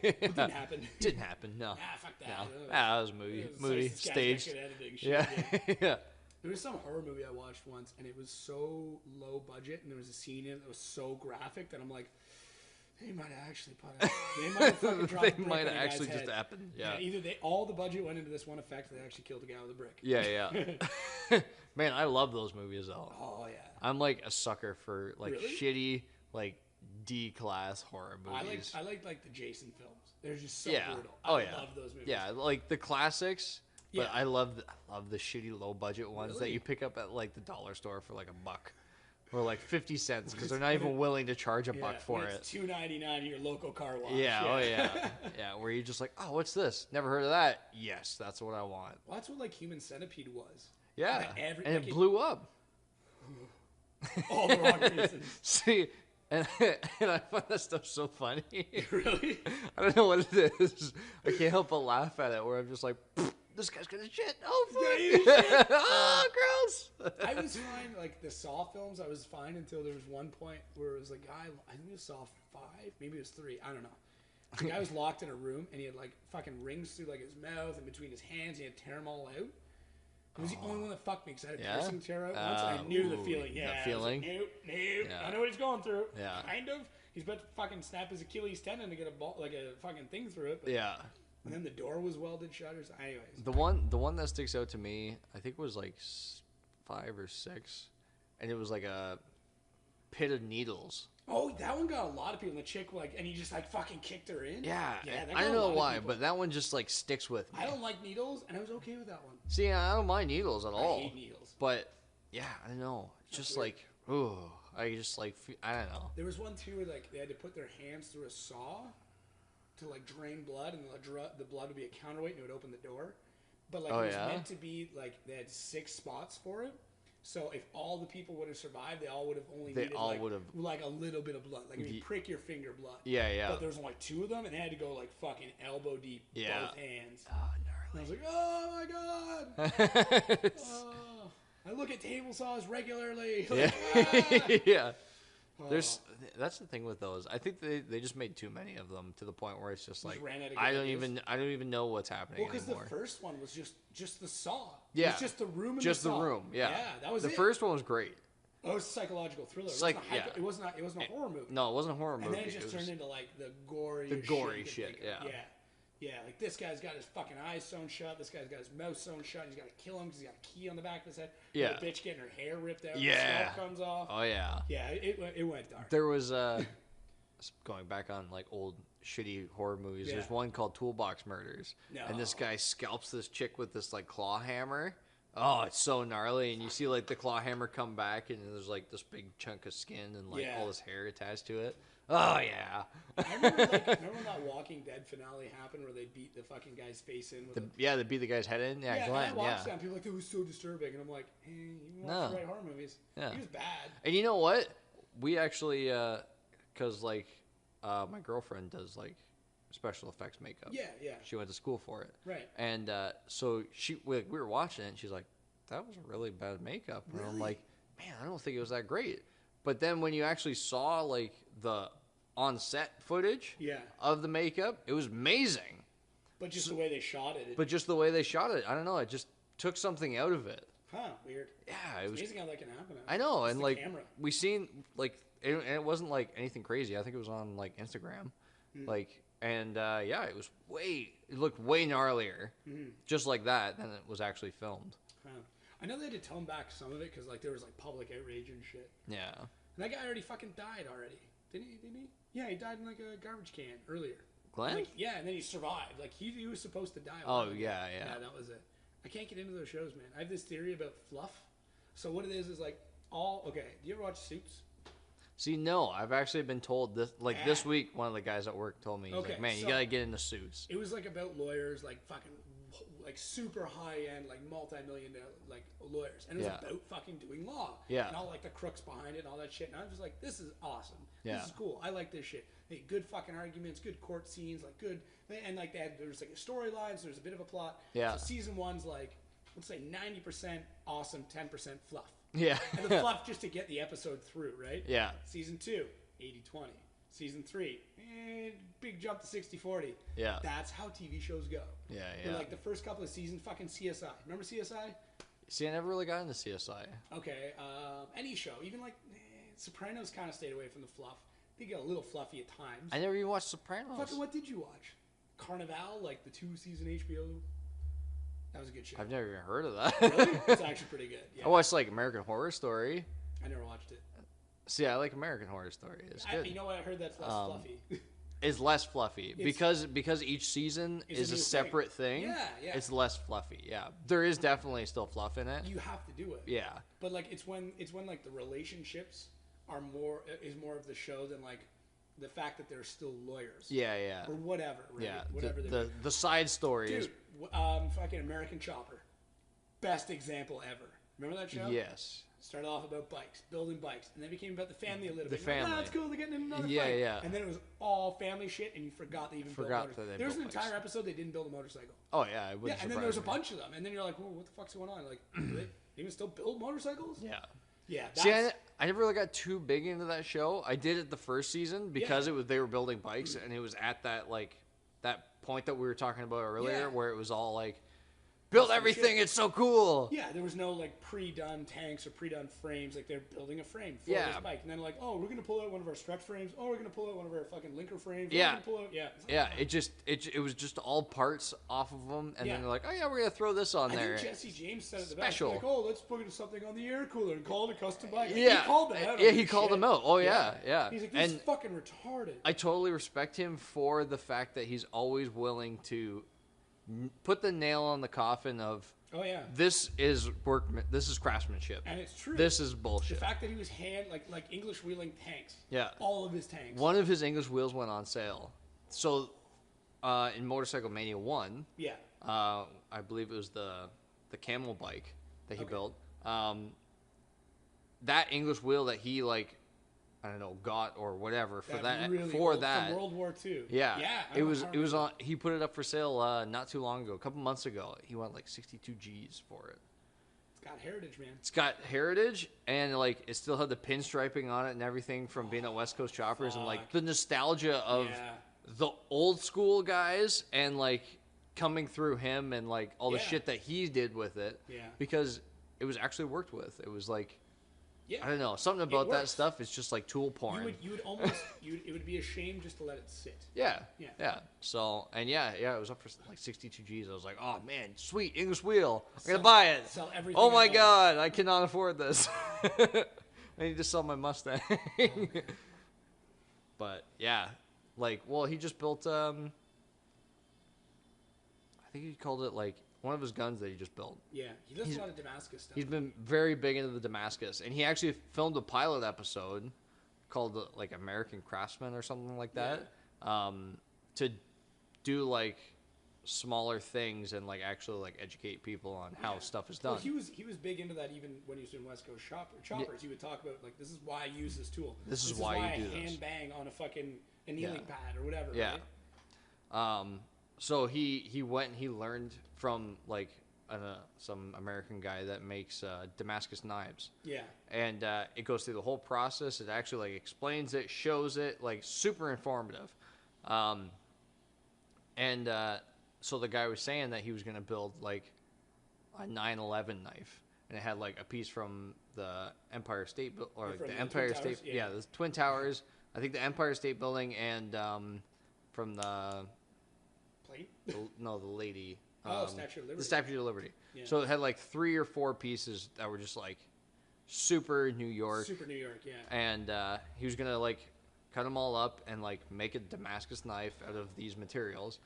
S1: It didn't happen.
S2: Didn't happen. No.
S1: Fuck that.
S2: No. That was a movie staged.
S1: Editing shit,
S2: Yeah. Yeah.
S1: There was some horror movie I watched once, and it was so low budget, and there was a scene in it that was so graphic that I'm like, they might have actually put it. They might have fucking dropped a brick
S2: might
S1: on
S2: have
S1: a
S2: actually
S1: guy's
S2: just
S1: head.
S2: happened. Yeah.
S1: Either all the budget went into this one effect, or they actually killed the guy with a brick.
S2: Yeah. Man, I love those movies though.
S1: Oh yeah.
S2: I'm like a sucker for like
S1: Really?
S2: shitty like D-class horror movies.
S1: I like the Jason films. They're just so brutal.
S2: I
S1: love those movies.
S2: Yeah, like the classics. But
S1: Yeah.
S2: I love the shitty low budget ones that
S1: Really?
S2: you pick up at like the dollar store for like $1 or like 50 cents because they're not even willing to charge $1 for it.
S1: It's $2.99 at your local car wash.
S2: Yeah, oh yeah, yeah. Where you're just like, oh, what's this? Never heard of that. Yes, that's what I want.
S1: Well, that's what like Human Centipede was.
S2: Yeah,
S1: Like,
S2: and it blew up.
S1: All the wrong reasons.
S2: See, and I find that stuff so funny.
S1: Really?
S2: I don't know what it is. I can't help but laugh at it. Where I'm just like, this guy's gonna shit. Oh, fuck. Oh, gross.
S1: I was fine, like the Saw films. I was fine until there was one point where it was like, I think it was Saw 5, maybe it was 3. I don't know. The guy was locked in a room, and he had like fucking rings through like his mouth and between his hands. He had to tear them all out. He was the only one that fucked me because I had a piercing tear out once. I knew the feeling. Yeah,
S2: that feeling.
S1: Like, nope. Yeah. I know what he's going through.
S2: Yeah,
S1: kind of. He's about to fucking snap his Achilles tendon to get a ball, like a fucking thing through it. But,
S2: yeah.
S1: And then the door was welded shut. Anyways,
S2: the one that sticks out to me, I think was like 5 or 6, and it was like a pit of needles.
S1: Oh, that one got a lot of people. And the chick, like, and he just like fucking kicked her in.
S2: Yeah, I don't know why, but that one just like sticks with me.
S1: I don't like needles, and I was okay with that one.
S2: See, I don't mind needles at all.
S1: I hate needles,
S2: but yeah, I don't know. It's just weird. Like, ooh, I just like I don't know.
S1: There was one too where like they had to put their hands through a saw to like drain blood, and the blood would be a counterweight, and it would open the door. But like it was meant to be like they had 6 spots for it. So if all the people would have survived, they all would have only needed like a little bit of blood. Like if you prick your finger, blood.
S2: Yeah, yeah.
S1: But there was only 2 of them, and they had to go like fucking elbow deep, both hands.
S2: Oh, gnarly.
S1: And I was like, oh my god. I look at table saws regularly. Like,
S2: yeah. That's the thing with those. I think they just made too many of them to the point where it's just like I don't even know what's happening anymore.
S1: Well, because the first one was just the saw.
S2: Yeah,
S1: it was just the room. And
S2: just
S1: the
S2: room. Yeah,
S1: that was
S2: the first one was great.
S1: Oh, it was a psychological thriller. It wasn't a horror movie.
S2: No, it wasn't a horror movie.
S1: And then it just turned into like the gory shit. Yeah, like this guy's got his fucking eyes sewn shut. This guy's got his mouth sewn shut. He's got to kill him because he's got a key on the back of his head.
S2: Yeah.
S1: The bitch getting her hair ripped out.
S2: Yeah.
S1: The scalp comes off.
S2: Oh, yeah.
S1: Yeah, it went dark.
S2: There was, going back on like old shitty horror movies, there's one called Toolbox Murders. No. And this guy scalps this chick with this like claw hammer. Oh, it's so gnarly. And you see like the claw hammer come back and there's like this big chunk of skin and like all this hair attached to it. Oh, yeah.
S1: I remember when that Walking Dead finale happened where they beat the fucking guy's face in with
S2: they beat the guy's head in? Yeah, Glenn,
S1: and I watched that and people were like, it was so disturbing. And I'm like, hey, you watch the right horror movies. Yeah. He was bad.
S2: And you know what? We actually, because like my girlfriend does like special effects makeup.
S1: Yeah, yeah.
S2: She went to school for it.
S1: Right.
S2: And so we were watching it and she's like, that was a really bad makeup. And I'm like, man, I don't think it was that great. But then when you actually saw like the on-set footage of the makeup, it was amazing.
S1: But just the way they shot it.
S2: I don't know. It just took something out of it.
S1: Huh, weird.
S2: Yeah,
S1: it was amazing how that can happen.
S2: I know, and like
S1: camera.
S2: We seen like it wasn't like anything crazy. I think it was on like Instagram, like and it looked way gnarlier, just like that than it was actually filmed.
S1: Huh. I know they had to tone back some of it because like there was like public outrage and shit.
S2: Yeah.
S1: And that guy already fucking died already. Didn't he? Yeah, he died in like a garbage can earlier.
S2: Glenn?
S1: Like, yeah, and then he survived. Like he was supposed to die.
S2: Oh yeah.
S1: Yeah, that was it. I can't get into those shows, man. I have this theory about fluff. So what it is like okay. Do you ever watch Suits?
S2: See, no, I've actually been told this. Like this week, one of the guys at work told me, he's like, "Man, you gotta get into Suits."
S1: It was like about lawyers, like fucking, like super high end, like multi-million like lawyers, and it was about fucking doing law.
S2: Yeah.
S1: And all like the crooks behind it and all that shit. And I was just like, this is awesome.
S2: Yeah.
S1: This is cool. I like this shit. Hey, good fucking arguments, good court scenes, like good, and like there's like a storyline, so there's a bit of a plot.
S2: Yeah.
S1: So season 1's like, let's say 90% awesome, 10% fluff.
S2: Yeah.
S1: And the fluff just to get the episode through, right?
S2: Yeah.
S1: Season 2, 80-20. Season 3, big jump to 60-40.
S2: Yeah.
S1: That's how TV shows go.
S2: Yeah.
S1: But like the first couple of seasons, fucking CSI. Remember CSI?
S2: See, I never really got into CSI.
S1: Okay. Any show, even like Sopranos, kind of stayed away from the fluff. They get a little fluffy at times.
S2: I never even watched Sopranos.
S1: Fucking what did you watch? Carnival, like the 2-season HBO. That was a good show.
S2: I've never even heard of that.
S1: Really? It's actually pretty good. Yeah.
S2: I watched like American Horror Story.
S1: I never watched it.
S2: See, I like American Horror Story. It's good.
S1: You know what? I heard that's less fluffy.
S2: It's less fluffy because each season is a separate thing.
S1: Yeah.
S2: It's less fluffy. Yeah, there is definitely still fluff in it.
S1: You have to do it.
S2: Yeah.
S1: But like it's when like the relationships are more of the show than like the fact that they're still lawyers.
S2: Yeah.
S1: Or whatever. Right?
S2: Yeah.
S1: Whatever
S2: the side story is.
S1: Dude, fucking American Chopper, best example ever. Remember that show?
S2: Yes.
S1: Started off about bikes, building bikes, and then became about the family a little bit.
S2: The family.
S1: Like, that's cool. They're getting in another bike.
S2: Yeah.
S1: And then it was all family shit, and you forgot they even built motorcycles. There was an entire episode they didn't build a motorcycle.
S2: Oh yeah,
S1: and then there was a bunch of them, and then you're like, "Whoa, what the fuck's going on?" Like, do they even still build motorcycles?
S2: Yeah.
S1: Yeah.
S2: See, I never really got too big into that show. I did it the first season because they were building bikes, and it was at that point that we were talking about earlier, where it was all like, build everything, it's so cool.
S1: Yeah, there was no like pre-done tanks or pre-done frames. Like they're building a frame for this bike, and then like, oh, we're gonna pull out one of our stretch frames. Oh, we're gonna pull out one of our fucking linker frames.
S2: Yeah,
S1: It
S2: was just all parts off of them, and then they're like, oh yeah, we're gonna throw this on there.
S1: I think Jesse James said it the best. Like, oh, let's put something on the air cooler and call it a custom bike. Like,
S2: yeah,
S1: he called them out.
S2: Yeah, he called them out. Oh yeah.
S1: He's like, this is fucking retarded.
S2: I totally respect him for the fact that he's always willing to put the nail on the coffin of.
S1: Oh yeah.
S2: This is This is craftsmanship,
S1: and it's true.
S2: This is bullshit.
S1: The fact that he was like English wheeling tanks.
S2: Yeah.
S1: All of his tanks.
S2: One of his English wheels went on sale. So, in Motorcycle Mania 1.
S1: Yeah.
S2: I believe it was the camel bike that he built. That English wheel that he I don't know, got or whatever for that
S1: from World War II.
S2: Yeah, it was on. He put it up for sale not too long ago, a couple months ago. He won like 62 G's for it.
S1: It's got heritage, man.
S2: It's got heritage, and it still had the pinstriping on it and everything from being at West Coast Choppers, and the nostalgia of the old school guys, and coming through him and all the shit that he did with it.
S1: Yeah,
S2: because it was actually worked with. It was I don't know. Something about that stuff is just like tool porn.
S1: You would almost, it would be a shame just to let it sit.
S2: Yeah. So, and it was up for 62 G's. I was like, oh man, sweet English wheel. I'm going to buy it.
S1: Sell everything.
S2: Oh my God, I cannot afford this. I need to sell my Mustang. But yeah, he just built, I think he called it one of his guns that he just built.
S1: Yeah, he does a lot of Damascus stuff.
S2: He's been very big into the Damascus, and he actually filmed a pilot episode called American Craftsman or something like that, to do smaller things and actually educate people on how stuff is done.
S1: Well, he was big into that even when he was doing West Coast Choppers. He would talk about this is why I use this tool.
S2: This is why you do this.
S1: Hand bang on a fucking annealing pad or whatever.
S2: Yeah.
S1: Right?
S2: So he went and he learned from some American guy that makes Damascus knives.
S1: Yeah.
S2: And it goes through the whole process. It actually explains it, shows it, super informative. So the guy was saying that he was going to build a 9/11 knife, and it had a piece from the Empire State the Empire State, the Twin Towers. I think the Empire State Building and from the the lady.
S1: Statue of Liberty.
S2: The Statue of Liberty.
S1: Yeah.
S2: So it had 3 or 4 pieces that were just super New York.
S1: Super New York, yeah.
S2: And he was gonna cut them all up and make a Damascus knife out of these materials.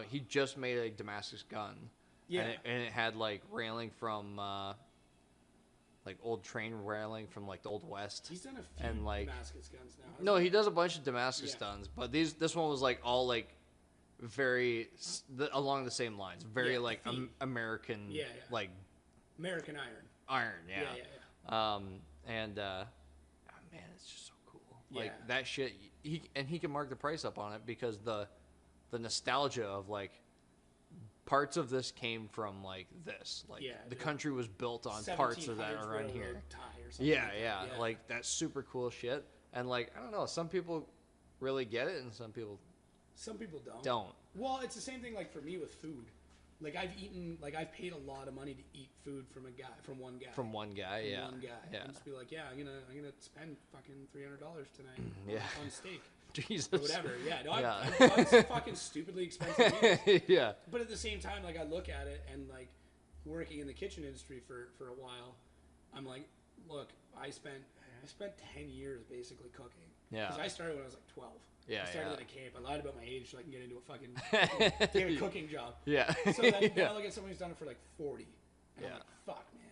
S2: He just made a Damascus gun.
S1: Yeah.
S2: And it had railing from old train railing from the Old West.
S1: He's done a few Damascus guns now.
S2: No, he does a bunch of Damascus guns, but this one was all very along the same lines, very American,
S1: American iron,
S2: and man, it's just so cool. That shit, he can mark the price up on it because the nostalgia of parts of this came from this, the country was built on parts of that around here. Yeah, that's super cool shit, and I don't know, some people really get it, and some people don't. Well,
S1: it's the same thing for me with food. I've paid a lot of money to eat food from one guy.
S2: Yeah.
S1: And just be I'm gonna spend fucking $300 tonight on steak.
S2: Jesus.
S1: Or whatever. Yeah. No, I've done some fucking stupidly expensive meals.
S2: Yeah.
S1: But at the same time, I look at it and working in the kitchen industry for a while, I'm look, I spent 10 years basically cooking.
S2: Yeah.
S1: Because I started when I was 12.
S2: Yeah,
S1: I started at a camp. I lied about my age so I can get into a fucking get a cooking job.
S2: Yeah.
S1: So then I look at someone who's done it for 40. And I'm fuck, man.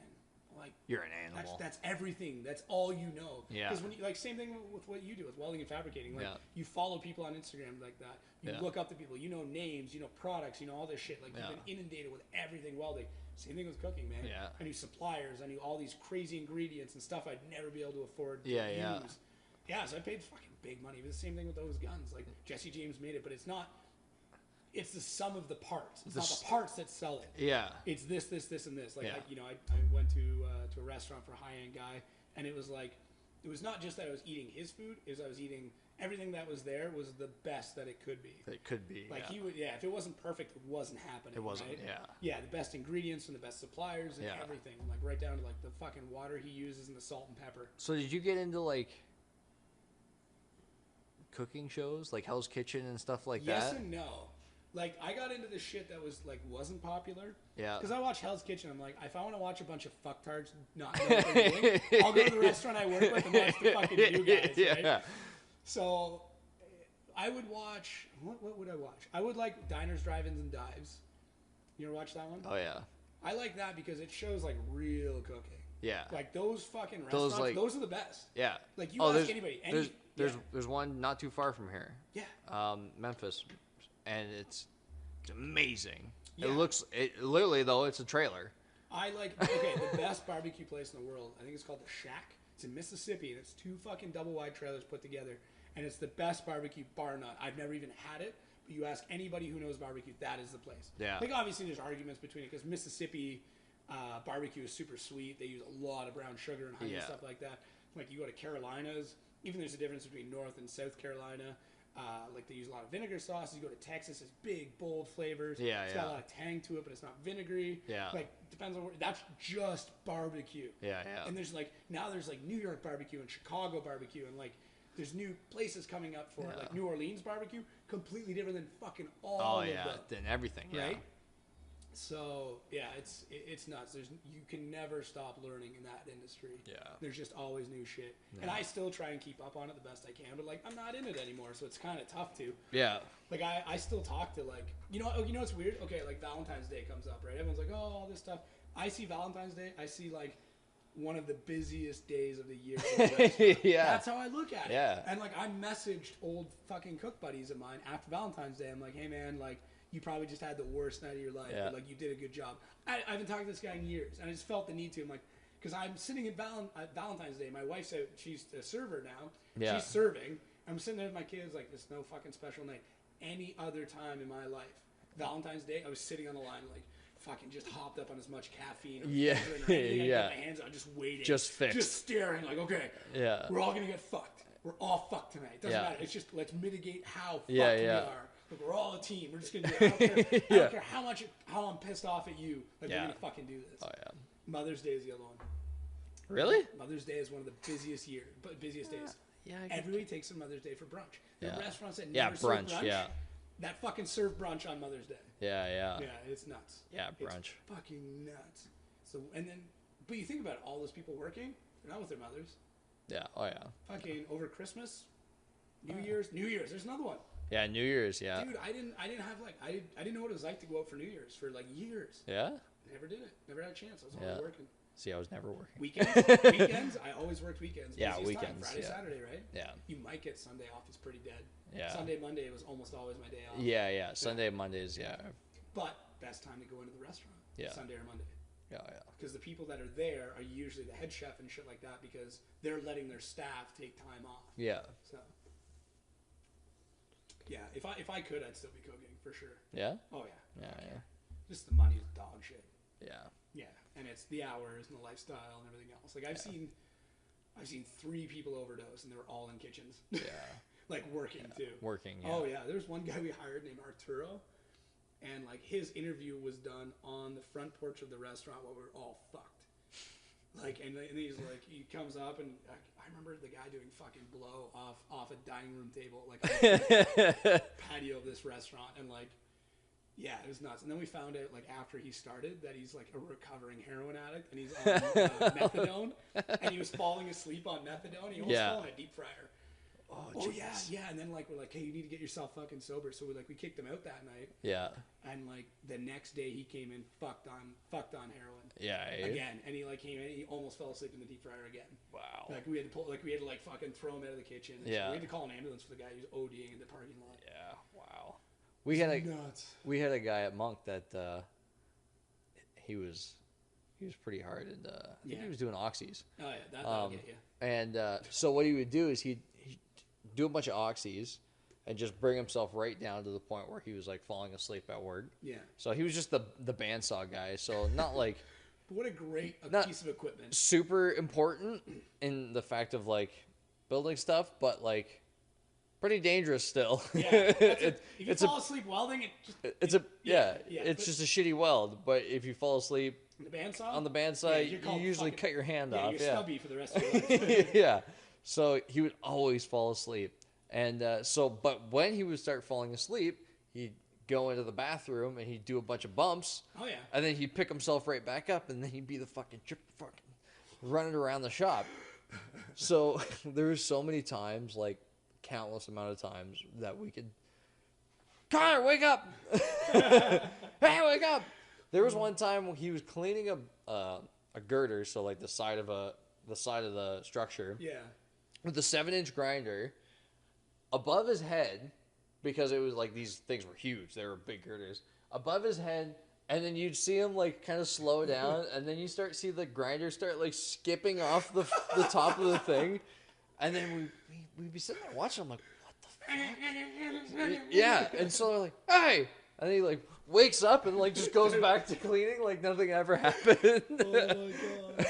S2: You're an animal.
S1: That's everything. That's all you know.
S2: Yeah.
S1: Because when you same thing with what you do with welding and fabricating. You follow people on Instagram like that. You look up to people. You know names. You know products. You know all this shit. You've been inundated with everything welding. Same thing with cooking, man.
S2: Yeah.
S1: I knew suppliers. I knew all these crazy ingredients and stuff I'd never be able to afford to use. Yeah, so I paid fucking big money. It was the same thing with those guns. Jesse James made it, but it's not. It's the sum of the parts. It's not the parts that sell it.
S2: Yeah.
S1: It's this, and this. I went to a restaurant for a high-end guy, and it was not just that I was eating his food, it was I was eating everything that was there was the best that it could be.
S2: It could be.
S1: Like he would, if it wasn't perfect, it wasn't happening.
S2: It wasn't,
S1: right?
S2: yeah.
S1: Yeah, the best ingredients and the best suppliers and everything, like right down to like the fucking water he uses and the salt and pepper.
S2: So did you get into like cooking shows, like Hell's Kitchen and stuff like that?
S1: Yes and no. Like, I got into the shit that was, like, wasn't popular.
S2: Yeah.
S1: Because I watch Hell's Kitchen. I'm like, if I want to watch a bunch of fucktards not know what they're doing, I'll go to the restaurant I work with and watch the fucking new guys, right? So, I would watch... What would I watch? I would like Diners, Drive-Ins, and Dives. You ever watch that one?
S2: Oh, yeah.
S1: I like that because it shows, like, real cooking.
S2: Yeah.
S1: Like, those fucking restaurants, those are the best.
S2: Yeah.
S1: Like, you ask anybody...
S2: There's one not too far from here.
S1: Yeah.
S2: Memphis. And it's amazing.
S1: Yeah.
S2: It literally though it's a trailer.
S1: The best barbecue place in the world. I think it's called the Shack. It's in Mississippi, and it's 2 fucking double wide trailers put together, and it's the best barbecue bar none. I've never even had it, but you ask anybody who knows barbecue, that is the place.
S2: Yeah.
S1: Like obviously there's arguments between it because Mississippi barbecue is super sweet. They use a lot of brown sugar and honey and stuff like that. Like you go to Carolinas, even there's a difference between North and South Carolina. Like they use a lot of vinegar sauces. You go to Texas, it's big, bold flavors.
S2: Yeah,
S1: it's got a lot of tang to it, but it's not vinegary.
S2: Yeah.
S1: Like depends on where. That's just barbecue.
S2: Yeah, yeah.
S1: And there's like New York barbecue and Chicago barbecue, and like there's new places coming up for like New Orleans barbecue, completely different than fucking all of them.
S2: Than everything.
S1: Right.
S2: Yeah.
S1: So yeah, it's nuts. You can never stop learning in that industry.
S2: Yeah.
S1: There's just always new shit, and I still try and keep up on it the best I can. But like I'm not in it anymore, so it's kind of tough to.
S2: Yeah.
S1: Like I still talk to like you know what's weird? Okay, like Valentine's Day comes up, right? Everyone's like, oh, all this stuff. I see Valentine's Day. I see like one of the busiest days of the year.
S2: Yeah.
S1: That's how I look at it.
S2: Yeah.
S1: And like I messaged old fucking cook buddies of mine after Valentine's Day. I'm like, hey man, like. You probably just had the worst night of your life.
S2: Yeah.
S1: But, like, you did a good job. I haven't talked to this guy in years, and I just felt the need to. I'm like, because I'm sitting at Valentine's Day. My wife's out. She's a server now.
S2: Yeah.
S1: She's serving. I'm sitting there with my kids, like, it's no fucking special night. Any other time in my life, Valentine's Day, I was sitting on the line, like, fucking just hopped up on as much caffeine. Or
S2: yeah.
S1: Or anything. I put my hands on, just waiting.
S2: Just fixed.
S1: Just staring, like, okay.
S2: Yeah.
S1: We're all going to get fucked. We're all fucked tonight. Doesn't matter. It's just, let's mitigate how fucked we are. Like, we're all a team. We're just gonna do it. I don't care how I'm pissed off at you. Like we're gonna fucking do this.
S2: Oh yeah.
S1: Mother's Day is the other one.
S2: Really?
S1: Mother's Day is one of the busiest days.
S2: Yeah.
S1: Everybody takes a Mother's Day for brunch. The restaurants that
S2: never
S1: serve
S2: brunch. Yeah.
S1: That fucking serve brunch on Mother's Day.
S2: Yeah.
S1: Yeah, it's nuts.
S2: Yeah, brunch.
S1: It's fucking nuts. So but you think about it, all those people working, they're not with their mothers.
S2: Yeah. Oh yeah.
S1: Fucking over Christmas, New Year's. There's another one.
S2: Yeah, New Year's, yeah.
S1: Dude, I didn't have like I didn't know what it was like to go out for New Year's for like years.
S2: Yeah?
S1: Never did it. Never had a chance. I was always working.
S2: See, I was never working.
S1: Weekends? I always worked weekends.
S2: Yeah,
S1: Busiest
S2: weekends.
S1: time, Friday, Saturday, right?
S2: Yeah.
S1: You might get Sunday off. It's pretty dead.
S2: Yeah.
S1: Sunday, Monday was almost always my day off.
S2: Yeah. Sunday, Mondays, yeah.
S1: But best time to go into the restaurant.
S2: Yeah.
S1: Sunday or Monday.
S2: Yeah.
S1: Because the people that are there are usually the head chef and shit like that because they're letting their staff take time off.
S2: Yeah.
S1: So. Yeah, if I could, I'd still be cooking for sure.
S2: Yeah?
S1: Oh yeah.
S2: Yeah.
S1: Just the money's dog shit.
S2: Yeah.
S1: Yeah, and it's the hours and the lifestyle and everything else. Like I've seen 3 people overdose and they were all in kitchens.
S2: Yeah.
S1: Like working too.
S2: Working. Yeah.
S1: Oh yeah, there's one guy we hired named Arturo, and like his interview was done on the front porch of the restaurant while we were all fucked. Like and he's like he comes up and I remember the guy doing fucking blow off a dining room table like on the patio of this restaurant and like yeah it was nuts. And then we found out like after he started that he's like a recovering heroin addict and he's on methadone and he was falling asleep on methadone. He almost fell in a deep fryer. Oh yeah. And then like we're like, hey, you need to get yourself fucking sober. So we kicked him out that night.
S2: Yeah.
S1: And like the next day he came in fucked on heroin.
S2: Yeah.
S1: Again, and he like came in, he almost fell asleep in the deep fryer again.
S2: Wow.
S1: Like we had to fucking throw him out of the kitchen.
S2: Yeah.
S1: We had to call an ambulance for the guy who's ODing in the parking lot.
S2: Yeah. Wow. We had a guy at Monk that he was pretty hard and I think he was doing oxys.
S1: Oh yeah, that'll get you.
S2: And so what he would do is he'd do a bunch of oxys and just bring himself right down to the point where he was like falling asleep at work.
S1: Yeah.
S2: So he was just the bandsaw guy. So not like
S1: what a great piece of equipment.
S2: Super important in the fact of like building stuff, but like pretty dangerous still.
S1: Yeah, if you fall asleep welding,
S2: it's just a shitty weld. But if you fall asleep on the bandsaw, you usually cut your hand off.
S1: You're stubby for the rest of your life.
S2: Yeah. So he would always fall asleep. And but when he would start falling asleep, he'd go into the bathroom and he'd do a bunch of bumps.
S1: Oh, yeah.
S2: And then he'd pick himself right back up, and then he'd be the fucking running around the shop. So there was so many times, like countless amount of times, that we could, Connor, wake up! Hey, wake up! There was one time when he was cleaning a girder, so like the side of the structure.
S1: Yeah.
S2: With a 7-inch grinder above his head, because it was like these things were huge. They were big girders above his head, and then you'd see him like kind of slow down, and then you see the grinder start like skipping off the top of the thing, and then we'd be sitting there watching. I'm like, what the fuck? Yeah, and so they're like, hey, and he like wakes up and like just goes back to cleaning like nothing ever happened. Oh my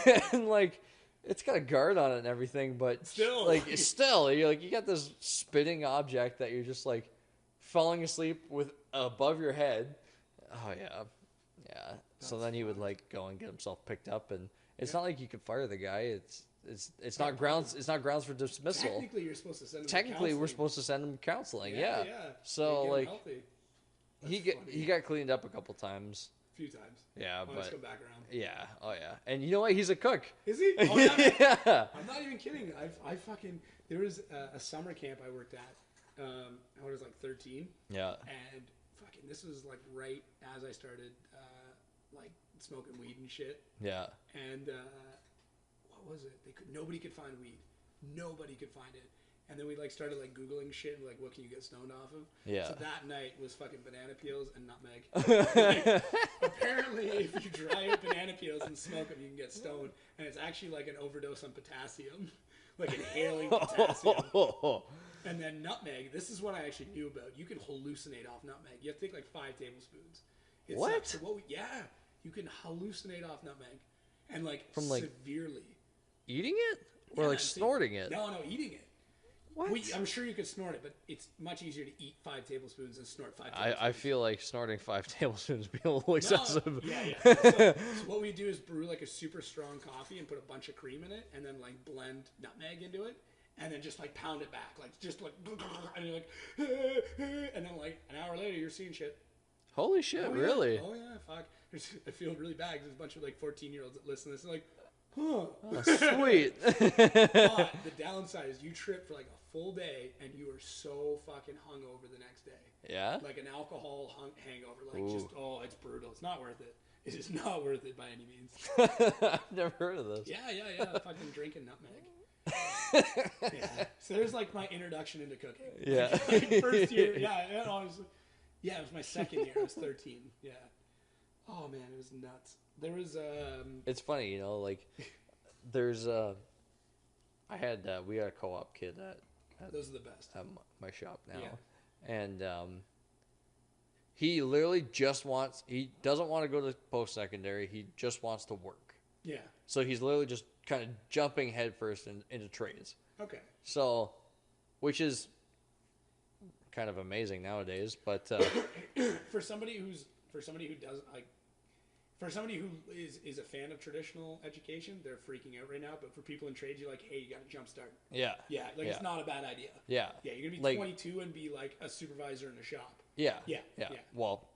S2: god! And like, it's got a guard on it and everything, but still, you're like, you got this spinning object that you're just like falling asleep with above your head. Oh yeah. So then he would like go and get himself picked up, and it's not like you could fire the guy. It's not grounds. It's not grounds for dismissal.
S1: Technically, you're supposed to send him.
S2: Technically, we're supposed to send him counseling. Yeah. So like, he got cleaned up a couple times.
S1: A few times.
S2: Yeah, but
S1: come back around.
S2: Yeah. Oh yeah. And you know what? He's a cook.
S1: Is he? Oh yeah.
S2: Yeah.
S1: I'm not even kidding. I fucking there was a summer camp I worked at. I was like 13.
S2: Yeah.
S1: And fucking this was like right as I started like smoking weed and shit.
S2: Yeah.
S1: And what was it? Nobody could find weed. Nobody could find it. And then we like started like Googling shit and like what can you get stoned off of?
S2: Yeah.
S1: So that night was fucking banana peels and nutmeg. Apparently, if you dry up banana peels and smoke them, you can get stoned. And it's actually like an overdose on potassium, like inhaling potassium. And then nutmeg. This is what I actually knew about. You can hallucinate off nutmeg. You have to take like 5 tablespoons.
S2: What?
S1: So you can hallucinate off nutmeg, and like from like severely.
S2: Eating it or like snorting it?
S1: No, eating it.
S2: What?
S1: I'm sure you could snort it, but it's much easier to eat 5 tablespoons than snort 5 tablespoons.
S2: I feel like snorting 5 tablespoons would be a little excessive.
S1: Yeah. So what we do is brew like a super strong coffee and put a bunch of cream in it, and then like blend nutmeg into it, and then just like pound it back, like just like, and you're like, and then like an hour later you're seeing shit.
S2: Holy shit! Really?
S1: Oh yeah, fuck. I feel really bad because there's a bunch of like 14-year-olds that listen to this and like, huh.
S2: Oh, sweet.
S1: But the downside is you trip for like a full day and you are so fucking hungover the next day.
S2: Yeah?
S1: Like an alcohol hangover. Like it's brutal. It's not worth it. It is not worth it by any means.
S2: I've never heard of this.
S1: Yeah. Fucking drinking nutmeg. Yeah. So there's like my introduction into cooking.
S2: Yeah.
S1: Like first year. Yeah, honestly. Yeah, it was my second year. I was 13. Yeah. Oh man, it was nuts. There was
S2: It's funny, you know, like there's we had a co-op kid at
S1: those are the best
S2: at my shop now.
S1: Yeah.
S2: And he literally he doesn't want to go to post-secondary, he just wants to work.
S1: Yeah.
S2: So he's literally just kind of jumping headfirst into trades.
S1: Okay.
S2: So, which is kind of amazing nowadays, but
S1: for somebody who doesn't like, for somebody who is a fan of traditional education, they're freaking out right now. But for people in trades, you're like, hey, you got to jumpstart.
S2: Yeah.
S1: Yeah, like it's not a bad idea.
S2: Yeah.
S1: Yeah, you're gonna be 22 and be like a supervisor in a shop.
S2: Yeah.
S1: Yeah.
S2: Well,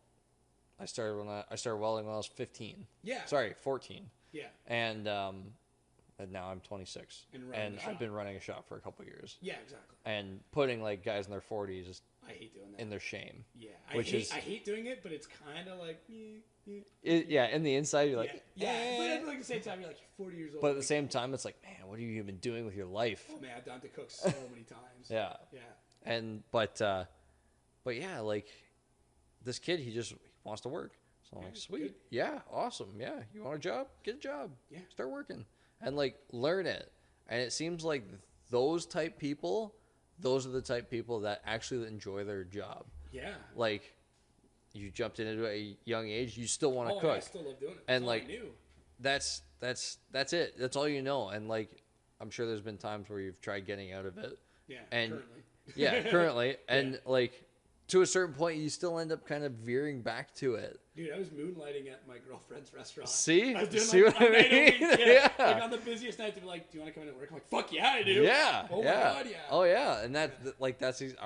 S2: I started welding when I was 15.
S1: Yeah.
S2: Sorry, 14.
S1: Yeah.
S2: And now I'm 26, and I've been running a shop for a couple of years.
S1: Yeah, exactly.
S2: And putting like guys in their 40s,
S1: I hate doing that.
S2: In their shame.
S1: Yeah, I hate doing it, but it's kind of like,
S2: in the inside you're like,
S1: but at the same time you're like 40 years old.
S2: But at the same time, it's like, man, what are you even doing with your life?
S1: Oh man, I've done to cook so many times.
S2: Yeah. And but yeah, like this kid, he just wants to work. So I'm like, sweet, good. Yeah, awesome, yeah. You want a job? Get a job.
S1: Yeah,
S2: start working and like learn it. And it seems like those are the type people that actually enjoy their job.
S1: Yeah.
S2: Like, you jumped into a young age, you still want to cook.
S1: I still love doing it.
S2: And
S1: that's
S2: like,
S1: all I knew.
S2: that's it. That's all you know. And like, I'm sure there's been times where you've tried getting out of it.
S1: Yeah.
S2: And
S1: Currently.
S2: yeah, currently, and like to a certain point, you still end up kind of veering back to it.
S1: Dude, I was moonlighting at my girlfriend's restaurant.
S2: See?
S1: I was doing
S2: See
S1: like
S2: what I mean?
S1: week,
S2: Yeah.
S1: Like on the busiest night, they'd be like, "Do you want to come into work?" I'm like, "Fuck yeah, I do."
S2: Yeah.
S1: Oh
S2: yeah.
S1: my god, yeah.
S2: Oh yeah, and I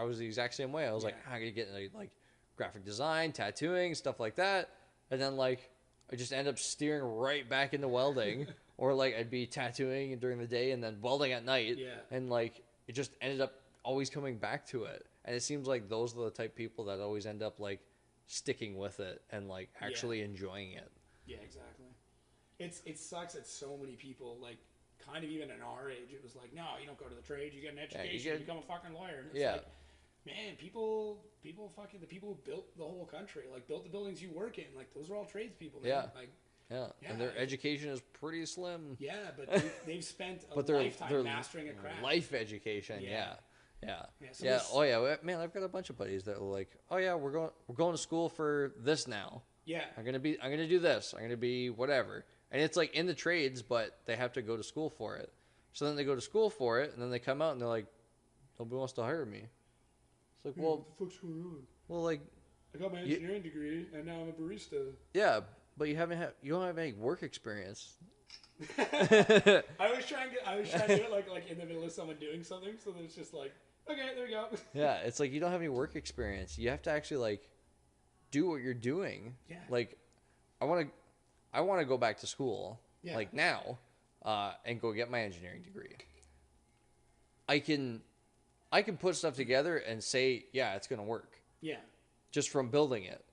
S2: was the exact same way. I was like, I'm gonna get into like graphic design, tattooing, stuff like that, and then like I just end up steering right back into welding, or like I'd be tattooing during the day and then welding at night, and like it just ended up always coming back to it. And it seems like those are the type of people that always end up like sticking with it and like actually enjoying it.
S1: Yeah, exactly. It sucks that so many people, like kind of even at our age, it was like, no, you don't go to the trade, you get an education, you become a fucking lawyer. And it's like, man, people fucking, the people who built the whole country, like built the buildings you work in, like those are all tradespeople. Man.
S2: Yeah, and their education is pretty slim.
S1: Yeah, but they've spent a lifetime mastering a craft.
S2: Life education, yeah.
S1: So
S2: Man, I've got a bunch of buddies that were like, "Oh yeah, we're going to school for this now.
S1: Yeah,
S2: I'm gonna do this. I'm gonna be whatever." And it's like in the trades, but they have to go to school for it. So then they go to school for it, and then they come out and they're like, "Nobody wants to hire me." It's like, well,
S1: what the fuck's going on?
S2: Well, like,
S1: I got my engineering degree, and now I'm a barista.
S2: Yeah, but you don't have any work experience.
S1: I was trying to do it like in the middle of someone doing something, so that it's just like, okay, there we go.
S2: Yeah, it's like you don't have any work experience. You have to actually like do what you're doing.
S1: Yeah.
S2: Like, I want to go back to school like now, and go get my engineering degree. I can put stuff together and say, yeah, it's gonna work.
S1: Yeah.
S2: Just from building it.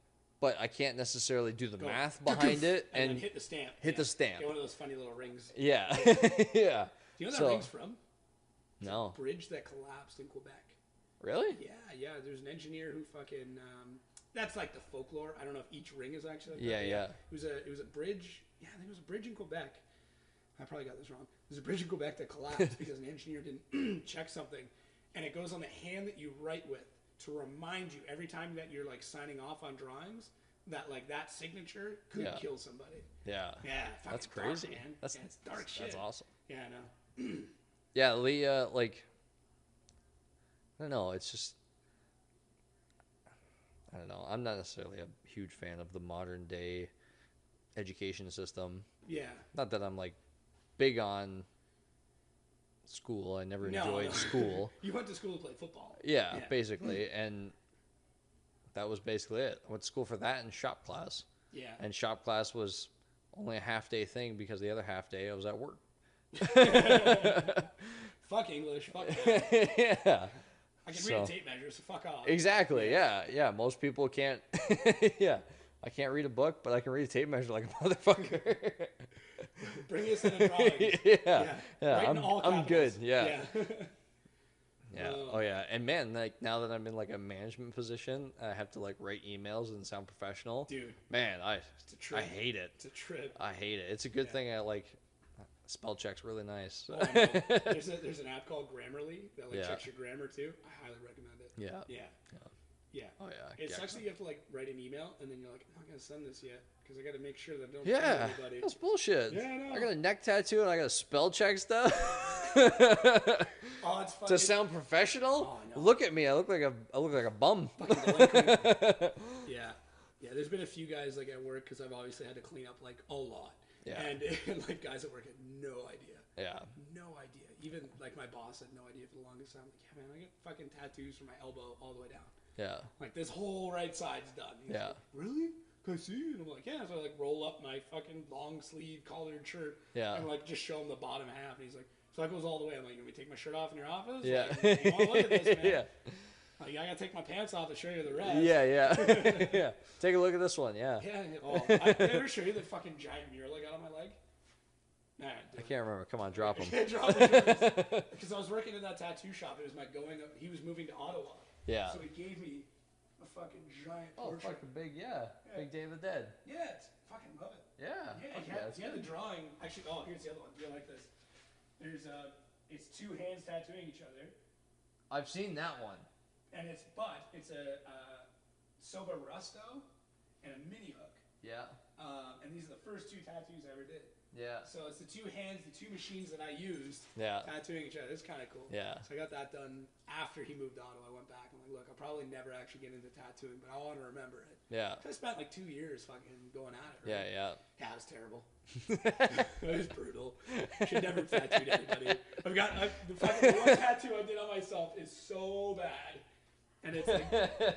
S2: But I can't necessarily do the math behind it
S1: and then hit the stamp.
S2: The stamp.
S1: Get one of those funny little rings.
S2: Yeah. Yeah.
S1: Do you know where that ring's from?
S2: No.
S1: It's a bridge that collapsed in Quebec.
S2: Really?
S1: Yeah. There's an engineer who fucking. That's like the folklore. I don't know if each ring is actually like that.
S2: Yeah.
S1: It was a bridge. Yeah, I think it was a bridge in Quebec. I probably got this wrong. There's a bridge in Quebec that collapsed because an engineer didn't check something, and it goes on the hand that you write with to remind you every time that you're like signing off on drawings that like that signature could kill somebody.
S2: Yeah.
S1: Yeah.
S2: That's crazy,
S1: dark, man.
S2: That's
S1: it's dark shit.
S2: That's awesome.
S1: Yeah, I know.
S2: Yeah, Lee, like, I don't know. It's just, I don't know. I'm not necessarily a huge fan of the modern day education system.
S1: Yeah.
S2: Not that I'm like big on school. I never enjoyed school.
S1: You went to school to play football.
S2: Yeah, basically. And that was basically it. I went to school for that and shop class.
S1: Yeah.
S2: And shop class was only a half-day thing because the other half-day I was at work.
S1: Fuck English. Fuck that.
S2: Yeah.
S1: I can read a tape measure, so fuck off.
S2: Exactly. Yeah. Most people can't. Yeah. I can't read a book, but I can read a tape measure like a motherfucker.
S1: Bring us in a drawing.
S2: Yeah.
S1: I'm
S2: I'm good. Yeah.
S1: Yeah.
S2: Oh yeah. And man, like now that I'm in like a management position, I have to like write emails and sound professional.
S1: Dude.
S2: Man, I hate it.
S1: It's a trip.
S2: I hate it. It's a good thing I like spell check's really nice.
S1: Oh, no. There's an app called Grammarly that like checks your grammar too. I highly recommend it.
S2: Yeah. Oh yeah.
S1: It sucks that you have to like write an email and then you're like, I'm not gonna send this yet because I got to make sure that I don't send anybody.
S2: That's bullshit.
S1: Yeah, I know.
S2: I got a neck tattoo and I got to spell check stuff.
S1: Oh, it's fun.
S2: To sound professional?
S1: Oh, no.
S2: Look at me. I look like a bum.
S1: Yeah. There's been a few guys like at work because I've obviously had to clean up like a lot.
S2: Yeah.
S1: And like guys at work had no idea.
S2: Yeah.
S1: No idea. Even like my boss had no idea for the longest time. Like, yeah, man, I get fucking tattoos from my elbow all the way down.
S2: Yeah.
S1: Like this whole right side's done. He's
S2: like,
S1: really? Can I see? And I'm like, yeah. So I like roll up my fucking long sleeve collared shirt.
S2: Yeah.
S1: And like just show him the bottom half. And he's like, so that goes all the way. I'm like, can we take my shirt off in your office?
S2: Yeah.
S1: Like, you want to look at this, man?
S2: Yeah.
S1: Like, I gotta take my pants off to show you the rest.
S2: Yeah. Yeah. Take a look at this one. Yeah.
S1: Yeah. Oh, I ever show you the fucking giant mural I got on my leg? Nah,
S2: I can't remember. Come on, drop them.
S1: Because I was working in that tattoo shop. It was my going up. He was moving to Ottawa.
S2: Yeah.
S1: So he gave me a fucking giant portrait.
S2: Fucking big, Big Day of the Dead.
S1: Yeah, it's fucking love it.
S2: Yeah.
S1: He had the drawing. Actually, here's the other one. You'll like this. There's it's two hands tattooing each other.
S2: I've seen that one.
S1: And it's a Soba Rusto and a mini hook.
S2: Yeah.
S1: And these are the first two tattoos I ever did.
S2: Yeah.
S1: So it's the two hands, the two machines that I used.
S2: Yeah.
S1: Tattooing each other. It's kind of cool.
S2: Yeah.
S1: So I got that done after he moved to Ottawa. I went back. I'm like, look, I'll probably never actually get into tattooing, but I want to remember it.
S2: Yeah.
S1: So I spent like 2 years fucking going at it.
S2: Yeah,
S1: Right?
S2: yeah.
S1: Yeah, it was terrible. It was brutal. Should never have tattooed anybody. The one tattoo I did on myself is so bad. And it's like,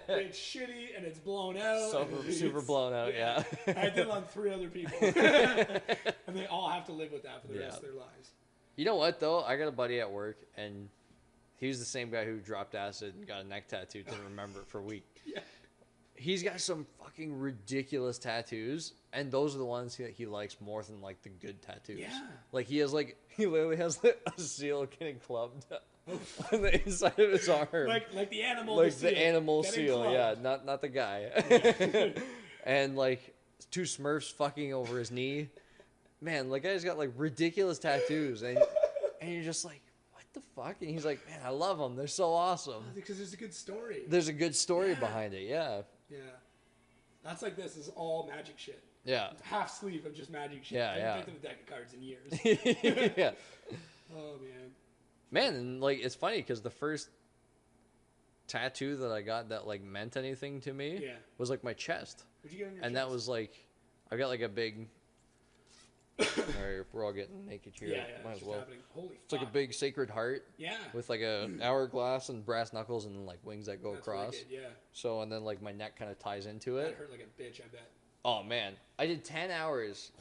S1: it's shitty and it's blown out.
S2: Super blown out, yeah.
S1: I did it on 3 other people. And they all have to live with that for the rest of their lives.
S2: You know what, though? I got a buddy at work, and he was the same guy who dropped acid and got a neck tattoo, didn't remember it for a week.
S1: Yeah.
S2: He's got some fucking ridiculous tattoos, and those are the ones that he likes more than, like, the good tattoos.
S1: Yeah.
S2: Like, he literally has like, a seal getting clubbed on the inside of his arm.
S1: Like the animal
S2: Like
S1: the
S2: animal seal, yeah, not the guy. And, like, 2 Smurfs fucking over his knee. Man, like, guy's got, like, ridiculous tattoos, and you're just like, what the fuck? And he's like, man, I love them. They're so awesome.
S1: Because there's a good story.
S2: There's a good story behind it, yeah.
S1: Yeah. That's like this is all magic shit.
S2: Yeah.
S1: Half sleeve of just magic shit.
S2: Yeah,
S1: I haven't picked up a deck of cards in years.
S2: Yeah.
S1: Oh, man.
S2: Man, and, like, it's funny because the first tattoo that I got that, like, meant anything to me was, like, my chest.
S1: What'd you get on your
S2: chest? That was, like, I got, like, a big... Alright, we're all getting naked here.
S1: Yeah,
S2: Might as well.
S1: Holy fuck.
S2: It's like a big sacred heart.
S1: Yeah.
S2: With, like, a hourglass and brass knuckles and, like, wings that go across.
S1: Wicked, yeah.
S2: So, and then, like, my neck kind of ties into it.
S1: That hurt like a bitch, I bet.
S2: Oh, man. I did 10 hours,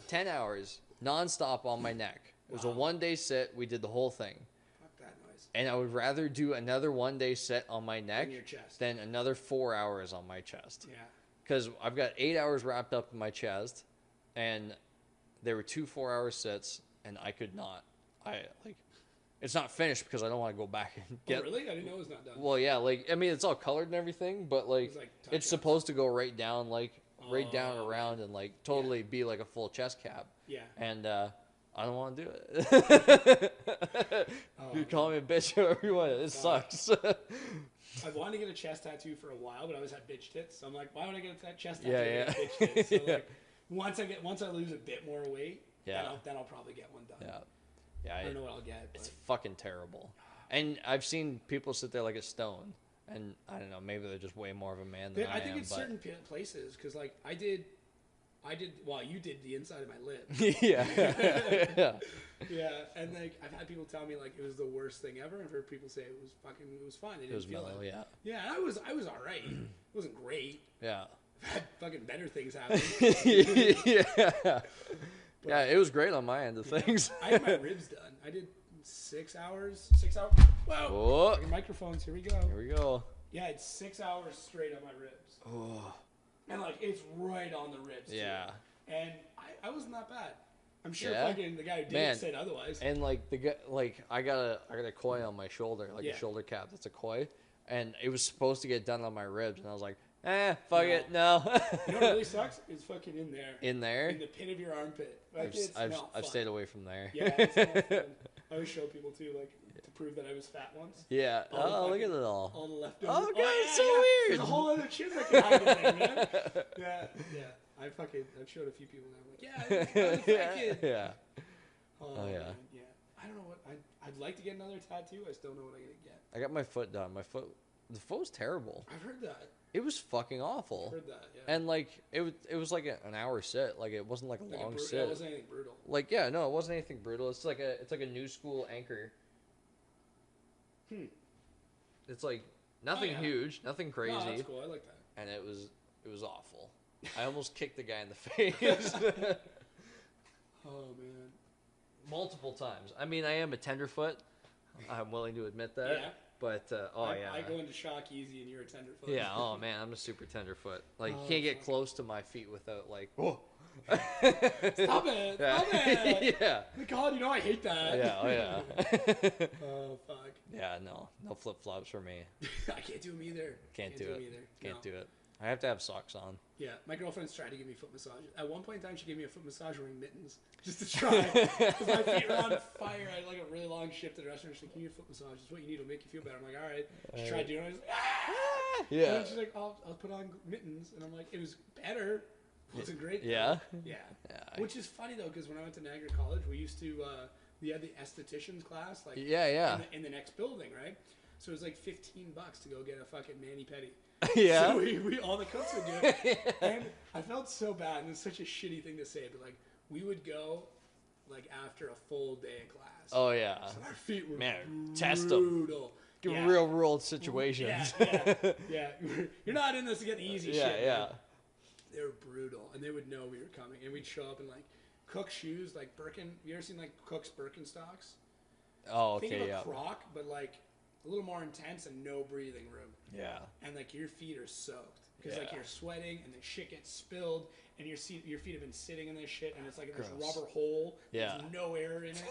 S2: nonstop on my neck. It was a 1-day sit. We did the whole thing.
S1: Fuck that noise.
S2: And I would rather do another 1-day set on my neck than another 4 hours on my chest.
S1: Yeah.
S2: Because I've got 8 hours wrapped up in my chest, and there were 2 4-hour sets, and I could not. It's not finished because I don't want to go back and get.
S1: Oh, really? I didn't know it was not done.
S2: Well, yeah, like, I mean, it's all colored and everything, but, like it's supposed to go right down, like, right down around and, like, totally be like a full chest cap.
S1: Yeah.
S2: And I don't want to do it. You call me a bitch or whatever you want. It sucks.
S1: I've wanted to get a chest tattoo for a while, but I always had bitch tits. So I'm like, why would I get a chest tattoo? Yeah. Bitch tits? So like, once I lose a bit more weight, then I'll probably get one done. Yeah. I don't know what I'll get.
S2: It's fucking terrible. And I've seen people sit there like a stone, and I don't know, maybe they're just way more of a man than I am.
S1: I think it's certain places because, like, I did. Well, you did the inside of my lip.
S2: Yeah.
S1: And like I've had people tell me like it was the worst thing ever, and I've heard people say it was fine. They didn't feel
S2: mellow,
S1: it. Yeah, I was all right. It wasn't great.
S2: Yeah.
S1: I've had fucking better things happen.
S2: Yeah, it was great on my end of things.
S1: I had my ribs done. I did 6 hours. Whoa! Microphones. Here we go. Yeah, it's 6 hours straight on my ribs.
S2: Oh.
S1: And like it's right on the ribs.
S2: Yeah.
S1: Too. And I wasn't that bad. I'm sure fucking the guy who did it said otherwise.
S2: And like the guy, like I got a koi on my shoulder, like a shoulder cap. That's a koi, and it was supposed to get done on my ribs, and I was like, fuck it, no.
S1: You know what really sucks? It's fucking in there.
S2: In there?
S1: In the pit of your armpit. Like,
S2: I've stayed away from there.
S1: Yeah, it's not fun. I always show people too, like, to prove that I was fat once.
S2: Yeah. Look at it all.
S1: All the leftovers.
S2: Oh, God, it's so weird.
S1: There's a whole other chin that can hide in there, man. Yeah. I've showed a few people now. I'm like, I was a fat kid.
S2: Yeah.
S1: Oh, yeah. Man, yeah. I don't know what, I'd like to get another tattoo. I still don't know what I'm going to get.
S2: I got my foot done. The foot was terrible.
S1: I've heard that.
S2: It was fucking awful.
S1: I've heard that, yeah.
S2: And, like, it was like an hour sit. Like, it wasn't like a long sit.
S1: It wasn't anything brutal.
S2: Like, yeah, no, it wasn't anything brutal. It's like a new school anchor. It's like nothing huge, nothing crazy.
S1: No, that's cool. I like that.
S2: And it was awful. I almost kicked the guy in the face.
S1: Oh, man.
S2: Multiple times. I mean, I am a tenderfoot. I'm willing to admit that. Yeah. But,
S1: I go into shock easy and you're a tenderfoot.
S2: Yeah, oh, man, I'm a super tenderfoot. Like, you can't get close to my feet without, like, oh.
S1: Stop it.
S2: Yeah.
S1: God, you know I hate that.
S2: Yeah, oh, yeah.
S1: Oh, fuck.
S2: Yeah, no flip-flops for me.
S1: I can't do them either.
S2: Can't do it. I have to have socks on.
S1: Yeah, my girlfriend's tried to give me foot massages. At one point in time, she gave me a foot massage wearing mittens just to try. Because my feet were on fire. I had like a really long shift at the restaurant. She's like, "Can you get a foot massage? It's what you need. It'll make you feel better." I'm like, "All right." She tried doing it. I was like, "Ah!"
S2: Yeah.
S1: And she's like, "I'll put on mittens," and I'm like, "It was better." Wasn't great.
S2: Yeah.
S1: Yeah. Which is funny though, because when I went to Niagara College, we used to we had the estheticians class like in the next building, right? So it was like $15 to go get a fucking mani-pedi.
S2: Yeah.
S1: So we all the cooks would do it, and I felt so bad, and it's such a shitty thing to say, but like we would go like after a full day of class.
S2: Oh yeah.
S1: So our feet were
S2: test them. Real world situations.
S1: Yeah. You're not in this to get the easy shit.
S2: Yeah.
S1: Man. They were brutal, and they would know we were coming, and we'd show up in like Cook shoes, like Birkin. You ever seen like Cook's Birkenstocks?
S2: Oh, okay,
S1: Think of a Croc, but like a little more intense and no breathing room.
S2: Yeah.
S1: And like your feet are soaked because like you're sweating and the shit gets spilled, and your feet have been sitting in this shit, and it's like in this rubber hole.
S2: Yeah.
S1: There's no air in it.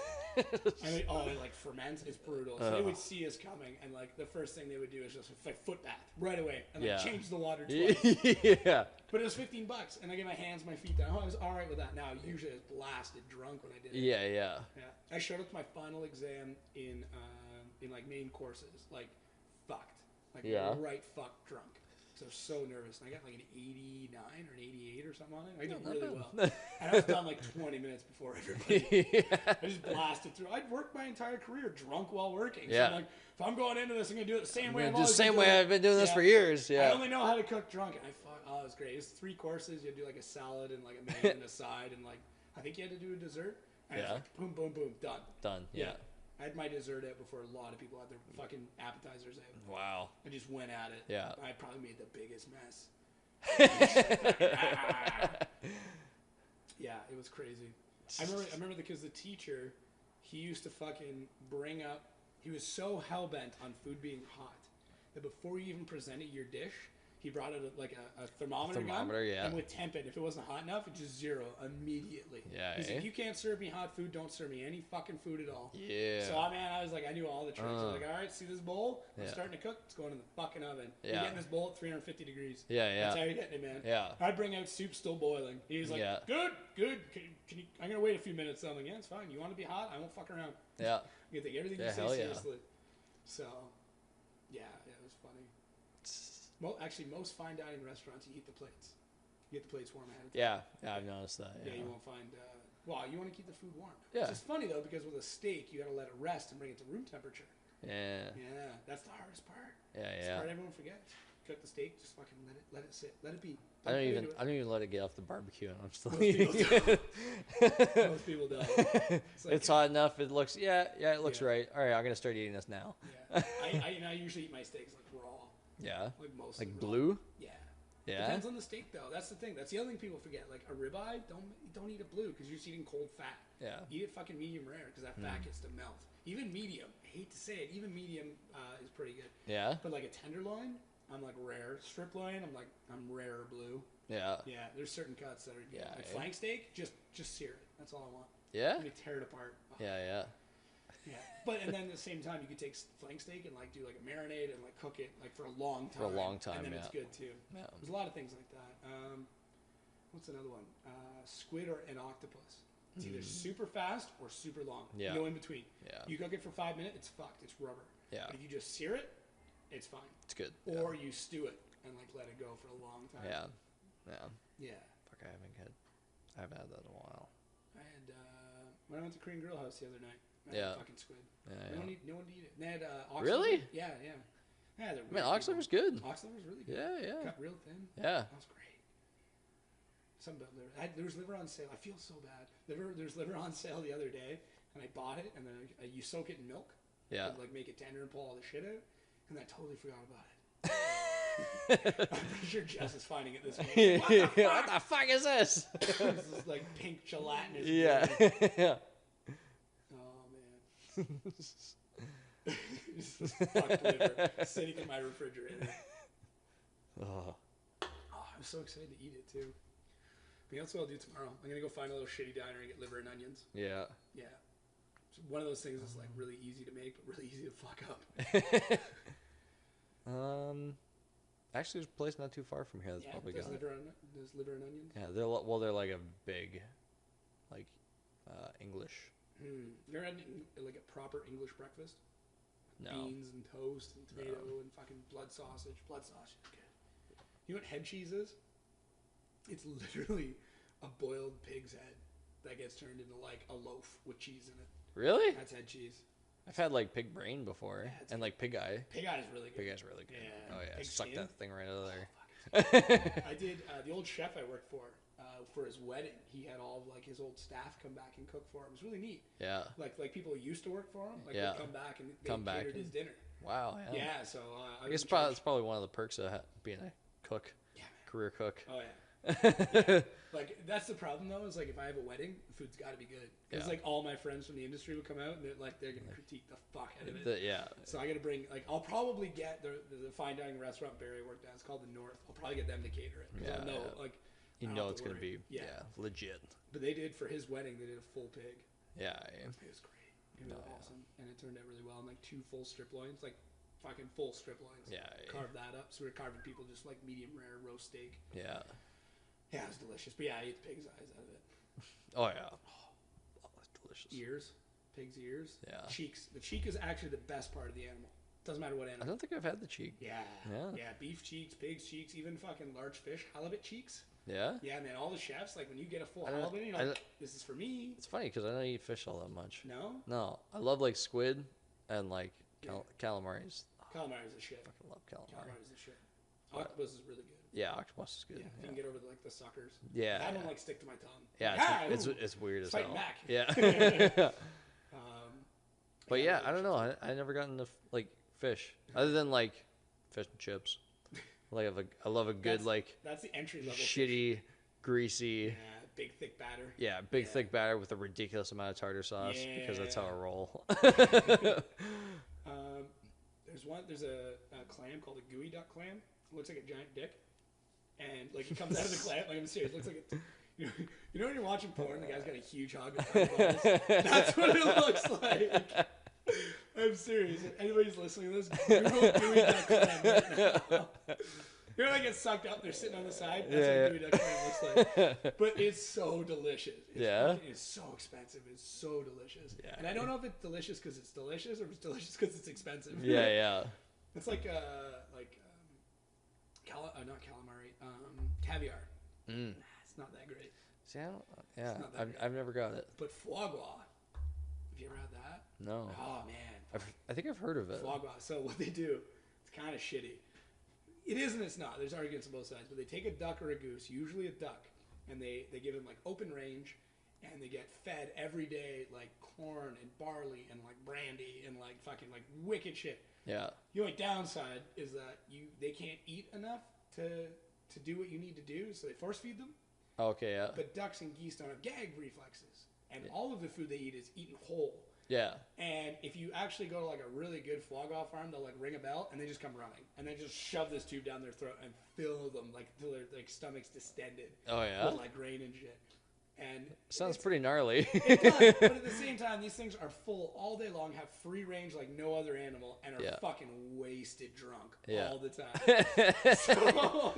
S1: And it like ferments. It's brutal. So they would see us coming, and like the first thing they would do is just like foot bath right away, and like change the water twice.
S2: Yeah.
S1: But it was $15, and I get my hands, my feet down. Oh, I was all right with that. Now usually I was blasted drunk when I did it.
S2: Yeah.
S1: I showed up to my final exam in like main courses, like fucked, like right fucked drunk. So I was so nervous, and I got like an 89 or an 88 or something on it. I did really well, and I was done like 20 minutes before everybody. I just blasted through. I'd worked my entire career drunk while working. So I'm like, if I'm going into this, I'm gonna do it the same way.
S2: I've been doing this for years. Yeah.
S1: I only know how to cook drunk, and it was great. It was 3 courses. You had to do like a salad and like a main and a side, and like I think you had to do a dessert. And it was like, boom, boom, boom, done. Yeah. I had my dessert out before a lot of people had their fucking appetizers out.
S2: Wow.
S1: I just went at it.
S2: Yeah.
S1: I probably made the biggest mess. Yeah, it was crazy. I remember because the teacher, he used to fucking bring up, he was so hell-bent on food being hot that before you even presented your dish, he brought out a thermometer gun, and would temp it. If it wasn't hot enough, it just 0 immediately.
S2: Yeah.
S1: He's like, you can't serve me hot food, don't serve me any fucking food at all.
S2: Yeah.
S1: So I was like, I knew all the tricks. I was like, all right, see this bowl? I'm starting to cook. It's going in the fucking oven. Yeah. You're getting this bowl at 350 degrees.
S2: Yeah.
S1: That's how you're getting it, man.
S2: Yeah.
S1: I'd bring out soup still boiling. He's like, good. Can you, I'm gonna wait a few minutes. So I'm like, yeah, it's fine. You want to be hot? I won't fuck around.
S2: Yeah.
S1: You can take everything you say seriously. So, yeah, it was funny. Actually, most fine dining restaurants, you heat the plates. You get the plates warm ahead of time.
S2: Yeah, I've noticed that.
S1: Yeah, you won't find. You want to keep the food warm.
S2: Yeah.
S1: It's just funny though, because with a steak, you got to let it rest and bring it to room temperature.
S2: Yeah.
S1: Yeah, that's the hardest part.
S2: Yeah.
S1: It's the part everyone forgets. Cook the steak, just fucking let it sit, let it be.
S2: I don't even let it get off the barbecue, and I'm still
S1: eating. Most people don't.
S2: It's hot enough. It looks. It looks right. All right, I'm gonna start eating this now.
S1: Yeah. I usually eat my steaks like raw.
S2: Yeah.
S1: Like most.
S2: Like blue.
S1: Yeah.
S2: Yeah.
S1: Depends on the steak though. That's the thing. That's the other thing people forget. Like a ribeye, don't eat it blue because you're just eating cold fat.
S2: Yeah.
S1: Eat it fucking medium rare because that fat gets to melt. Even medium. I hate to say it. Even medium is pretty good.
S2: Yeah.
S1: But like a tenderloin, I'm like rare. Strip loin, I'm rare blue.
S2: Yeah.
S1: Yeah. There's certain cuts that are good.
S2: Yeah.
S1: Like flank steak, just sear it. That's all I want.
S2: Yeah.
S1: Let me tear it apart. Oh.
S2: Yeah.
S1: Yeah, and then at the same time, you could take flank steak and like do like a marinade and like cook it like for a long time. And then it's good too. Yeah. There's a lot of things like that. What's another one? Squid or an octopus. It's either super fast or super long.
S2: Yeah.
S1: No in between.
S2: Yeah.
S1: You cook it for 5 minutes, it's fucked. It's rubber.
S2: Yeah.
S1: But if you just sear it, it's fine.
S2: It's good.
S1: Or you stew it and like let it go for a long time.
S2: Yeah. Fuck, I haven't had that in a while.
S1: I had when I went to Korean Grill House the other night. Fucking squid.
S2: Yeah.
S1: No one to eat it. And they had ox
S2: really?
S1: Liver. Yeah. Yeah,
S2: ox liver's good.
S1: Ox liver's really good.
S2: Yeah.
S1: Cut real thin.
S2: Yeah.
S1: That was great. Something about liver. There was liver on sale. I feel so bad. There's liver on sale the other day, and I bought it, and then you soak it in milk.
S2: Yeah.
S1: To, like make it tender and pull all the shit out, and I totally forgot about it. I'm pretty sure Jess is finding it this week.
S2: What the fuck is this?
S1: This is like pink gelatinous.
S2: Yeah.
S1: Oh man. This is fucked liver sitting in my refrigerator. Oh, I'm so excited to eat it too. But that's what I'll do tomorrow. I'm gonna go find a little shitty diner and get liver and onions.
S2: Yeah.
S1: Yeah. It's one of those things that's like really easy to make, but really easy to fuck up.
S2: Actually, there's a place not too far from here that's probably got
S1: liver and onions.
S2: Yeah, they're like a big, like, English.
S1: You ever had like a proper English breakfast?
S2: No.
S1: Beans and toast and tomato and fucking blood sausage. Blood sausage is good. You know what head cheese is? It's literally a boiled pig's head that gets turned into like a loaf with cheese in it.
S2: Really?
S1: That's head cheese.
S2: I've had like pig brain before, and like pig eye.
S1: Pig eye is really good.
S2: Pig eye is really good.
S1: Yeah.
S2: Oh yeah,
S1: Pig
S2: suck
S1: skin?
S2: that thing right out of there.
S1: I did the old chef I worked for his wedding. He had all of like his old staff come back and cook for him. It was really neat.
S2: Yeah.
S1: Like people who used to work for him, like
S2: Yeah.
S1: would come back and they catered his dinner.
S2: Wow. Yeah.
S1: Yeah. So
S2: I guess it's probably one of the perks of being a cook.
S1: Yeah, man.
S2: Career cook.
S1: Oh yeah. Yeah. Like that's the problem though. Is like if I have a wedding, the food's got to be good. Because like all my friends from the industry would come out and they're gonna critique the fuck out of it.
S2: Yeah.
S1: So I got to bring like I'll probably get the fine dining restaurant Barry worked at. It's called the North. I'll probably get them to cater it.
S2: Yeah.
S1: Like
S2: you know it's gonna be legit.
S1: But they did for his wedding. They did a full pig.
S2: Yeah.
S1: It was great. It was awesome, and it turned out really well. And like 2 full strip loins, like fucking full strip loins.
S2: Yeah.
S1: Carved that up. So we were carving people just like medium rare roast steak.
S2: Yeah.
S1: Yeah, it was delicious. But yeah, I ate the pig's eyes out of it.
S2: Oh yeah. Oh, that's delicious.
S1: Ears, pig's ears.
S2: Yeah.
S1: Cheeks. The cheek is actually the best part of the animal. Doesn't matter what animal.
S2: I don't think I've had the cheek.
S1: Yeah.
S2: Yeah.
S1: Yeah. Beef cheeks, pig's cheeks, even fucking large fish, halibut cheeks.
S2: Yeah.
S1: Yeah, man. All the chefs, like when you get a full halibut, you're like, this is for me.
S2: It's funny because I don't eat fish all that much.
S1: No.
S2: No, I love like squid and like calamari.
S1: Calamari is the shit.
S2: I fucking love calamari.
S1: Calamari is the shit. Octopus is really good.
S2: Yeah, octopus is good.
S1: Yeah, if you can get over like the suckers.
S2: Yeah.
S1: That don't like stick to my tongue.
S2: Yeah, it's weird as hell.
S1: Fighting back.
S2: Yeah. But yeah, I don't know. I never got into like fish other than like fish and chips. Like I love a good
S1: that's the entry level.
S2: Shitty, greasy.
S1: Yeah, big thick batter.
S2: Yeah, thick batter with a ridiculous amount of tartar sauce because that's how I roll.
S1: There's a clam called a gooey duck clam. It looks like a giant dick, and like it comes out of the clam. Like I'm serious, it looks like you know when you're watching porn, the guy's got a huge hog of balls. That's what it looks like. I'm serious. If anybody's listening to this, Google gooey duck clam right now. You know, like it's sucked up. They're sitting on the side. That's what gooey duck clam looks like. But it's so delicious. It's so expensive. It's so delicious. Yeah. And I don't know if it's delicious because it's delicious or if it's delicious because it's expensive.
S2: Yeah.
S1: It's like not calamari, caviar. It's not that great.
S2: See, I've never got it.
S1: But foie gras. Have you ever had that?
S2: No.
S1: Oh man.
S2: I think I've heard of it.
S1: Foie gras. So what they do, it's kind of shitty. It is and it's not. There's arguments on both sides. But they take a duck or a goose, usually a duck, and they give them like open range, and they get fed every day like corn and barley and like brandy and like fucking like wicked shit.
S2: Yeah.
S1: The only downside is that they can't eat enough to do what you need to do, so they force feed them.
S2: Okay, yeah.
S1: But ducks and geese don't have gag reflexes, and all of the food they eat is eaten whole.
S2: Yeah.
S1: And if you actually go to like a really good foie gras farm, they'll like ring a bell and they just come running and they just shove this tube down their throat and fill them like till their like stomach's distended.
S2: Oh yeah.
S1: With like grain and shit. And
S2: sounds pretty gnarly.
S1: It does, but at the same time, these things are full all day long, have free range like no other animal, and are fucking wasted drunk all the time. So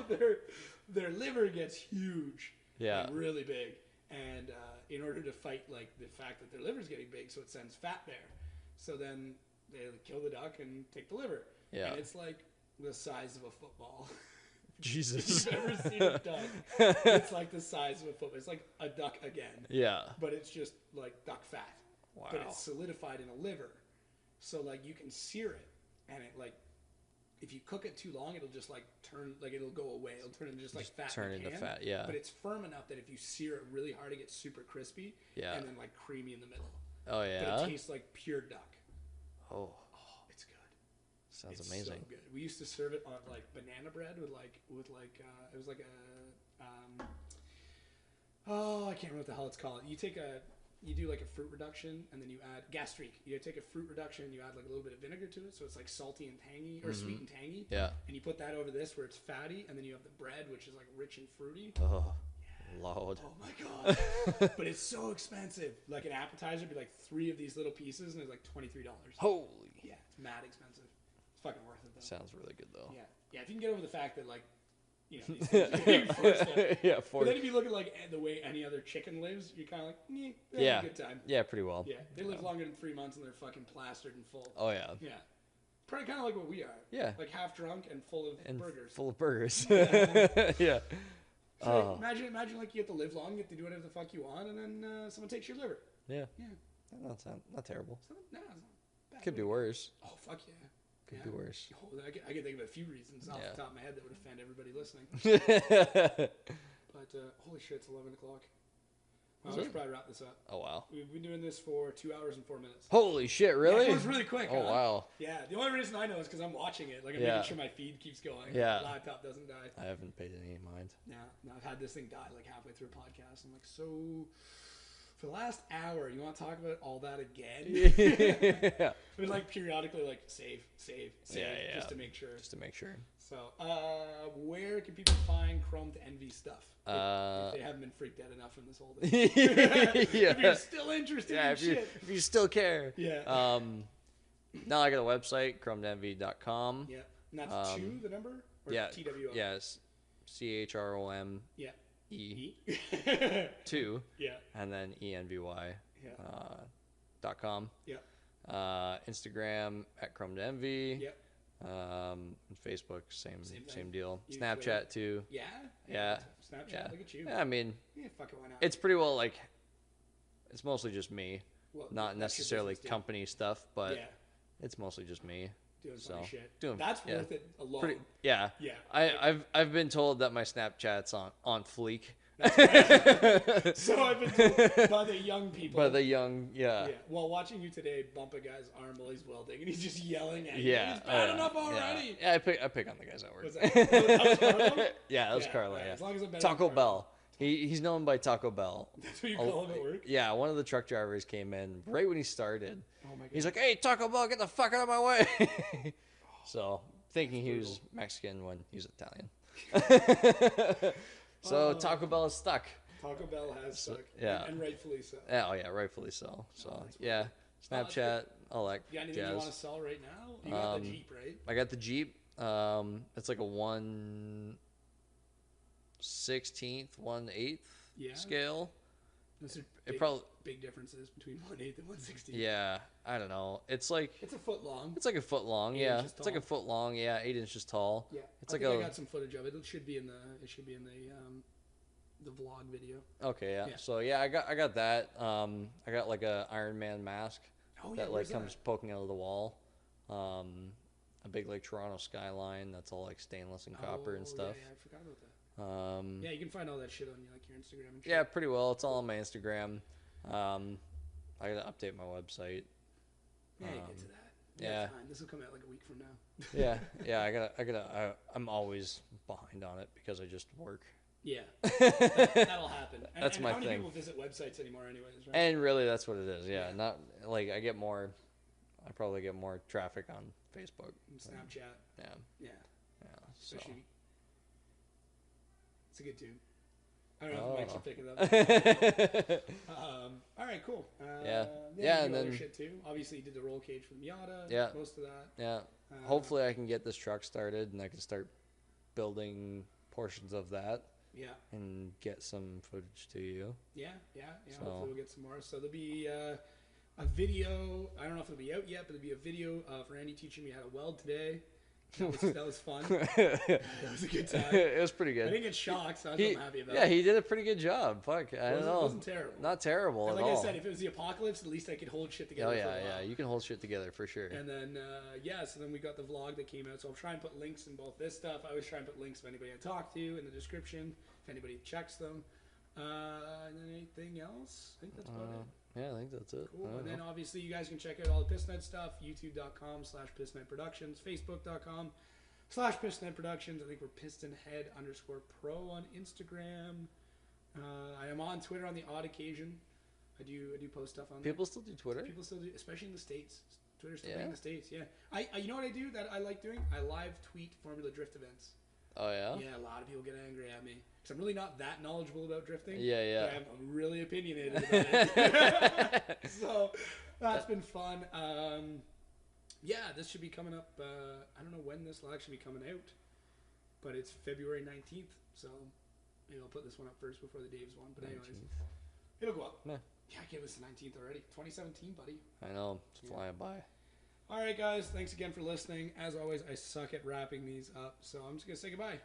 S1: their liver gets huge, like really big, and in order to fight like the fact that their liver's getting big, so it sends fat there. So then they kill the duck and take the liver, and it's like the size of a football.
S2: Jesus.
S1: If you've ever seen a duck, it's like the size of a football. It's like a duck again.
S2: Yeah.
S1: But it's just like duck fat.
S2: Wow.
S1: But it's solidified in a liver. So like you can sear it, and it like if you cook it too long, it'll just like turn, like it'll go away. It'll turn into just like fat.
S2: Turn into fat, yeah.
S1: But it's firm enough that if you sear it really hard, it gets super crispy.
S2: Yeah.
S1: And then like creamy in the middle.
S2: Oh yeah.
S1: But it tastes like pure duck.
S2: Oh,
S1: it's good.
S2: Sounds amazing.
S1: So good. We used to serve it on like banana bread with it was like a I can't remember what the hell it's called. You do like a fruit reduction and then you add gastrique. You take a fruit reduction and you add like a little bit of vinegar to it, so it's like salty and tangy or sweet and tangy.
S2: Yeah. And
S1: you put that over this where it's fatty, and then you have the bread which is like rich and fruity.
S2: Oh. Lord.
S1: Oh my god. But it's so expensive. Like an appetizer would be like 3 of these little pieces and it's like $23.
S2: Holy.
S1: Yeah, it's mad expensive. It's fucking worth it though.
S2: Sounds really good though.
S1: Yeah. Yeah, if you can get over the fact that like, you know, these things are being forced out.
S2: Yeah,
S1: But then if you look at like the way any other chicken lives, you're kind of like, they're having a good time.
S2: Yeah, pretty well.
S1: Yeah, they live longer than 3 months and they're fucking plastered and full.
S2: Oh yeah.
S1: Yeah. Probably kind of like what we are.
S2: Yeah.
S1: Like half drunk and full of burgers.
S2: Full of burgers.
S1: Yeah.
S2: Yeah.
S1: So imagine like you get to live long, you get to do whatever the fuck you want, and then someone takes your liver.
S2: Yeah.
S1: Yeah.
S2: That's not terrible.
S1: It's not bad.
S2: Could be worse.
S1: Oh, fuck yeah.
S2: Could be worse.
S1: Oh, I can think of a few reasons off the top of my head that would offend everybody listening. But holy shit, it's 11 o'clock. Well, we should probably wrap this up.
S2: Oh, wow.
S1: We've been doing this for 2 hours and 4 minutes.
S2: Holy shit, really?
S1: Yeah, it was really quick.
S2: Oh, wow.
S1: Yeah, the only reason I know is because I'm watching it. Like, I'm making sure my feed keeps going.
S2: Yeah.
S1: The laptop doesn't die.
S2: I haven't paid any mind.
S1: Yeah, no, I've had this thing die like halfway through a podcast. I'm like, so for the last hour, you want to talk about all that again?
S2: Yeah.
S1: But like periodically, like save, just to make sure. So, where can people find Chrome to Envy stuff? If they haven't been freaked out enough from this whole thing. If you're still interested in shit.
S2: If you still care.
S1: Yeah.
S2: Now I got a website, chrometoenvy.com.
S1: Yeah. And that's 2, the number? Or
S2: yeah.
S1: TWO?
S2: Yes. CHROME.
S1: Yeah. E.
S2: 2.
S1: Yeah.
S2: And then ENVY.
S1: Yeah.
S2: .com.
S1: Yeah.
S2: Instagram at chrometoenvy.
S1: Yep.
S2: Facebook, same deal.
S1: You
S2: Snapchat too.
S1: Yeah. Snapchat.
S2: Yeah.
S1: Look at you.
S2: Yeah, I mean,
S1: fuck it, why not?
S2: it's pretty well like. It's mostly just me,
S1: well,
S2: not necessarily company stuff, but it's mostly just me.
S1: Doing funny shit. That's worth it alone.
S2: Yeah. I've been told that my Snapchat's on fleek.
S1: So I've been told by the young people.
S2: Yeah.
S1: While watching you today bump a guy's arm while he's welding, and he's just yelling at you. He's bad enough already.
S2: Yeah, I pick on the guys at work.
S1: Was that Carlo?
S2: Yeah, that was Carlo.
S1: As long as I'm better
S2: Taco Bell. He's known by Taco Bell.
S1: That's what you call him at work?
S2: Yeah, one of the truck drivers came in right when he started.
S1: Oh my God.
S2: He's like, "Hey, Taco Bell, get the fuck out of my way!" So thinking he was Mexican when he was Italian. So Taco Bell is stuck.
S1: Taco Bell has stuck.
S2: Yeah.
S1: And rightfully so.
S2: Yeah, rightfully so. So Snapchat, all that
S1: you got anything
S2: jazz.
S1: you want to sell right now? You got the Jeep, right?
S2: I got the Jeep. It's like a 1/16, 1/8 scale.
S1: Those are big differences between 1/8 and 1/16.
S2: Yeah, I don't know. It's like
S1: it's a foot long.
S2: It's like a foot long. Yeah, it's like a foot long. Yeah, 8 inches tall.
S1: Yeah,
S2: it's
S1: I got some footage of it. It should be in the vlog video.
S2: Okay, yeah. So I got that. I got like a Iron Man mask that like comes poking out of the wall. A big like Toronto skyline that's all like stainless and copper and stuff.
S1: Yeah, I forgot about that. You can find all that shit on like your Instagram and shit.
S2: Yeah, pretty well. It's all on my Instagram. I gotta update my website.
S1: Yeah, you get to that. This will come out like a week from now.
S2: I'm always behind on it because I just work.
S1: Yeah, that'll happen.
S2: That's my
S1: how many
S2: thing.
S1: people visit websites anymore, anyways? Right?
S2: And really, that's what it is. Yeah, not like I probably get more traffic on Facebook,
S1: and Snapchat. Yeah. Especially, it's a good tune. I don't know if Mike should pick it up. All right, cool. And then shit too. Obviously, you did the roll cage for the Miata.
S2: Yeah.
S1: Most of that.
S2: Yeah. Hopefully, I can get this truck started and I can start building portions of that.
S1: Yeah.
S2: And get some footage to you.
S1: Yeah. So, hopefully, we'll get some more. So there'll be a video. I don't know if it'll be out yet, but there'll be a video for Andy teaching me how to weld today. That was fun. That was a good time.
S2: It was pretty good.
S1: I didn't get shocked, so I'm happy about it.
S2: Yeah, he did a pretty good job. Fuck, I don't know.
S1: It wasn't terrible.
S2: Not terrible at all.
S1: Like I said, if it was the apocalypse, at least I could hold shit together.
S2: Oh yeah, you can hold shit together for sure.
S1: And then so then we got the vlog that came out. So I'll try and put links in both this stuff. I always try and put links of anybody I talk to in the description if anybody checks them. And then anything else? I think that's about it.
S2: Yeah, I think that's it.
S1: Cool. And then obviously you guys can check out all the Pistonhead stuff. YouTube.com/Pistonhead Productions. Facebook.com/Pistonhead Productions. I think we're Pistonhead_pro on Instagram. I am on Twitter on the odd occasion. I do post stuff on there.
S2: People still do Twitter?
S1: People still do, especially in the States. Twitter's still big in the States, yeah. You know what I do that I like doing? I live tweet Formula Drift events.
S2: Oh, yeah?
S1: Yeah, a lot of people get angry at me. Because I'm really not that knowledgeable about drifting.
S2: Yeah.
S1: But I'm really opinionated about it. So, that's been fun. This should be coming up. I don't know when this will actually be coming out. But it's February 19th. So, maybe I'll put this one up first before the Dave's one. But anyways, 19th. It'll go up. Yeah, I can't listen to 19th already. 2017, buddy.
S2: I know. It's flying by.
S1: All right, guys. Thanks again for listening. As always, I suck at wrapping these up. So I'm just going to say goodbye.